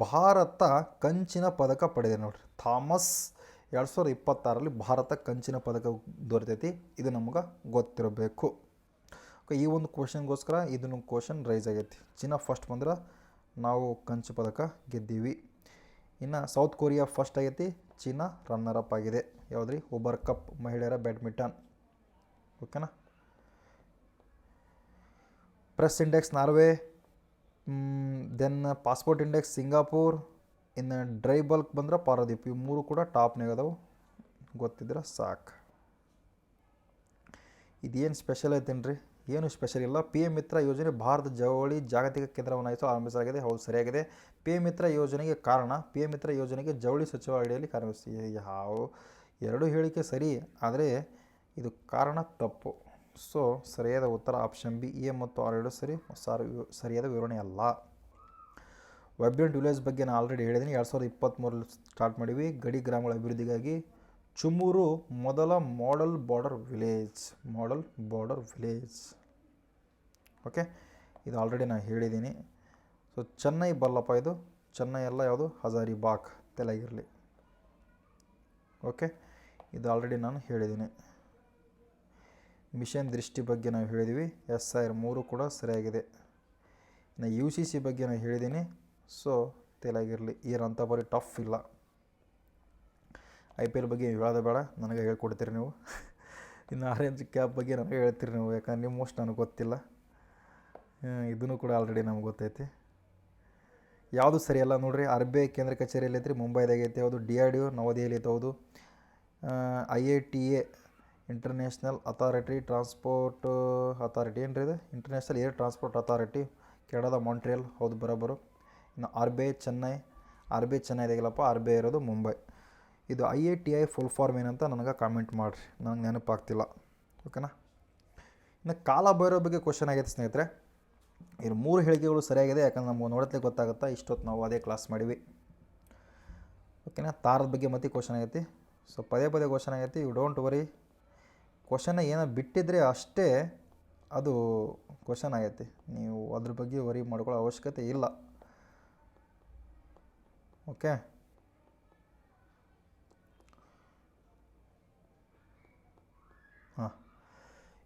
ಭಾರತ ಕಂಚಿನ ಪದಕ ಪಡೆದಿದೆ ನೋಡ್ರಿ. ಥಾಮಸ್ 2026ರಲ್ಲಿ ಭಾರತ ಕಂಚಿನ ಪದಕ ದೊರೆತೈತಿ. ಇದು ನಮ್ಗೆ ಗೊತ್ತಿರಬೇಕು. ಓಕೆ, ಈ ಒಂದು ಕ್ವಶನ್ಗೋಸ್ಕರ ಇದನ್ನು ಕ್ವಶನ್ ರೈಸ್ ಆಗೈತಿ. ಚೀನಾ ಫಸ್ಟ್ ಬಂದ್ರೆ ನಾವು ಕಂಚು ಪದಕ ಗೆದ್ದೀವಿ. ಇನ್ನು ಸೌತ್ ಕೊರಿಯಾ ಫಸ್ಟ್ ಆಗೈತಿ, ಚೀನಾ ರನ್ನರ್ ಅಪ್ ಆಗಿದೆ. ಯಾವುದ್ರಿ, ಉಬರ್ ಕಪ್ ಮಹಿಳೆಯರ ಬ್ಯಾಡ್ಮಿಂಟನ್. ಓಕೆನಾ, press index Norway, then passport index Singapore, ಇನ್ನು ಡ್ರೈ ಬಲ್ಕ್ ಬಂದ್ರೆ ಪಾರದೀಪ್. ಇವು 3 ಕೂಡ ಟಾಪ್ನಾಗ ಅದಾವೆ, ಗೊತ್ತಿದ್ರೆ ಸಾಕು. ಇದೇನು ಸ್ಪೆಷಲ್ ಐತೇನು ರೀ? ಏನು ಸ್ಪೆಷಲ್ ಇಲ್ಲ. PM ಮಿತ್ರ ಯೋಜನೆ ಭಾರತ ಜವಳಿ ಜಾಗತಿಕ ಕೇಂದ್ರವನ್ನು ಆರಂಭಿಸಲಾಗಿದೆ ಹೌದು ಸರಿಯಾಗಿದೆ. PM ಮಿತ್ರ ಯೋಜನೆಗೆ ಕಾರಣ, PM ಮಿತ್ರ ಯೋಜನೆಗೆ ಜವಳಿ ಸಚಿವಾಲಯದಲ್ಲಿ ಯಾವ 2 ಹೇಳಿಕೆ ಸರಿ, ಆದರೆ ಇದು ಕಾರಣ ತಪ್ಪು. ಸೊ ಸರಿಯಾದ ಉತ್ತರ ಆಪ್ಷನ್ ಬಿ, A ಮತ್ತು R2 ಸರಿ, ಸರಿಯಾದ ವಿವರಣೆ ಅಲ್ಲ. ವೈಬ್ರೆಂಟ್ ವಿಲೇಜ್ ಬಗ್ಗೆ ನಾನು ಆಲ್ರೆಡಿ ಹೇಳಿದ್ದೀನಿ. 2023ರಲ್ಲಿ ಸ್ಟಾರ್ಟ್ ಮಾಡಿವಿ. ಗಡಿ ಗ್ರಾಮಗಳ ಅಭಿವೃದ್ಧಿಗಾಗಿ ಚುಮೂರು ಮೊದಲ ಮಾಡೆಲ್ ಬಾರ್ಡರ್ ವಿಲೇಜ್. ಓಕೆ, ಇದು ಆಲ್ರೆಡಿ ನಾನು ಹೇಳಿದ್ದೀನಿ. ಸೊ ಚೆನ್ನೈ ಬಲ್ಲಪ್ಪ, ಇದು ಚೆನ್ನೈ ಎಲ್ಲ, ಯಾವುದು ಹಜಾರಿಬಾಗ್ ತಲೆಗಿರಲಿ. ಓಕೆ, ಇದು ಆಲ್ರೆಡಿ ನಾನು ಹೇಳಿದ್ದೀನಿ. ಮಿಷನ್ ದೃಷ್ಟಿ ಬಗ್ಗೆ ನಾವು ಹೇಳಿದ್ವಿ. SIR 3 ಕೂಡ ಸರಿಯಾಗಿದೆ. ಇನ್ನು UCC ಬಗ್ಗೆ ನಾನು ಹೇಳಿದ್ದೀನಿ. ಸೊ ತಲೆಗಿರಲಿ, ಏನಂತ ಬರೀ ಟಫ್ ಇಲ್ಲ. IPL ಬಗ್ಗೆ ಹೇಳೋದು ಬೇಡ, ನನಗೆ ಹೇಳ್ಕೊಡ್ತೀರಿ ನೀವು. ಇನ್ನು ಆರೆಂಜ್ ಕ್ಯಾಪ್ ಬಗ್ಗೆ ನನಗೆ ಹೇಳ್ತೀರಿ ನೀವು, ಯಾಕಂದ್ರೆ ನೀವು ಮೋಸ್ಟ್ ನನಗೆ ಗೊತ್ತಿಲ್ಲ. ಇದನ್ನು ಕೂಡ ಆಲ್ರೆಡಿ ನಮ್ಗೆ ಗೊತ್ತೈತಿ. ಯಾವುದು ಸರಿಯಲ್ಲ ನೋಡಿರಿ. RBI ಕೇಂದ್ರ ಕಚೇರಿಯಲ್ಲಿ ಐತ್ರಿ, ಮುಂಬೈದಾಗೈತಿ. ಯಾವುದು DRDO ನವದೆಹಲಿ ಐತೆ. ಹೌದು. IATA international authority transport authority ಏನ್ರಿ ಇದು, ಇಂಟರ್ನ್ಯಾಷನಲ್ ಏರ್ ಟ್ರಾನ್ಸ್ಪೋರ್ಟ್ ಅಥಾರಿಟಿ, ಕೆನಡಾದ ಮಾಂಟ್ರಿಯಲ್. ಹೌದು ಬರೋಬ್ಬರು. ಇನ್ನು RBI ಚೆನ್ನೈದಾಗಿಲ್ಲಪ್ಪ, RBI ಇರೋದು ಮುಂಬೈ. ಇದು IATI ಫುಲ್ ಫಾರ್ಮ್ ಏನಂತ ನನಗೆ ಕಾಮೆಂಟ್ ಮಾಡಿರಿ, ನನಗೆ ನೆನಪಾಗ್ತಿಲ್ಲ. ಓಕೆನಾ, ಇನ್ನು ಕಾಲ ಬರೋ ಬಗ್ಗೆ ಕ್ವಶನ್ ಆಗೈತೆ ಸ್ನೇಹಿತರೆ. ಇದು 3 ಹೇಳಿಕೆಗಳು ಸರಿಯಾಗಿದೆ, ಯಾಕಂದ್ರೆ ನಮ್ಗೆ ನೋಡತ್ಲಿಕ್ಕೆ ಗೊತ್ತಾಗುತ್ತಾ, ಇಷ್ಟೊತ್ತು ನಾವು ಅದೇ ಕ್ಲಾಸ್ ಮಾಡಿವಿ. ಓಕೆನಾ, ತಾರದ ಬಗ್ಗೆ ಮತ್ತೆ ಕ್ವಶನ್ ಆಗೈತಿ. ಸೊ ಪದೇ ಕ್ವಶನ್ ಆಗೈತಿ, ಯು ಡೋಂಟ್ ವರಿ. ಕ್ವಶನ್ನ ಏನೋ ಬಿಟ್ಟಿದ್ರೆ ಅಷ್ಟೇ ಅದು ಕ್ವಶನ್ ಆಗೈತಿ, ನೀವು ಅದ್ರ ಬಗ್ಗೆ ವರಿ ಮಾಡ್ಕೊಳ್ಳೋ ಅವಶ್ಯಕತೆ ಇಲ್ಲ. ಓಕೆ, ಹಾಂ,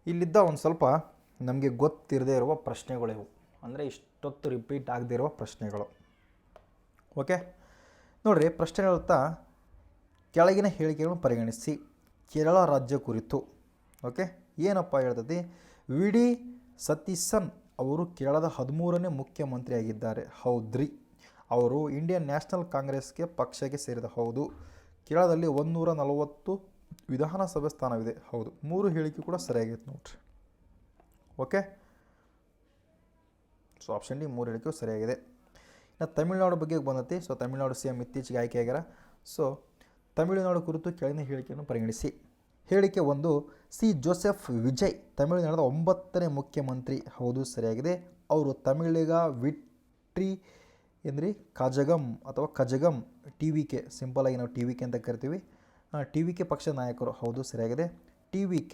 ಇಲ್ಲಿದ್ದ ಒಂದು ಸ್ವಲ್ಪ ನಮಗೆ ಗೊತ್ತಿರದೇ ಇರುವ ಪ್ರಶ್ನೆಗಳಿವು, ಅಂದರೆ ಇಷ್ಟೊತ್ತು ರಿಪೀಟ್ ಆಗದೇ ಇರುವ ಪ್ರಶ್ನೆಗಳು. ಓಕೆ ನೋಡಿರಿ, ಪ್ರಶ್ನೆ ಹೇಳುತ್ತಾ ಕೆಳಗಿನ ಹೇಳಿಕೆಗಳನ್ನು ಪರಿಗಣಿಸಿ ಕೇರಳ ರಾಜ್ಯ ಕುರಿತು. ಓಕೆ, ಏನಪ್ಪ ಹೇಳ್ತೈತಿ, ವಿ ಡಿ ಸತೀಸನ್ ಅವರು ಕೇರಳದ 13ನೇ ಮುಖ್ಯಮಂತ್ರಿಯಾಗಿದ್ದಾರೆ. ಹೌದ್ರಿ. ಅವರು ಇಂಡಿಯನ್ ನ್ಯಾಷನಲ್ ಕಾಂಗ್ರೆಸ್ಗೆ ಪಕ್ಷಕ್ಕೆ ಸೇರಿದ. ಹೌದು. ಕೇರಳದಲ್ಲಿ 140 ವಿಧಾನಸಭೆ ಸ್ಥಾನವಿದೆ. ಹೌದು. 3 ಹೇಳಿಕೆ ಕೂಡ ಸರಿಯಾಗಿತ್ತು ನೋಡ್ರಿ. ಓಕೆ, ಸೊ ಆಪ್ಷನ್ ಡಿ 3 ಹೇಳಿಕೆಯು ಸರಿಯಾಗಿದೆ. ಇನ್ನು ತಮಿಳುನಾಡು ಬಗ್ಗೆ ಬಂದೈತಿ. ಸೊ ತಮಿಳುನಾಡು CM ಇತ್ತೀಚೆಗೆ ಆಯ್ಕೆಯಾಗ್ಯಾರ. ಸೊ ತಮಿಳುನಾಡು ಕುರಿತು ಕೆಳಗಿನ ಹೇಳಿಕೆಯನ್ನು ಪರಿಗಣಿಸಿ. ಹೇಳಿಕೆ 1, ಸಿ ಜೋಸೆಫ್ ವಿಜಯ್ ತಮಿಳುನಾಡದ 9ನೇ ಮುಖ್ಯಮಂತ್ರಿ. ಹೌದು, ಸರಿಯಾಗಿದೆ. ಅವರು ತಮಿಳಿಗ ವಿಟ್ರಿ ಎಂದ್ರಿ ಕಜಗಂ ಅಥವಾ ಕಜಗಂ TVK, ಸಿಂಪಲಾಗಿ ನಾವು TVK ಅಂತ ಕರಿತೀವಿ. TVK ಪಕ್ಷದ ನಾಯಕರು. ಹೌದು, ಸರಿಯಾಗಿದೆ. TVK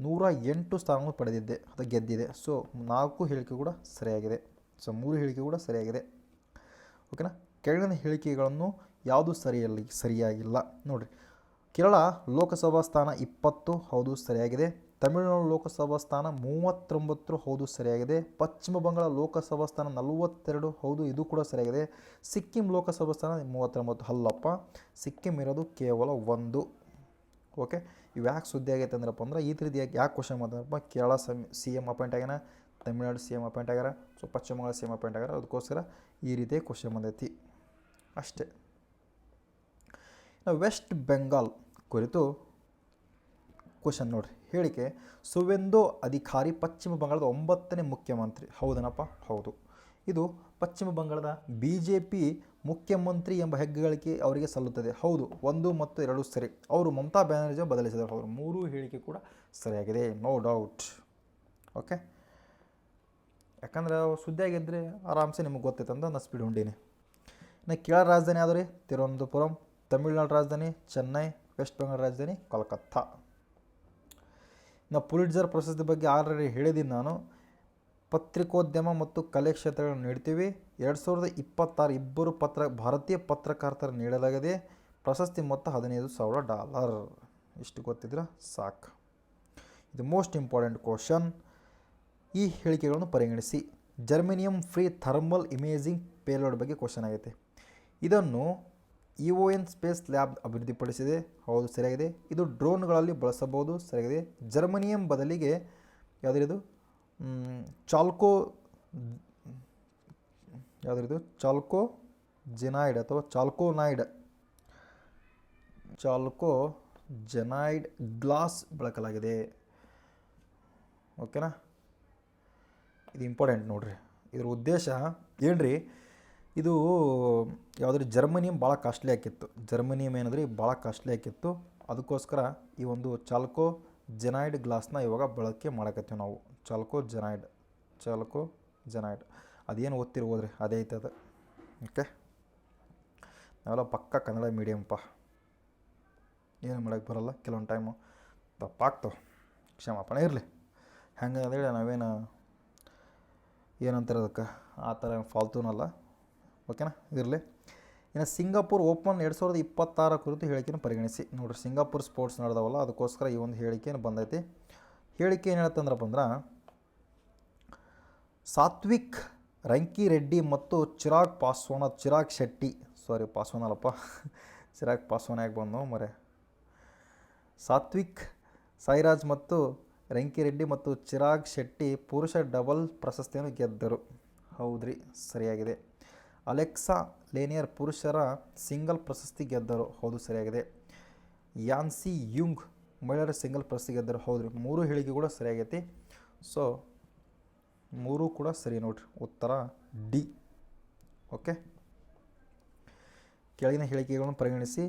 108 ಸ್ಥಾನಗಳು ಪಡೆದಿದೆ, ಅದು ಗೆದ್ದಿದೆ. ಸೊ 4 ಹೇಳಿಕೆ ಕೂಡ ಸರಿಯಾಗಿದೆ. ಸೊ 3 ಹೇಳಿಕೆ ಕೂಡ ಸರಿಯಾಗಿದೆ. ಓಕೆನಾ. ಕೆಳಗಿನ ಹೇಳಿಕೆಗಳನ್ನು ಯಾವುದು ಸರಿಯಾಗಿಲ್ಲ ನೋಡಿರಿ. ಕೇರಳ ಲೋಕಸಭಾ ಸ್ಥಾನ 20. ಹೌದು, ಸರಿಯಾಗಿದೆ. ತಮಿಳುನಾಡು ಲೋಕಸಭಾ ಸ್ಥಾನ 39. ಹೌದು, ಸರಿಯಾಗಿದೆ. ಪಶ್ಚಿಮ ಬಂಗಾಳ ಲೋಕಸಭಾ ಸ್ಥಾನ 42. ಹೌದು, ಇದು ಕೂಡ ಸರಿಯಾಗಿದೆ. ಸಿಕ್ಕಿಂ ಲೋಕಸಭಾ ಸ್ಥಾನ 39. ಅಲ್ಲಪ್ಪ, ಸಿಕ್ಕಿಂ ಇರೋದು ಕೇವಲ 1. ಓಕೆ, ಇವು ಯಾಕೆ ಸುದ್ದಿ ಆಗೈತೆ ಅಂದ್ರಪ್ಪ ಅಂದ್ರೆ ಈ ರೀತಿ ಯಾಕೆ ಕ್ವಶನ್ ಮಾಡ್ತಾರಪ್ಪ, ಕೇರಳ CM ಅಪಾಯಿಂಟ್ ಆಗ್ಯಾನ, ತಮಿಳ್ನಾಡು CM ಅಪಾಯಿಂಟ್ ಆಗ್ಯಾರ, ಸೊ ಪಶ್ಚಿಮ ಬಂಗಾಳ CM ಅಪಾಯಿಂಟ್ ಆಗ್ಯಾರ, ಅದಕ್ಕೋಸ್ಕರ ಈ ರೀತಿ ಕ್ವಶನ್ ಬಂದೈತಿ ಅಷ್ಟೇ. ನಾವು ವೆಸ್ಟ್ ಬೆಂಗಾಲ್ ಕುರಿತು ಕ್ವಶನ್ ನೋಡ್ರಿ. ಹೇಳಿಕೆ, ಸುವೆಂದು ಅಧಿಕಾರಿ ಪಶ್ಚಿಮ ಬಂಗಾಳದ 9ನೇ ಮುಖ್ಯಮಂತ್ರಿ. ಹೌದನಪ್ಪ? ಹೌದು. ಇದು ಪಶ್ಚಿಮ ಬಂಗಾಳದ BJP ಮುಖ್ಯಮಂತ್ರಿ ಎಂಬ ಹೆಗ್ಗಳಿಕೆ ಅವರಿಗೆ ಸಲ್ಲುತ್ತದೆ. ಹೌದು, 1 ಮತ್ತು 2 ಸರಿ. ಅವರು ಮಮತಾ ಬ್ಯಾನರ್ಜಿ ಬದಲಿಸಿದರು. ಹೌದು, 3 ಹೇಳಿಕೆ ಕೂಡ ಸರಿಯಾಗಿದೆ, ನೋ ಡೌಟ್. ಓಕೆ, ಯಾಕಂದ್ರೆ ಸುದ್ದಿ ಆಗಿದ್ದರೆ ಆರಾಮ್ಸೆ ನಿಮಗೆ ಗೊತ್ತೈತೆ ಅಂತ ನಾನು ಸ್ಪೀಡ್ ಹೊಂಡೀನಿ. ಇನ್ನು ಕೇರಳ ರಾಜಧಾನಿ ಯಾವುದು ರೀ? ತಿರುವನಂತಪುರಂ. ತಮಿಳುನಾಡು ರಾಜಧಾನಿ ಚೆನ್ನೈ. ವೆಸ್ಟ್ ಬೆಂಗಾಲ್ ರಾಜಧಾನಿ ಕೋಲ್ಕತ್ತಾ. ನಾವು ಪುಲಿಟ್ಜರ್ ಪ್ರಶಸ್ತಿ ಬಗ್ಗೆ ಆಲ್ರೆಡಿ ಹೇಳಿದ್ದೀನಿ ನಾನು. ಪತ್ರಿಕೋದ್ಯಮ ಮತ್ತು ಕಲೆ ಕ್ಷೇತ್ರಗಳನ್ನು ನೀಡ್ತೀವಿ. 2026 ಇಬ್ಬರು ಭಾರತೀಯ ಪತ್ರಕರ್ತರು ನೀಡಲಾಗಿದೆ. ಪ್ರಶಸ್ತಿ ಮೊತ್ತ $15,000. ಇಷ್ಟು ಗೊತ್ತಿದ್ರೆ ಸಾಕು. ಇದು ಮೋಸ್ಟ್ ಇಂಪಾರ್ಟೆಂಟ್ ಕ್ವಶನ್. ಈ ಹೇಳಿಕೆಗಳನ್ನು ಪರಿಗಣಿಸಿ. Germanium free thermal imaging payload ಬಗ್ಗೆ ಕ್ವಶನ್ ಆಗೈತೆ. ಇದನ್ನು EON ಸ್ಪೇಸ್ ಲ್ಯಾಬ್ ಅಭಿವೃದ್ಧಿಪಡಿಸಿದೆ. ಹೌದು, ಸರಿಯಾಗಿದೆ. ಇದು ಡ್ರೋನ್ಗಳಲ್ಲಿ ಬಳಸಬಹುದು. ಸರಿಯಾಗಿದೆ. ಜರ್ಮನಿಯಂ ಬದಲಿಗೆ ಯಾವುದಿದು ಚಾಲ್ಕೋ ಜೆನಾಯ್ಡ್ ಅಥವಾ ಚಾಲ್ಕೋಜೆನೈಡ್ ಗ್ಲಾಸ್ ಬಳಸಲಾಗಿದೆ. ಓಕೆನಾ, ಇದು ಇಂಪಾರ್ಟೆಂಟ್ ನೋಡ್ರಿ. ಇದ್ರ ಉದ್ದೇಶ ಏನ್ರಿ, ಇದು ಯಾವುದ್ರಿ ಜರ್ಮನಿಯಂ ಭಾಳ ಕಾಸ್ಟ್ಲಿ ಆಗಿತ್ತು. ಜರ್ಮನಿಯಂ ಏನಂದ್ರೆ ಭಾಳ ಕಾಸ್ಟ್ಲಿ ಆಗಿತ್ತು. ಅದಕ್ಕೋಸ್ಕರ ಈ ಒಂದು ಚಾಲ್ಕೋಜೆನೈಡ್ ಗ್ಲಾಸ್ನ ಇವಾಗ ಬಳಕೆ ಮಾಡಕತ್ತೀವಿ ನಾವು. ಚಾಲ್ಕೋಜೆನೈಡ್ ಅದೇನು ಓದ್ತಿರ್ಬೋದ್ರಿ, ಅದೇ ಐತದ. ಓಕೆ, ನಾವೆಲ್ಲ ಪಕ್ಕ ಕನ್ನಡ ಮೀಡಿಯಮ್ಪ, ಏನು ಮಾಡೋಕ್ಕೆ ಬರೋಲ್ಲ. ಕೆಲವೊಂದು ಟೈಮು ತಪ್ಪಾಗ್ತಾವೆ, ಕ್ಷಮಾಪಣೆ ಇರಲಿ. ಹೆಂಗೆ ಅಂತೇಳಿ ನಾವೇನು ಏನಂತಾರೆ ಅದಕ್ಕೆ ಆ ಥರ ಫಾಲ್ತೂನಲ್ಲ. ಓಕೆನಾ, ಇರಲಿ. ಇನ್ನು ಸಿಂಗಾಪುರ್ ಓಪನ್ 2026 ಕುರಿತು ಹೇಳಿಕೆಯನ್ನು ಪರಿಗಣಿಸಿ. ನೋಡಿರಿ, ಸಿಂಗಾಪುರ್ ಸ್ಪೋರ್ಟ್ಸ್ ನಡೆದವಲ್ಲ, ಅದಕ್ಕೋಸ್ಕರ ಈ ಒಂದು ಹೇಳಿಕೆಯನ್ನು ಬಂದೈತಿ. ಹೇಳಿಕೆ ಏನು ಹೇಳ್ತಂದ್ರಪ್ಪ ಅಂದ್ರೆ, ಸಾತ್ವಿಕ್ ರಂಕಿರೆಡ್ಡಿ ಮತ್ತು ಚಿರಾಗ್ ಪಾಸ್ವಾನ್ ಯಾಕೆ ಬಂದು ಮರೆ. ಸಾತ್ವಿಕ್ ಸಾಯಿರಾಜ್ ಮತ್ತು ರಂಕಿರೆಡ್ಡಿ ಮತ್ತು ಚಿರಾಗ್ ಶೆಟ್ಟಿ ಪುರುಷ ಡಬಲ್ ಪ್ರಶಸ್ತಿಯನ್ನು ಗೆದ್ದರು. ಹೌದ್ರಿ, ಸರಿಯಾಗಿದೆ. ಅಲೆಕ್ಸಾ ಲೇನಿಯರ್ ಪುರುಷರ ಸಿಂಗಲ್ ಪ್ರಶಸ್ತಿ ಗೆದ್ದರು. ಹೌದು, ಸರಿಯಾಗಿದೆ. ಯಾನ್ಸಿ ಯುಂಗ್ ಮಹಿಳೆಯರ ಸಿಂಗಲ್ ಪ್ರಶಸ್ತಿ ಗೆದ್ದರು. ಹೌದ್ರಿ, 3 ಹೇಳಿಕೆ ಕೂಡ ಸರಿಯಾಗೈತಿ. ಸೊ 3 ಕೂಡ ಸರಿ ನೋಡ್ರಿ, ಉತ್ತರ ಡಿ. ಓಕೆ, ಕೆಳಗಿನ ಹೇಳಿಕೆಗಳನ್ನು ಪರಿಗಣಿಸಿ.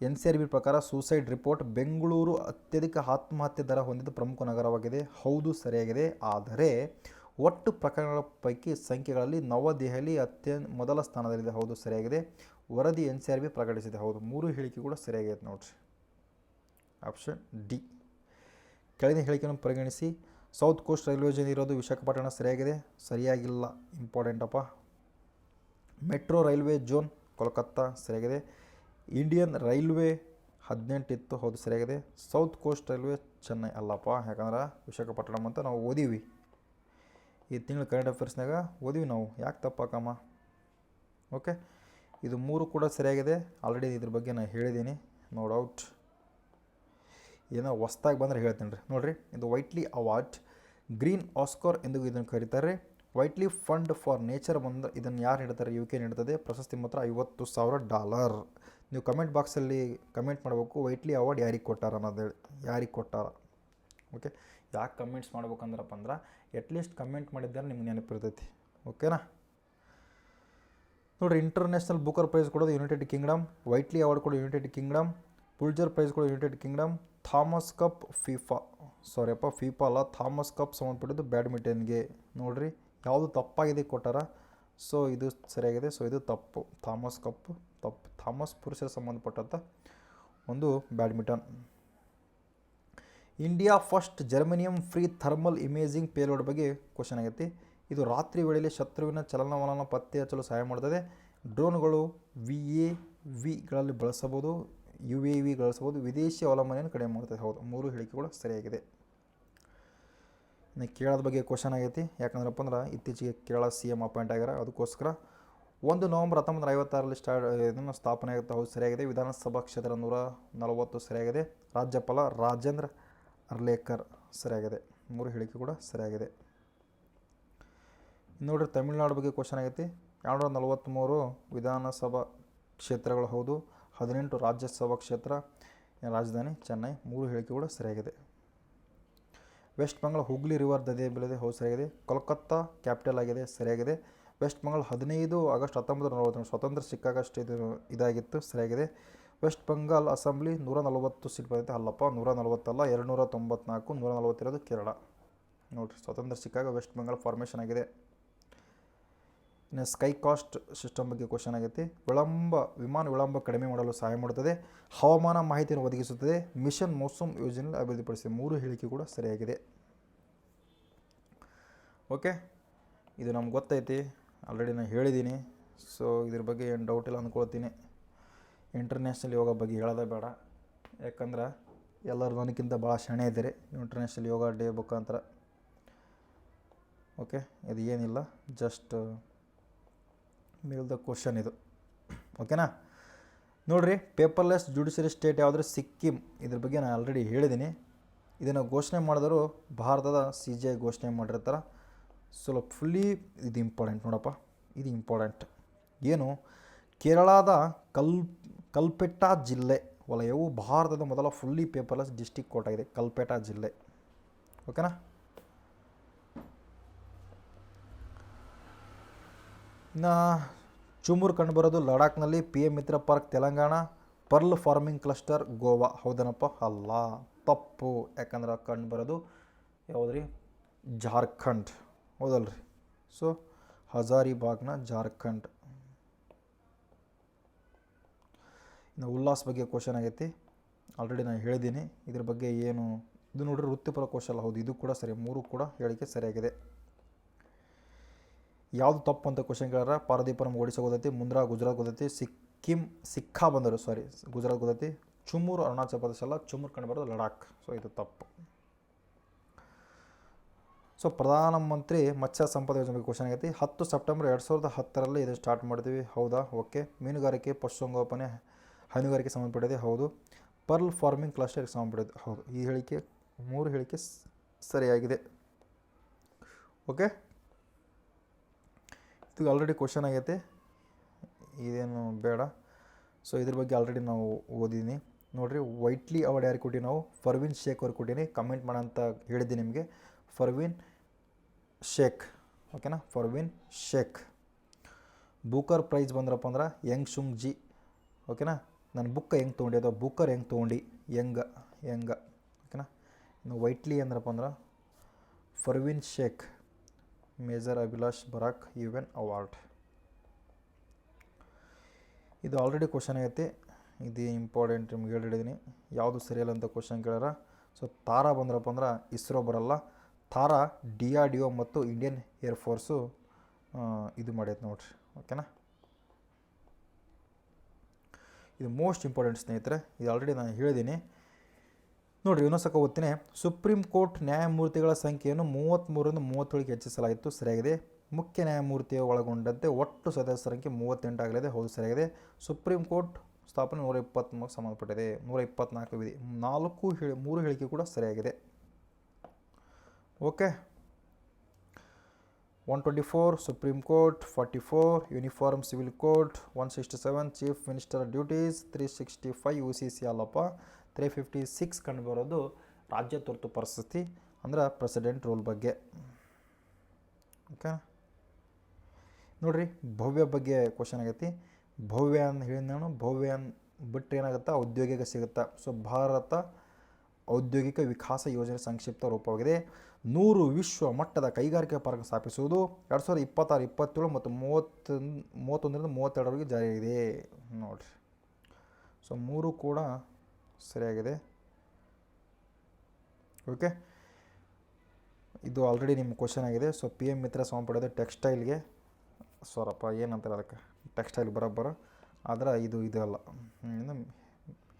NCRB ಪ್ರಕಾರ ಸೂಸೈಡ್ ರಿಪೋರ್ಟ್ ಬೆಂಗಳೂರು ಅತ್ಯಧಿಕ ಆತ್ಮಹತ್ಯೆ ದರ ಹೊಂದಿದ ಪ್ರಮುಖ ನಗರವಾಗಿದೆ. ಹೌದು, ಸರಿಯಾಗಿದೆ. ಆದರೆ ಒಟ್ಟು ಪ್ರಕರಣಗಳ ಪೈಕಿ ಸಂಖ್ಯೆಗಳಲ್ಲಿ ನವದೆಹಲಿ ಮೊದಲ ಸ್ಥಾನದಲ್ಲಿದೆ. ಹೌದು, ಸರಿಯಾಗಿದೆ. ವರದಿ NCRB ಪ್ರಕಟಿಸಿದೆ. ಹೌದು, 3 ಹೇಳಿಕೆ ಕೂಡ ಸರಿಯಾಗಿದೆ ನೋಡ್ರಿ, ಆಪ್ಷನ್ ಡಿ. ಕೆಳಗಿನ ಹೇಳಿಕೆಯನ್ನು ಪರಿಗಣಿಸಿ. ಸೌತ್ ಕೋಸ್ಟ್ ರೈಲ್ವೆ ಜೋನ್ ಇರೋದು ವಿಶಾಖಪಟ್ಟಣ ಸರಿಯಾಗಿದೆ, ಸರಿಯಾಗಿಲ್ಲ, ಇಂಪಾರ್ಟೆಂಟಪ್ಪ. ಮೆಟ್ರೋ ರೈಲ್ವೆ ಜೋನ್ ಕೋಲ್ಕತ್ತಾ ಸರಿಯಾಗಿದೆ. ಇಂಡಿಯನ್ ರೈಲ್ವೆ 18 ಇತ್ತು, ಹೌದು ಸರಿಯಾಗಿದೆ. ಸೌತ್ ಕೋಸ್ಟ್ ರೈಲ್ವೆ ಚೆನ್ನೈ ಅಲ್ಲಪ್ಪ, ಯಾಕಂದ್ರೆ ವಿಶಾಖಪಟ್ಟಣಂ ಅಂತ ನಾವು ಓದಿವಿ, ಈ ತಿಂಗಳು ಕರೆಂಟ್ ಅಫೇರ್ಸ್ನಾಗ ಓದಿವಿ ನಾವು, ಯಾಕೆ ತಪ್ಪಾಕಮ್ಮ. ಓಕೆ, ಇದು 3 ಕೂಡ ಸರಿಯಾಗಿದೆ. ಆಲ್ರೆಡಿ ಇದ್ರ ಬಗ್ಗೆ ನಾನು ಹೇಳಿದ್ದೀನಿ, ನೋ ಡೌಟ್. ಏನೋ ಹೊಸ್ದಾಗಿ ಬಂದರೆ ಹೇಳ್ತೀನಿ ರೀ. ನೋಡಿರಿ, ಇದು ವೈಟ್ಲಿ ಅವಾರ್ಡ್, ಗ್ರೀನ್ ಆಸ್ಕರ್ ಎಂದು ಇದನ್ನು ಕರೀತಾರೆ. ವೈಟ್ಲಿ ಫಂಡ್ ಫಾರ್ ನೇಚರ್ ಬಂದು ಇದನ್ನು ಯಾರು ನೀಡ್ತಾರೆ? UK ನೀಡ್ತದೆ. ಪ್ರಶಸ್ತಿ ಮಾತ್ರ $50,000. ನೀವು ಕಮೆಂಟ್ ಬಾಕ್ಸಲ್ಲಿ ಕಮೆಂಟ್ ಮಾಡಬೇಕು, ವೈಟ್ಲಿ ಅವಾರ್ಡ್ ಯಾರಿಗೆ ಕೊಟ್ಟಾರ ಅನ್ನೋದು ಹೇಳಿ, ಯಾರಿಗೆ ಕೊಟ್ಟಾರ. ಓಕೆ, ಯಾಕೆ ಕಮೆಂಟ್ಸ್ ಮಾಡ್ಬೇಕಂದ್ರಪ್ಪ ಅಂದ್ರೆ ಅಟ್ಲೀಸ್ಟ್ ಕಮೆಂಟ್ ಮಾಡಿದ್ದಾರೆ ನಿಮ್ಗೆ ನೆನಪಿರ್ತೈತಿ. ಓಕೆನಾ? ನೋಡಿರಿ, ಇಂಟರ್ನ್ಯಾಷನಲ್ ಬುಕರ್ ಪ್ರೈಸ್ ಕೊಡೋದು ಯುನೈಟೆಡ್ ಕಿಂಗ್ಡಮ್, ವೈಟ್ಲಿ ಅವಾರ್ಡ್ ಕೊಡೋದು ಯುನೈಟೆಡ್ ಕಿಂಗ್ಡಮ್, ಪುಲ್ಜರ್ ಪ್ರೈಸ್ ಕೊಡೋದು United Kingdom, Thomas cup FIFA ಅಲ್ಲ, ಥಾಮಸ್ ಕಪ್ ಸಂಬಂಧಪಟ್ಟಿದ್ದು ಬ್ಯಾಡ್ಮಿಂಟನ್ಗೆ. ನೋಡಿರಿ, ಯಾವುದು ತಪ್ಪಾಗಿದೆ ಕೊಟ್ಟಾರ, ಸೊ ಇದು ಸರಿಯಾಗಿದೆ, ಸೊ ಇದು ತಪ್ಪು. ಥಾಮಸ್ ಕಪ್ ತಪ್ಪು. ಥಾಮಸ್ ಪುರುಷರ ಸಂಬಂಧಪಟ್ಟಂಥ ಒಂದು badminton. India first germanium free thermal imaging payload ಬಗ್ಗೆ ಕ್ವಶನ್ ಆಗೈತಿ. ಇದು ರಾತ್ರಿ ವೇಳೆಯಲ್ಲಿ ಶತ್ರುವಿನ ಚಲನವಲನ ಪತ್ತೆ ಹಚ್ಚಲು ಸಹಾಯ ಮಾಡುತ್ತದೆ. ಡ್ರೋನ್ಗಳು VAVಗಳಲ್ಲಿ ಬಳಸಬಹುದು, UAV ಬಳಸಬಹುದು, ವಿದೇಶಿ ಅವಲಂಬನೆಯನ್ನು ಕಡಿಮೆ ಮಾಡ್ತದೆ. ಹೌದು, 3 ಹೇಳಿಕೆಗಳು ಸರಿಯಾಗಿದೆ. ಇನ್ನು ಕೇರಳದ ಬಗ್ಗೆ ಕ್ವಶನ್ ಆಗೈತಿ, ಯಾಕಂದ್ರಪ್ಪ ಅಂದ್ರೆ ಇತ್ತೀಚೆಗೆ ಕೇರಳ CM ಅಪಾಯಿಂಟ್ ಆಗ್ಯಾರ, ಅದಕ್ಕೋಸ್ಕರ 1 ನವಂಬರ್ 1956 ಇದನ್ನು ಸ್ಥಾಪನೆ ಆಗುತ್ತೆ. ಹೌದು ಸರಿಯಾಗಿದೆ. ವಿಧಾನಸಭಾ ಕ್ಷೇತ್ರ 140 ಸರಿಯಾಗಿದೆ. ರಾಜ್ಯಪಾಲ ರಾಜೇಂದ್ರ ಅರ್ಲೇಕರ್ ಸರಿಯಾಗಿದೆ. 3 ಹೇಳಿಕೆ ಕೂಡ ಸರಿಯಾಗಿದೆ. ನೋಡಿರಿ, ತಮಿಳುನಾಡು ಬಗ್ಗೆ ಕ್ವಶನ್ ಆಗೈತಿ. 243 ವಿಧಾನಸಭಾ ಕ್ಷೇತ್ರಗಳು ಹೌದು, 18 ರಾಜ್ಯಸಭಾ ಕ್ಷೇತ್ರ, ರಾಜಧಾನಿ ಚೆನ್ನೈ. 3 ಹೇಳಿಕೆ ಕೂಡ ಸರಿಯಾಗಿದೆ. ವೆಸ್ಟ್ ಬೆಂಗಾಲ್ ಹುಗ್ಲಿ ರಿವರ್ ನದಿಯ ಬೆಳೆದಿದೆ, ಹೌದು ಸರಿಯಾಗಿದೆ. ಕೋಲ್ಕತ್ತಾ ಕ್ಯಾಪಿಟಲ್ ಆಗಿದೆ, ಸರಿಯಾಗಿದೆ. ವೆಸ್ಟ್ ಬೆಂಗಾಲ್ 15 ಆಗಸ್ಟ್ 1940 ಸ್ವತಂತ್ರ ಸಿಕ್ಕಾಗಷ್ಟು ಇದಾಗಿತ್ತು, ಸರಿಯಾಗಿದೆ. ವೆಸ್ಟ್ ಬೆಂಗಾಲ್ ಅಸೆಂಬ್ಲಿ 140 ಸೀಟ್ ಬಂದಿದೆ, ಅಲ್ಲಪ್ಪ 140 ಅಲ್ಲ, 294, 140 ಇರೋದು ಕೇರಳ. ನೋಡಿರಿ, ಸ್ವತಂತ್ರ ಸಿಕ್ಕಾಗ ವೆಸ್ಟ್ ಬೆಂಗಾಲ್ ಫಾರ್ಮೇಷನ್ ಆಗಿದೆ. ಇನ್ನು ಸ್ಕೈ ಕಾಸ್ಟ್ ಸಿಸ್ಟಮ್ ಬಗ್ಗೆ ಕ್ವಶನ್ ಆಗೈತಿ. ವಿಮಾನ ವಿಳಂಬ ಕಡಿಮೆ ಮಾಡಲು ಸಹಾಯ ಮಾಡುತ್ತದೆ. ಹವಾಮಾನ ಮಾಹಿತಿಯನ್ನು ಒದಗಿಸುತ್ತದೆ. ಮಿಷನ್ ಮೌಸಮ್ ಯೋಜನೆ ಅಭಿವೃದ್ಧಿಪಡಿಸಿದೆ. 3 ಹೇಳಿಕೆ ಕೂಡ ಸರಿಯಾಗಿದೆ. ಓಕೆ, ಇದು ನಮ್ಗೆ ಗೊತ್ತೈತಿ, ಆಲ್ರೆಡಿ ನಾನು ಹೇಳಿದ್ದೀನಿ, ಸೊ ಇದ್ರ ಬಗ್ಗೆ ಏನು ಡೌಟ್ ಇಲ್ಲ ಅಂದ್ಕೊಳ್ತೀನಿ. ಇಂಟರ್ನ್ಯಾಷನಲ್ ಯೋಗ ಬಗ್ಗೆ ಹೇಳೋದೇ ಬೇಡ, ಯಾಕಂದ್ರೆ ಎಲ್ಲರೂ ನನಗಿಂತ ಭಾಳ ಶಾಣೆ ಇದ್ದೀರಿ ಇಂಟರ್ನ್ಯಾಷನಲ್ ಯೋಗ ಡೇ ಮುಖಾಂತರ. ಓಕೆ, ಇದು ಏನಿಲ್ಲ, ಜಸ್ಟ್ ಮೇಲ್ದ ಕ್ವಶನ್ ಇದು. ಓಕೆನಾ? ನೋಡಿರಿ, ಪೇಪರ್ಲೆಸ್ ಜುಡಿಷರಿ ಸ್ಟೇಟ್ ಯಾವುದ್ರೆ? ಸಿಕ್ಕಿಂ. ಇದ್ರ ಬಗ್ಗೆ ನಾನು ಆಲ್ರೆಡಿ ಹೇಳಿದ್ದೀನಿ. ಇದನ್ನು ಘೋಷಣೆ ಮಾಡಿದ್ರು ಭಾರತದ CGI ಘೋಷಣೆ ಮಾಡಿರ್ತಾರೆ. ಸ್ವಲ್ಪ ಫುಲ್ಲಿ ಇದು ಇಂಪಾರ್ಟೆಂಟ್ ನೋಡಪ್ಪ, ಇದು ಇಂಪಾರ್ಟೆಂಟ್. ಏನು? ಕೇರಳದ ಕಲ್ಪೆಟ್ಟಾ ಜಿಲ್ಲೆ ವಲಯವು ಭಾರತದ ಮೊದಲ ಫುಲ್ಲಿ ಪೇಪರ್ಲೆಸ್ ಡಿಸ್ಟಿಕ್ ಕೋರ್ಟ್ ಆಗಿದೆ, ಕಲ್ಪೆಟ್ಟಾ ಜಿಲ್ಲೆ. ಓಕೆನಾ? ಇನ್ನು ಚುಮೂರು ಕಂಡುಬರೋದು ಲಡಾಖ್ನಲ್ಲಿ. PM Mitra park Telangana. Pearl farming cluster Goa. ಹೌದನಪ್ಪ? ಅಲ್ಲ, ತಪ್ಪು. ಯಾಕಂದ್ರೆ ಕಂಡುಬರೋದು ಯಾವುದ್ರಿ? ಜಾರ್ಖಂಡ್. ಹೌದಲ್ರಿ? ಸೊ ಹಜಾರಿಬಾಗ್ನ ಜಾರ್ಖಂಡ್. ಇನ್ನು ಉಲ್ಲಾಸ್ ಬಗ್ಗೆ ಕ್ವಶನ್ ಆಗೈತಿ, ಆಲ್ರೆಡಿ ನಾನು ಹೇಳಿದ್ದೀನಿ. ಇದ್ರ ಬಗ್ಗೆ ಏನು ಇದು ನೋಡ್ರಿ, ವೃತ್ತಿಪರ ಕೌಶಲ. ಹೌದು, ಇದು ಕೂಡ ಸರಿ. 3 ಕೂಡ ಹೇಳಿಕೆ ಸರಿಯಾಗಿದೆ. ಯಾವುದು ತಪ್ಪು ಅಂತ ಕ್ವಶನ್ ಕೇಳಾರ? ಪಾರದೀಪುರಂ ಒಡಿಶಾ ಗೊತ್ತೈತಿ, ಮುಂದ್ರಾ ಗುಜರಾತ್ ಗೊತ್ತೈತಿ, ಸಿಕ್ಕಾ ಬಂದರು, ಗುಜರಾತ್ ಗೊತ್ತೈತಿ, ಚುಮೂರು ಅರುಣಾಚಲ ಪ್ರದೇಶ ಅಲ್ಲ, ಚುಮೂರು ಕಂಡುಬರೋದು ಲಡಾಖ್. ಸೊ ಇದು ತಪ್ಪು. ಸೊ ಪ್ರಧಾನಮಂತ್ರಿ ಮತ್ಸ್ಯ ಸಂಪದ ಯೋಜನೆ ಬಗ್ಗೆ ಕ್ವಶನ್ ಆಗೈತಿ. 10 ಸೆಪ್ಟೆಂಬರ್ 2010 ಇದು ಸ್ಟಾರ್ಟ್ ಮಾಡ್ತೀವಿ. ಹೌದಾ? ಓಕೆ. ಮೀನುಗಾರಿಕೆ, ಪಶುಸಂಗೋಪನೆ, ಹೈನುಗಾರಿಕೆ ಸಂಬಂಧಪಟ್ಟಿದೆ. ಹೌದು. ಪರ್ಲ್ ಫಾರ್ಮಿಂಗ್ ಕ್ಲಸ್ಟರ್ಗೆ ಸಂಬಂಧಪಟ್ಟಿದೆ. ಹೌದು. ಈ ಹೇಳಿಕೆ 3 ಹೇಳಿಕೆ ಸರಿಯಾಗಿದೆ. ಓಕೆ, ಇದು ಆಲ್ರೆಡಿ ಕ್ವಶನ್ ಆಗೈತೆ, ಇದೇನು ಬೇಡ. ಸೊ ಇದ್ರ ಬಗ್ಗೆ ಆಲ್ರೆಡಿ ನಾವು ಓದಿದ್ದೀನಿ. ನೋಡಿರಿ, ವೈಟ್ಲಿ ಅವಾರ್ಡ್ ಯಾರಿಗೆ ಕೊಟ್ಟಿವಿ ನಾವು? ಫರ್ವೀನ್ ಶೇಖ್ ಅವ್ರಿಗೆ ಕೊಟ್ಟೀನಿ. ಕಮೆಂಟ್ ಮಾಡೋಂತ ಹೇಳಿದ್ದೀನಿ ನಿಮಗೆ, ಫರ್ವೀನ್ ಶೇಖ್. ಓಕೆನಾ? ಫರ್ವೀನ್ ಶೇಖ್. ಬೂಕರ್ ಪ್ರೈಸ್ ಬಂದ್ರಪ್ಪ ಅಂದ್ರೆ ಯಂಗ್ ಶುಂಗ್ ಜಿ. ಓಕೆನಾ? ನಾನು ಬುಕ್ಕ ಹೆಂಗೆ ತೊಗೊಂಡೆ ಅಥವಾ ಬೂಕರ್ ಹೆಂಗೆ ತೊಗೊಂಡು ಹೆಂಗ. ಓಕೆನಾ? ಇನ್ನು ವೈಟ್ಲಿ ಅಂದ್ರಪ್ಪ ಅಂದ್ರೆ ಫರ್ವೀನ್ ಶೇಖ್. ಮೇಜರ್ ಅಭಿಲಾಷ್ ಬರಾಕ್ UN ಅವಾರ್ಡ್. ಇದು ಆಲ್ರೆಡಿ ಕ್ವಶನ್ ಆಗೈತಿ, ಇದು ಇಂಪಾರ್ಟೆಂಟ್ ನಿಮ್ಗೆ ಹೇಳಿದ್ದೀನಿ. ಯಾವುದು ಸರಿಯಲ್ಲ ಅಂತ ಕ್ವಶನ್ ಕೇಳಾರ. ಸೊ ತಾರಾ ಬಂದ್ರಪ್ಪ ಅಂದ್ರೆ ಇಸ್ರೋ ಬರಲ್ಲ. ತಾರಾ DRDO ಮತ್ತು ಇಂಡಿಯನ್ ಏರ್ಫೋರ್ಸು ಇದು ಮಾಡೈತೆ ನೋಡ್ರಿ. ಓಕೆನಾ, ಇದು ಮೋಸ್ಟ್ ಇಂಪಾರ್ಟೆಂಟ್ ಸ್ನೇಹಿತರೆ. ಇದು ಆಲ್ರೆಡಿ ನಾನು ಹೇಳಿದ್ದೀನಿ ನೋಡಿರಿ. ಇನ್ನೊಂದ್ಸಕ ಓದ್ತೀನಿ. ಸುಪ್ರೀಂ ಕೋರ್ಟ್ ನ್ಯಾಯಮೂರ್ತಿಗಳ ಸಂಖ್ಯೆಯನ್ನು 33ರಿಂದ 37ಕ್ಕೆ ಹೆಚ್ಚಿಸಲಾಯಿತು. ಸರಿಯಾಗಿದೆ. ಮುಖ್ಯ ನ್ಯಾಯಮೂರ್ತಿಯ ಒಳಗೊಂಡಂತೆ ಒಟ್ಟು ಸದಸ್ಯರ ಸಂಖ್ಯೆ 38 ಆಗಲಿದೆ. ಹೌದು, ಸರಿಯಾಗಿದೆ. ಸುಪ್ರೀಂ ಕೋರ್ಟ್ ಸ್ಥಾಪನೆ 123 ಸಂಬಂಧಪಟ್ಟಿದೆ. 124 ವಿಧಿ. 3 ಹೇಳಿಕೆ ಕೂಡ ಸರಿಯಾಗಿದೆ. Okay. 124 supreme court, 44 uniform civil code, 167 chief minister duties, 365 UCC ಅಲ್ಲಪ್ಪ, 356 ಕಂಡುಬರೋದು ರಾಜ್ಯ ತುರ್ತು ಪರಿಸ್ಥಿತಿ ಅಂದ್ರೆ ಪ್ರೆಸಿಡೆಂಟ್ ರೂಲ್ ಬಗ್ಗೆ. ಓಕೆ ನೋಡಿರಿ, ಭವ್ಯ ಬಗ್ಗೆ ಕ್ವಶನ್ ಆಗೈತಿ. ಭವ್ಯ ಅಂತ ಹೇಳಿ ನಾನು, ಭವ್ಯ ಬಿಟ್ಟರೆ ಏನಾಗುತ್ತೆ, ಔದ್ಯೋಗಿಕ ಸಿಗುತ್ತೆ. ಸೊ ಭಾರತ ಔದ್ಯೋಗಿಕ ವಿಕಾಸ ಯೋಜನೆ ಸಂಕ್ಷಿಪ್ತ ರೂಪವಾಗಿದೆ. 100 ವಿಶ್ವ ಮಟ್ಟದ ಕೈಗಾರಿಕಾ ಪಾರ್ಕ್ ಸ್ಥಾಪಿಸುವುದು 2026, 27 ಮತ್ತು 31ರಿಂದ 32ರವರೆಗೆ ಜಾರಿಯಾಗಿದೆ ನೋಡಿರಿ. ಸೊ 3 ಕೂಡ ಸರಿಯಾಗಿದೆ. ಓಕೆ, ಇದು ಆಲ್ರೆಡಿ ನಿಮ್ಮ ಕ್ವಶನ್ ಆಗಿದೆ. ಸೊ PM ಮಿತ್ರ ಸಂಬಂಧಪಡೋದು ಟೆಕ್ಸ್ಟೈಲ್ಗೆ, ಏನಂತಾರೆ ಅದಕ್ಕೆ, ಟೆಕ್ಸ್ಟೈಲ್ ಬರೋಬ್ಬರ, ಆದರೆ ಇದು ಅಲ್ಲ,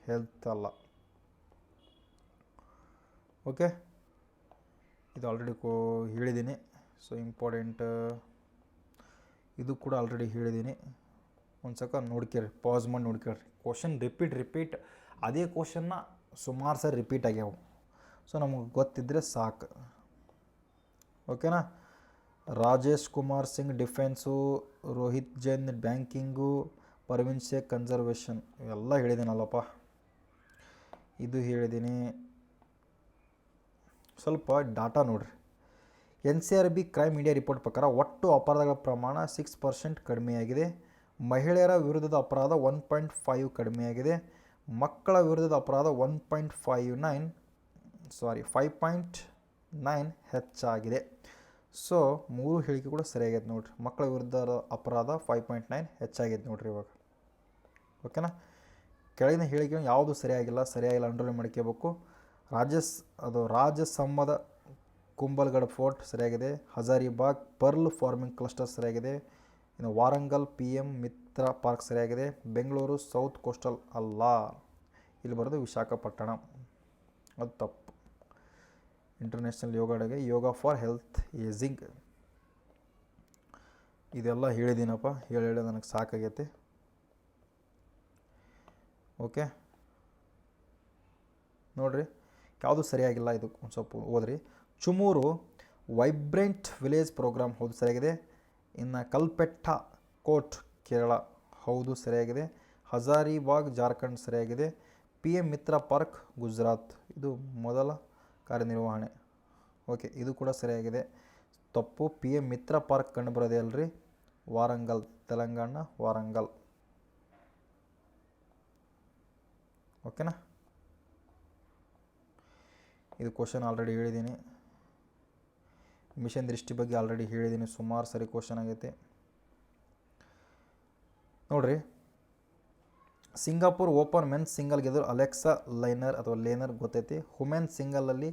ಹೆಲ್ತ್ ಅಲ್ಲ. ಓಕೆ, ಇದು ಆಲ್ರೆಡಿ ಹೇಳಿದ್ದೀನಿ. ಸೊ ಇಂಪಾರ್ಟೆಂಟ್ ಇದು ಕೂಡ ಆಲ್ರೆಡಿ ಹೇಳಿದ್ದೀನಿ. ಒಂದು ಸಕ ನೋಡ್ಕೇರಿ, ಪಾಸ್ ಮಾಡಿ ನೋಡ್ಕೇಳ್ರಿ. ಕ್ವಶನ್ ರಿಪೀಟ್ ಅದೇ ಕ್ವಶನ್ನ ಸುಮಾರು ಸಾರಿ ರಿಪೀಟ್ ಆಗ್ಯಾವ. ಸೊ ನಮಗೆ ಗೊತ್ತಿದ್ದರೆ ಸಾಕು. ಓಕೆನಾ. Rajesh Kumar Singh defence, Rohit Jain banking, Parveen Sheikh conservation ಇವೆಲ್ಲ ಹೇಳಿದ್ದೀನಲ್ಲಪ್ಪ. ಇದು ಹೇಳಿದ್ದೀನಿ. ಸ್ವಲ್ಪ ಡಾಟಾ ನೋಡಿರಿ. NCRB ಕ್ರೈಮ್ ಇಂಡಿಯಾ ರಿಪೋರ್ಟ್ ಪ್ರಕಾರ ಒಟ್ಟು ಅಪರಾಧಗಳ ಪ್ರಮಾಣ 6% ಕಡಿಮೆಯಾಗಿದೆ. ಮಹಿಳೆಯರ ವಿರುದ್ಧದ ಅಪರಾಧ 1.5 ಕಡಿಮೆಯಾಗಿದೆ. ಮಕ್ಕಳ ವಿರುದ್ಧದ ಅಪರಾಧ 5.9 ಹೆಚ್ಚಾಗಿದೆ. ಸೊ 3 ಹೇಳಿಕೆ ಕೂಡ ಸರಿಯಾಗೈತೆ ನೋಡಿರಿ. ಮಕ್ಕಳ ವಿರುದ್ಧದ ಅಪರಾಧ 5.9 ಹೆಚ್ಚಾಗೈತೆ ನೋಡಿರಿ ಇವಾಗ. ಓಕೆನಾ. ಕೆಳಗಿನ ಹೇಳಿಕೆ ಯಾವುದು ಸರಿಯಾಗಿಲ್ಲ ಅಂಡರ್ಲೈನ್ ಮಾಡ್ಕೋಬೇಕು. ರಾಜಸಮ್ಮದ ಕುಂಬಲ್ಗಢ ಫೋರ್ಟ್ ಸರಿಯಾಗಿದೆ. ಹಜಾರಿಬಾಗ್ ಪರ್ಲ್ ಫಾರ್ಮಿಂಗ್ ಕ್ಲಸ್ಟರ್ ಸರಿಯಾಗಿದೆ. ಇನ್ನು ವಾರಂಗಲ್ PM ಮಿತ್ರ ಪಾರ್ಕ್ ಸರಿಯಾಗಿದೆ. ಬೆಂಗಳೂರು ಸೌತ್ ಕೋಸ್ಟಲ್ ಅಲ್ಲ, ಇಲ್ಲಿ ಬರೋದು ವಿಶಾಖಪಟ್ಟಣ, ಅದು ತಪ್ಪು. ಇಂಟರ್ನ್ಯಾಷನಲ್ ಯೋಗ ಡೇಗೆ ಯೋಗ ಫಾರ್ ಹೆಲ್ತ್ ಏಜಿಂಗ್ ಇದೆಲ್ಲ ಹೇಳಿದ್ದೀನಪ್ಪ. ಹೇಳಿ ನನಗೆ ಸಾಕಾಗೈತೆ. ಓಕೆ ನೋಡಿರಿ, ಯಾವುದು ಸರಿಯಾಗಿಲ್ಲ, ಇದು ಒಂದು ಸ್ವಲ್ಪ ಓದ್ರಿ. ಚುಮೂರು ವೈಬ್ರೆಂಟ್ ವಿಲೇಜ್ ಪ್ರೋಗ್ರಾಮ್, ಹೌದು ಸರಿಯಾಗಿದೆ. ಇನ್ನು ಕಲ್ಪೆಟ್ಟ ಕೋಟ್ ಕೇರಳ, ಹೌದು ಸರಿಯಾಗಿದೆ. ಹಜಾರಿಬಾಗ್ ಜಾರ್ಖಂಡ್ ಸರಿಯಾಗಿದೆ. PM ಮಿತ್ರ ಪಾರ್ಕ್ ಗುಜರಾತ್, ಇದು ಮೊದಲ ಕಾರ್ಯನಿರ್ವಹಣೆ. ಓಕೆ, ಇದು ಕೂಡ ಸರಿಯಾಗಿದೆ. ತಪ್ಪು. PM ಮಿತ್ರ ಪಾರ್ಕ್ ಕಂಡು ಬರೋದೇ ಅಲ್ರಿ, ವಾರಂಗಲ್, ತೆಲಂಗಾಣ ವಾರಂಗಲ್. ಓಕೆನಾ. ಇದು ಕ್ವಶನ್ ಆಲ್ರೆಡಿ ಹೇಳಿದ್ದೀನಿ. ಮಿಷನ್ ದೃಷ್ಟಿ ಬಗ್ಗೆ ಆಲ್ರೆಡಿ ಹೇಳಿದ್ದೀನಿ, ಸುಮಾರು ಸರಿ ಕ್ವಶನ್ ಆಗೈತೆ ನೋಡಿರಿ. ಸಿಂಗಾಪುರ್ ಓಪನ್ ಮೆನ್ಸ್ ಸಿಂಗಲ್ ಗೆದ್ರು ಅಲೆಕ್ಸಾ ಲೇನರ್ ಗೊತ್ತೈತಿ. ವುಮೆನ್ಸ್ ಸಿಂಗಲಲ್ಲಿ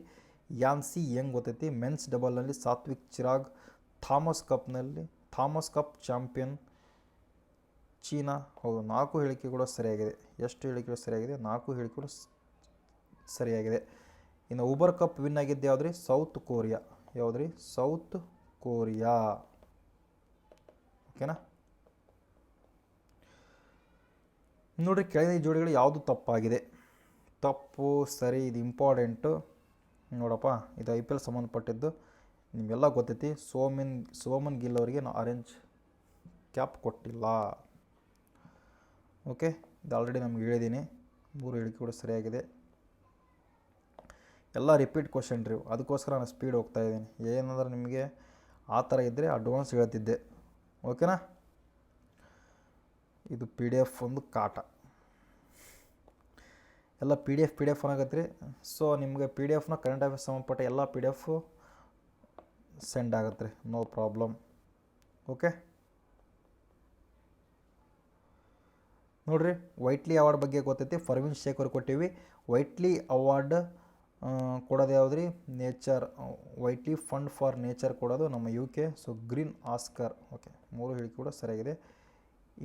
ಯಾನ್ಸಿ ಯಂಗ್ ಗೊತ್ತೈತಿ. ಮೆನ್ಸ್ ಡಬಲ್ನಲ್ಲಿ Satwik Chirag. Thomas cup champion China, ಹೌದು. 4 ಹೇಳಿಕೆ ಕೂಡ ಸರಿಯಾಗಿದೆ. ಎಷ್ಟು ಹೇಳಿಕೆ ಸರಿಯಾಗಿದೆ? 4 ಹೇಳಿಕೆ ಕೂಡ ಸರಿಯಾಗಿದೆ. ಇನ್ನು ಊಬರ್ ಕಪ್ ವಿನ್ ಆಗಿದ್ದು ಯಾವುದ್ರಿ? South Korea. ಯಾವುದ್ರಿ? South Korea. ಓಕೆನಾ. ನೋಡಿರಿ, ಕೆಳಗಿನ ಜೋಡಿಗಳು ಯಾವುದು ತಪ್ಪಾಗಿದೆ? ತಪ್ಪು ಸರಿ, ಇದು ಇಂಪಾರ್ಟೆಂಟು ನೋಡಪ್ಪ. ಇದು IPL ಸಂಬಂಧಪಟ್ಟಿದ್ದು, ನಿಮಗೆಲ್ಲ ಗೊತ್ತೈತಿ. ಸೋಮನ್ ಗಿಲ್ ಅವರಿಗೆ ನಾವು ಆರೆಂಜ್ ಕ್ಯಾಪ್ ಕೊಟ್ಟಿಲ್ಲ. ಓಕೆ, ಇದು ಆಲ್ರೆಡಿ ನಮ್ಗೆ ಹೇಳಿದ್ದೀನಿ. 3 ಹೇಳಿಕೆ ಕೂಡ ಸರಿಯಾಗಿದೆ. ಎಲ್ಲ ರಿಪೀಟ್ ಕ್ವಶನ್ ರೀ, ಅದಕ್ಕೋಸ್ಕರ ನಾನು ಸ್ಪೀಡ್ ಹೋಗ್ತಾ ಇದ್ದೀನಿ. ಏನಂದ್ರೆ ನಿಮಗೆ ಆ ಥರ ಇದ್ದರೆ ಅಡ್ವಾನ್ಸ್ ಹೇಳ್ತಿದ್ದೆ. ಓಕೆನಾ. ಇದು PDF ಒಂದು ಕಾಟ, ಎಲ್ಲ PDF ಅನ್ನಕತ್ರಿ. ಸೊ ನಿಮಗೆ PDFನ ಕರೆಂಟ್ ಅಫೇರ್ಸ್ ಸಂಬಂಧಪಟ್ಟ ಎಲ್ಲ PDF ಸೆಂಡ್ ಆಗತ್ತೆ ರೀ, ನೋ ಪ್ರಾಬ್ಲಮ್. ಓಕೆ ನೋಡಿರಿ, ವೈಟ್ಲಿ ಅವಾರ್ಡ್ ಬಗ್ಗೆ ಗೊತ್ತೈತಿ. ಪರ್ವೀನ್ ಶೇಖ್ ಅವ್ರು ಕೊಟ್ಟಿವಿ. ವೈಟ್ಲಿ ಅವಾರ್ಡ್ ಕೊಡೋದು ಯಾವ್ದು ರೀ, ನೇಚರ್, ವೈಟ್ಲಿ ಫಂಡ್ ಫಾರ್ ನೇಚರ್ ಕೊಡೋದು ನಮ್ಮ UK. So green Oscar. Okay, 3 ಹೇಳಿಕೆ ಕೂಡ ಸರಿಯಾಗಿದೆ.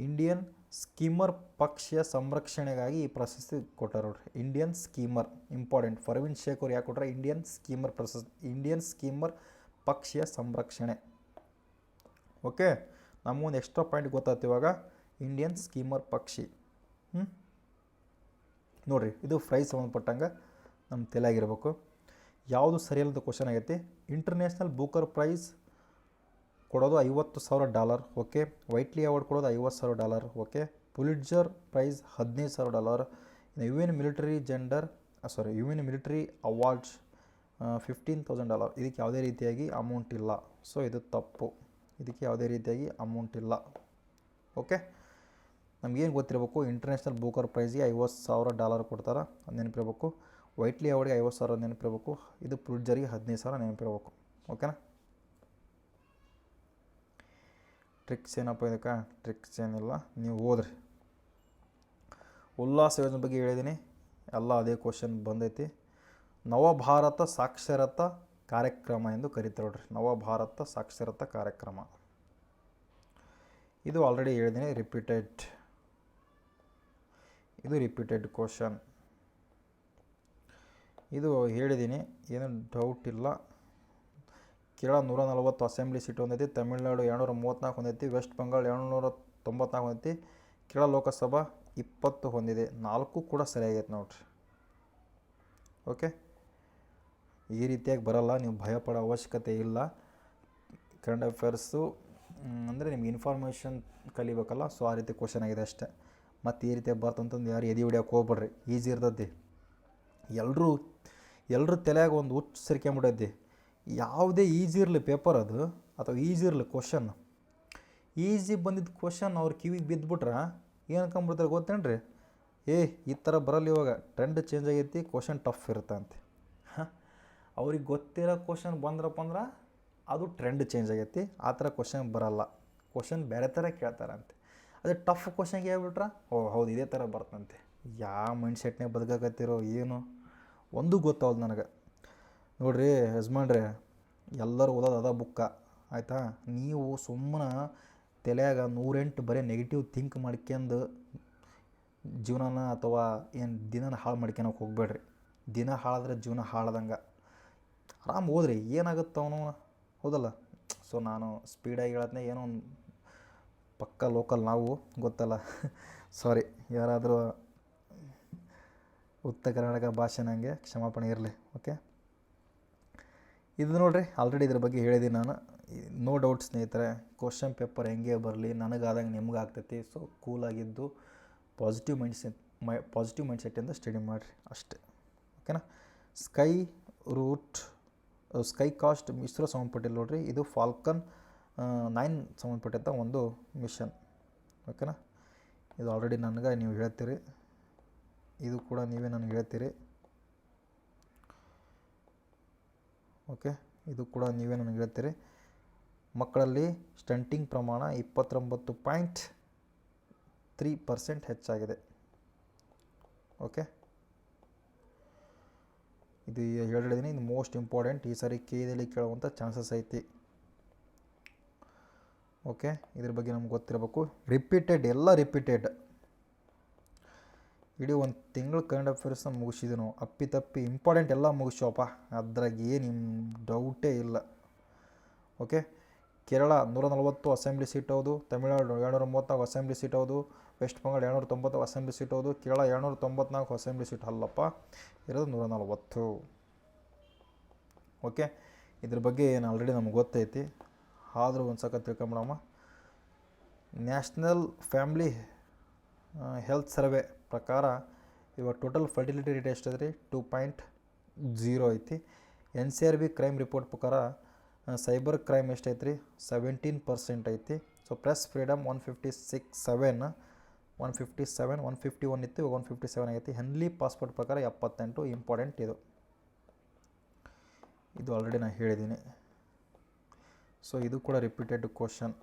ಇಂಡಿಯನ್ ಸ್ಕೀಮರ್ ಪಕ್ಷಿಯ ಸಂರಕ್ಷಣೆಗಾಗಿ ಈ ಪ್ರಶಸ್ತಿ ಕೊಟ್ಟಾರ ನೋಡ್ರಿ. Indian skimmer important. Parveen Shaikh ಅವ್ರು ಯಾಕೆ ಕೊಟ್ಟಾರ, ಇಂಡಿಯನ್ ಸ್ಕೀಮರ್ ಪ್ರಶಸ್ತಿ, ಇಂಡಿಯನ್ ಸ್ಕೀಮರ್ ಪಕ್ಷಿಯ ಸಂರಕ್ಷಣೆ. ಓಕೆ, ನಮಗೊಂದು ಎಕ್ಸ್ಟ್ರಾ ಪಾಯಿಂಟ್ ಗೊತ್ತಾಯ್ತು ಇವಾಗ, ಇಂಡಿಯನ್ ಸ್ಕೀಮರ್ ಪಕ್ಷಿ. ನೋಡಿರಿ, ಇದು ಪ್ರೈಸ್ ಸಂಬಂಧಪಟ್ಟಂಗೆ ನಮ್ಮ ತಲೆಯಾಗಿರ್ಬೇಕು. ಯಾವುದು ಸರಿಯಲ್ಲದ ಕ್ವಶನ್ ಆಗೈತಿ. ಇಂಟರ್ನ್ಯಾಷನಲ್ ಬೂಕರ್ ಪ್ರೈಸ್ ಕೊಡೋದು $50,000. ಓಕೆ, ವೈಟ್ಲಿ ಅವಾರ್ಡ್ ಕೊಡೋದು $50,000. Okay, Pulitzer prize $15,000. UN military awards $15,000. ಇದಕ್ಕೆ ಯಾವುದೇ ರೀತಿಯಾಗಿ ಅಮೌಂಟ್ ಇಲ್ಲ. ಸೊ ಇದು ತಪ್ಪು, ಇದಕ್ಕೆ ಯಾವುದೇ ರೀತಿಯಾಗಿ ಅಮೌಂಟ್ ಇಲ್ಲ. ಓಕೆ, ನಮಗೇನು ಗೊತ್ತಿರಬೇಕು, ಇಂಟರ್ನ್ಯಾಷನಲ್ ಬೂಕರ್ ಪ್ರೈಸ್ಗೆ $50,000 ಕೊಡ್ತಾರೆ, ಅದು ನೆನಪಿರಬೇಕು. ವೈಟ್ಲಿ ಅವಾರ್ಡ್ಗೆ $50,000 ನೆನಪಿರಬೇಕು. ಇದು ಪುಲಿಟ್ಜರ್ಗೆ $15,000 ನೆನಪಿರಬೇಕು. ಓಕೆನಾ. ಟ್ರಿಕ್ಸ್ ಏನಪ್ಪ ಇದಕ್ಕೆ, ಟ್ರಿಕ್ಸ್ ಏನಿಲ್ಲ, ನೀವು ಓದ್ರಿ. ಉಲ್ಲಾಸ ಯೋಜನೆ ಬಗ್ಗೆ ಹೇಳಿದ್ದೀನಿ, ಎಲ್ಲ ಅದೇ ಕ್ವಶನ್ ಬಂದೈತಿ. ನವಭಾರತ ಸಾಕ್ಷರತಾ ಕಾರ್ಯಕ್ರಮ ಎಂದು ಕರೀತಾರೆ ನೋಡ್ರಿ. ನವಭಾರತ ಸಾಕ್ಷರತಾ ಕಾರ್ಯಕ್ರಮ ಇದು ಆಲ್ರೆಡಿ ಹೇಳಿದ್ದೀನಿ, ಇದು ರಿಪೀಟೆಡ್ ಕ್ವಶನ್. ಇದು ಹೇಳಿದ್ದೀನಿ, ಏನು ಡೌಟ್ ಇಲ್ಲ. ಕೇರಳ 140 ಅಸೆಂಬ್ಲಿ ಸೀಟ್ ಹೊಂದೈತಿ, ತಮಿಳುನಾಡು 234 ಹೊಂದೈತಿ, ವೆಸ್ಟ್ ಬೆಂಗಾಲ್ 294 ಹೊಂದೈತಿ, ಕೇರಳ ಲೋಕಸಭಾ 20 ಹೊಂದಿದೆ. 4 ಕೂಡ ಸರಿಯಾಗೈತೆ ನೋಡ್ರಿ. ಓಕೆ, ಈ ರೀತಿಯಾಗಿ ಬರಲ್ಲ, ನೀವು ಭಯಪಡೋ ಅವಶ್ಯಕತೆ ಇಲ್ಲ. ಕರೆಂಟ್ ಅಫೇರ್ಸು ಅಂದರೆ ನಿಮ್ಗೆ ಇನ್ಫಾರ್ಮೇಷನ್ ಕಲಿಬೇಕಲ್ಲ, ಸೊ ಆ ರೀತಿ ಕ್ವಶನ್ ಆಗಿದೆ ಅಷ್ಟೇ. ಮತ್ತು ಈ ರೀತಿಯಾಗಿ ಬರ್ತಂತಂದು ಯಾರು ಎದೆ ಹೊಡಿಯೋಕೆ ಹೋಗ್ಬೇಡ್ರಿ, ಈಸಿ ಇರ್ತೈತಿ. ಎಲ್ಲರೂ ತಲೆಯಾಗ ಒಂದು ಹುಚ್ಚು ಸೇರ್ಕೊಂಬಿಟ್ಟೈತಿ. ಯಾವುದೇ ಈಸಿ ಇರಲಿ ಪೇಪರ್ ಅದು, ಅಥವಾ ಈಸಿ ಇರಲಿ ಕ್ವಶನ್, ಈಸಿ ಬಂದಿದ್ದ ಕ್ವಶನ್ ಅವ್ರ ಕಿವಿಗೆ ಬಿದ್ದುಬಿಟ್ರೆ ಏನು ಅನ್ಕೊಂಬಿಡ್ತಾರೆ ಗೊತ್ತೇನ್ರಿ, ಈ ಥರ ಬರಲ್ಲ, ಇವಾಗ ಟ್ರೆಂಡ್ ಚೇಂಜ್ ಆಗೈತಿ, ಕ್ವಶನ್ ಟಫ್ ಇರುತ್ತೆ ಅಂತೆ. ಅವ್ರಿಗೆ ಗೊತ್ತಿರೋ ಕ್ವಶನ್ ಬಂದ್ರಪ್ಪ ಅಂದ್ರೆ ಅದು ಟ್ರೆಂಡ್ ಚೇಂಜ್ ಆಗೈತಿ, ಆ ಥರ ಕ್ವಶನ್ ಬರಲ್ಲ, ಕ್ವಶನ್ ಬೇರೆ ಥರ ಕೇಳ್ತಾರಂತೆ. ಅದೇ ಟಫ್ ಕ್ವಶನ್ಗೆ ಹೇಳ್ಬಿಟ್ರೆ ಹೌದು ಇದೇ ಥರ ಬರ್ತಂತೆ. ಯಾವ ಮೈಂಡ್ ಸೆಟ್ನಾಗ ಬದುಕಾಕತ್ತಿರೋ ಏನು ಒಂದು ಗೊತ್ತಾಗೋದು ನನಗೆ. ನೋಡಿರಿ ಯಜಮಾನ್ರೆ, ಎಲ್ಲರೂ ಓದೋದು ಅದ ಬುಕ್ಕ ಆಯಿತಾ. ನೀವು ಸುಮ್ಮನೆ ತಲೆಯಾಗ 108 ಬರೀ ನೆಗೆಟಿವ್ ಥಿಂಕ್ ಮಾಡ್ಕೊಂಡು ಜೀವನನ ಅಥವಾ ಏನು ದಿನನ ಹಾಳು ಮಾಡ್ಕೊಳಕ್ಕೆ ಹೋಗ್ಬೇಡ್ರಿ. ದಿನ ಹಾಳಾದ್ರೆ ಜೀವನ ಹಾಳ್ದಂಗೆ. ಆರಾಮ್ ಓದ್ರಿ, ಏನಾಗುತ್ತೆ ಅವನು, ಹೌದಲ್ಲ. ಸೊ ನಾನು ಸ್ಪೀಡಾಗಿ ಹೇಳತ್ನೇ, ಏನೋ ಒಂದು ಪಕ್ಕ ಲೋಕಲ್ ನಾವು ಗೊತ್ತಲ್ಲ, ಸಾರಿ ಯಾರಾದರೂ ಉತ್ತರ ಕರ್ನಾಟಕ ಭಾಷೆ ನನಗೆ ಕ್ಷಮಾಪಣೆ ಇರಲಿ. ಓಕೆ, ಇದು ನೋಡಿರಿ ಆಲ್ರೆಡಿ ಇದ್ರ ಬಗ್ಗೆ ಹೇಳಿದ್ದೀನಿ ನಾನು. ನೋ ಡೌಟ್ ಸ್ನೇಹಿತರೆ, ಕ್ವಶನ್ ಪೇಪರ್ ಹೆಂಗೆ ಬರಲಿ, ನನಗಾದಂಗೆ ನಿಮ್ಗೆ ಆಗ್ತೈತಿ. ಸೊ ಕೂಲಾಗಿದ್ದು ಪಾಸಿಟಿವ್ ಮೈಂಡ್ಸೆಟ್ಟಿಂದ ಸ್ಟಡಿ ಮಾಡಿರಿ ಅಷ್ಟೇ. ಓಕೆನಾ. ಸ್ಕೈ ಕಾಸ್ಟ್ ಇಸ್ರೋ ಸಂಬಂಧಪಟ್ಟಿಲ್ಲ ನೋಡ್ರಿ, ಇದು ಫಾಲ್ಕನ್ 9 ಸಂಬಂಧಪಟ್ಟಿದ್ದ ಒಂದು ಮಿಷನ್. ಓಕೆನಾ. ಇದು ಆಲ್ರೆಡಿ ನನಗೆ ನೀವು ಹೇಳ್ತೀರಿ, ಇದು ಕೂಡ ನೀವೇ ನನಗೆ ಹೇಳ್ತೀರಿ. ಓಕೆ, ಇದು ಕೂಡ ನೀವೇ ನನಗೆ ಹೇಳ್ತೀರಿ. ಮಕ್ಕಳಲ್ಲಿ ಸ್ಟಂಟಿಂಗ್ ಪ್ರಮಾಣ 29.3% ಹೆಚ್ಚಾಗಿದೆ. ಓಕೆ, ಇದು ಹೇಳಿದ್ದೀನಿ, ಇದು ಮೋಸ್ಟ್ ಇಂಪಾರ್ಟೆಂಟ್. ಈ ಸಾರಿ ಕೇಳಿ ಕೇಳುವಂಥ ಚಾನ್ಸಸ್ ಐತಿ. ಓಕೆ, ಇದ್ರ ಬಗ್ಗೆ ನಮ್ಗೆ ಗೊತ್ತಿರಬೇಕು. ಎಲ್ಲ ರಿಪೀಟೆಡ್. ಇಡೀ ಒಂದು ತಿಂಗಳು ಕರೆಂಟ್ ಅಫೇರ್ಸ್ನ ಮುಗಿಸಿದ್ವಿ ನಾವು, ಅಪ್ಪಿತಪ್ಪಿ ಇಂಪಾರ್ಟೆಂಟ್ ಎಲ್ಲ ಮುಗಿಸೋಪ್ಪ, ಅದ್ರಾಗ ಏನು ಡೌಟೇ ಇಲ್ಲ. ಓಕೆ, ಕೇರಳ 140 ಅಸೆಂಬ್ಲಿ ಸೀಟ್ ಹೌದು, ತಮಿಳುನಾಡು 234 ಅಸೆಂಬ್ಲಿ ಸೀಟ್ ಹೌದು, ವೆಸ್ಟ್ ಬೆಂಗಾಲ್ 290 ಅಸೆಂಬ್ಲಿ ಸೀಟ್ ಹೌದು, ಕೇರಳ 294 ಅಸೆಂಬ್ಲಿ ಸೀಟ್ ಅಲ್ಲಪ್ಪ, ಇರೋದು 140. ಓಕೆ, ಇದ್ರ ಬಗ್ಗೆ ಏನು ಆಲ್ರೆಡಿ ನಮ್ಗೆ ಗೊತ್ತೈತಿ, ಆದರೂ ಒಂದು ಸಕ ತಿಳ್ಕೊಂಬಿಡಮ್ಮ. ನ್ಯಾಷನಲ್ ಫ್ಯಾಮಿಲಿ ಹೆಲ್ತ್ ಸರ್ವೆ ಪ್ರಕಾರ ಇವಾಗ ಟೋಟಲ್ ಫರ್ಟಿಲಿಟಿ ರೇಟ್ ಎಷ್ಟಿದೆ ರೀ, 2.0 ಐತಿ. NCRB ಕ್ರೈಮ್ ರಿಪೋರ್ಟ್ ಪ್ರಕಾರ ಸೈಬರ್ ಕ್ರೈಮ್ ಎಷ್ಟೈತೆ ರೀ, 17% ಐತಿ. ಸೊ ಪ್ರೆಸ್ ಫ್ರೀಡಮ್ 151 ಇತ್ತು, ಇವಾಗ 157 ಆಗೈತಿ. ಹೆನ್ಲಿ ಪಾಸ್ಪೋರ್ಟ್ ಪ್ರಕಾರ 78. ಇಂಪಾರ್ಟೆಂಟ್ ಇದು ಆಲ್ರೆಡಿ ನಾನು ಹೇಳಿದ್ದೀನಿ. ಸೊ ಇದು ಕೂಡ ರಿಪೀಟೆಡ್ ಕ್ವಶನ್,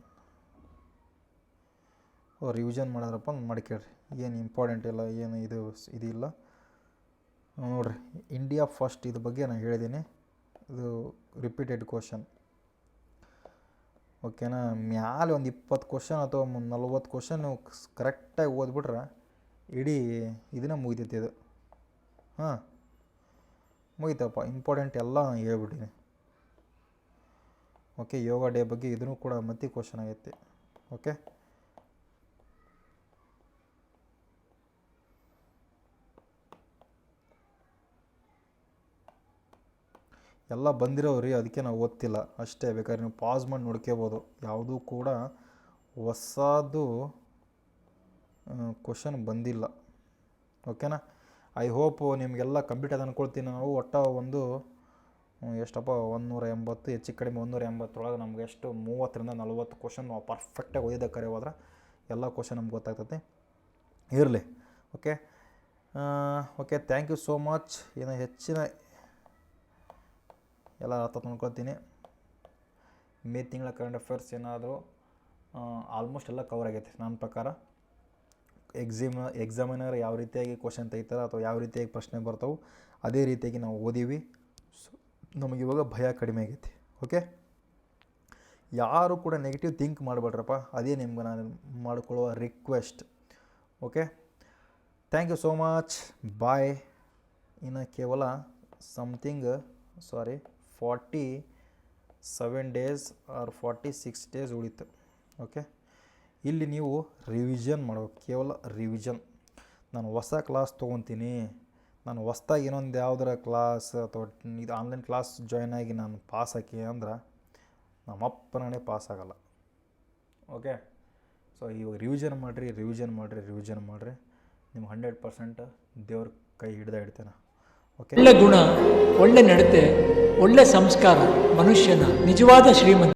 ರಿವಿಷನ್ ಮಾಡಿದ್ರಪ್ಪ ಮಾಡ್ಕೇಳ್ರಿ, ಏನು ಇಂಪಾರ್ಟೆಂಟ್ ಇಲ್ಲ, ಏನು ಇದಿಲ್ಲ. ನೋಡಿರಿ, ಇಂಡಿಯಾ ಫಸ್ಟ್ ಇದ್ರ ಬಗ್ಗೆ ನಾನು ಹೇಳಿದ್ದೀನಿ. ಇದು ರಿಪೀಟೆಡ್ ಕ್ವಶನ್. ಓಕೆನಾ? ಮ್ಯಾಲೆ ಒಂದು 20 ಕ್ವಶನ್ ಅಥವಾ 40 ಕ್ವಶನ್ ನೀವು ಕರೆಕ್ಟಾಗಿ ಓದ್ಬಿಟ್ರೆ ಇಡೀ ಇದನ್ನ ಮುಗಿತೈತಿ ಇದು. ಹಾಂ, ಮುಗಿತಪ್ಪ. ಇಂಪಾರ್ಟೆಂಟ್ ಎಲ್ಲ ನಾನು ಹೇಳ್ಬಿಟ್ಟಿನಿ. ಓಕೆ, ಯೋಗ ಡೇ ಬಗ್ಗೆ ಇದನ್ನು ಕೂಡ ಮತ್ತೆ ಕ್ವಶನ್ ಆಗೈತಿ. ಓಕೆ, ಎಲ್ಲ ಬಂದಿರೋವ್ರಿ, ಅದಕ್ಕೆ ನಾವು ಓದ್ತಿಲ್ಲ ಅಷ್ಟೇ. ಬೇಕಾದ್ರೆ ನೀವು ಪಾಸ್ ಮಾಡಿ ನೋಡ್ಕೋಬೋದು. ಯಾವುದೂ ಕೂಡ ಹೊಸದು ಕ್ವಶನ್ ಬಂದಿಲ್ಲ. ಓಕೆನಾ? ಐ ಹೋಪ್ ನಿಮಗೆಲ್ಲ ಕಂಪ್ಲೀಟ್ ಅದು ಅಂದ್ಕೊಳ್ತೀನಿ. ನಾವು ಒಟ್ಟು ಒಂದು ಎಷ್ಟಪ್ಪ 180, ಹೆಚ್ಚು ಕಡಿಮೆ 180 ನಮ್ಗೆ ಎಷ್ಟು 30ರಿಂದ 40 ಕ್ವಶನ್ ನಾವು ಪರ್ಫೆಕ್ಟಾಗಿ ಓದಿದ ಕರೆ ಹೋದ್ರೆ ಎಲ್ಲ ಕ್ವಶನ್ ನಮ್ಗೆ ಗೊತ್ತಾಗ್ತೈತಿ. ಇರಲಿ. Okay, okay, thank you so much. ಏನೋ ಹೆಚ್ಚಿನ ಎಲ್ಲ ಅರ್ಥ ತಂದ್ಕೊಳ್ತೀನಿ. ಮೇ ತಿಂಗಳ ಕರೆಂಟ್ ಅಫೇರ್ಸ್ ಏನಾದರೂ ಆಲ್ಮೋಸ್ಟ್ ಎಲ್ಲ ಕವರ್ ಆಗೈತೆ ನನ್ನ ಪ್ರಕಾರ. ಎಕ್ಸಾಮಿನರ್ ಯಾವ ರೀತಿಯಾಗಿ ಕ್ವಶನ್ ತೆಗಿತಾರೆ ಅಥವಾ ಯಾವ ರೀತಿಯಾಗಿ ಪ್ರಶ್ನೆ ಬರ್ತಾವೆ ಅದೇ ರೀತಿಯಾಗಿ ನಾವು ಓದೀವಿ. ಸೊ ನಮಗಿವಾಗ ಭಯ ಕಡಿಮೆ ಆಗೈತಿ. ಓಕೆ, ಯಾರು ಕೂಡ ನೆಗೆಟಿವ್ ಥಿಂಕ್ ಮಾಡಬೇಡ್ರಪ್ಪ, ಅದೇ ನಿಮ್ಗೆ ನಾನು ಮಾಡಿಕೊಳ್ಳುವ request. Okay, thank you so much. Bye. ಇನ್ನು ಕೇವಲ 47 ಡೇಸ್ ಆರ್ 46 ಡೇಸ್ ಉಳಿತು. ಓಕೆ, ಇಲ್ಲಿ ನೀವು ರಿವಿಷನ್ ಮಾಡಬೇಕು, ಕೇವಲ ರಿವಿಷನ್. ನಾನು ಹೊಸ ಕ್ಲಾಸ್ ತೊಗೊತೀನಿ, ನಾನು ಹೊಸ್ದಾಗಿ ಇನ್ನೊಂದು ಯಾವುದರ ಕ್ಲಾಸ್ ಅಥವಾ ಇದು ಆನ್ಲೈನ್ ಕ್ಲಾಸ್ ಜಾಯ್ನ್ ಆಗಿ ನಾನು ಪಾಸ್ ಹಾಕಿ ಅಂದ್ರೆ ನಮ್ಮಪ್ಪನೇ ಪಾಸ್ ಆಗಲ್ಲ. ಓಕೆ, ಸೊ ಇವಾಗ ರಿವಿಷನ್ ಮಾಡಿರಿ. ನಿಮ್ಮ 100% ದೇವ್ರ ಕೈ ಹಿಡ್ತೇನೆ. ಓಕೆ, ಒಳ್ಳೆ ಗುಣ, ಒಳ್ಳೆ ನಡತೆ, ಒಳ್ಳೆ ಸಂಸ್ಕಾರ ಮನುಷ್ಯನ ನಿಜವಾದ ಶ್ರೀಮಂತ.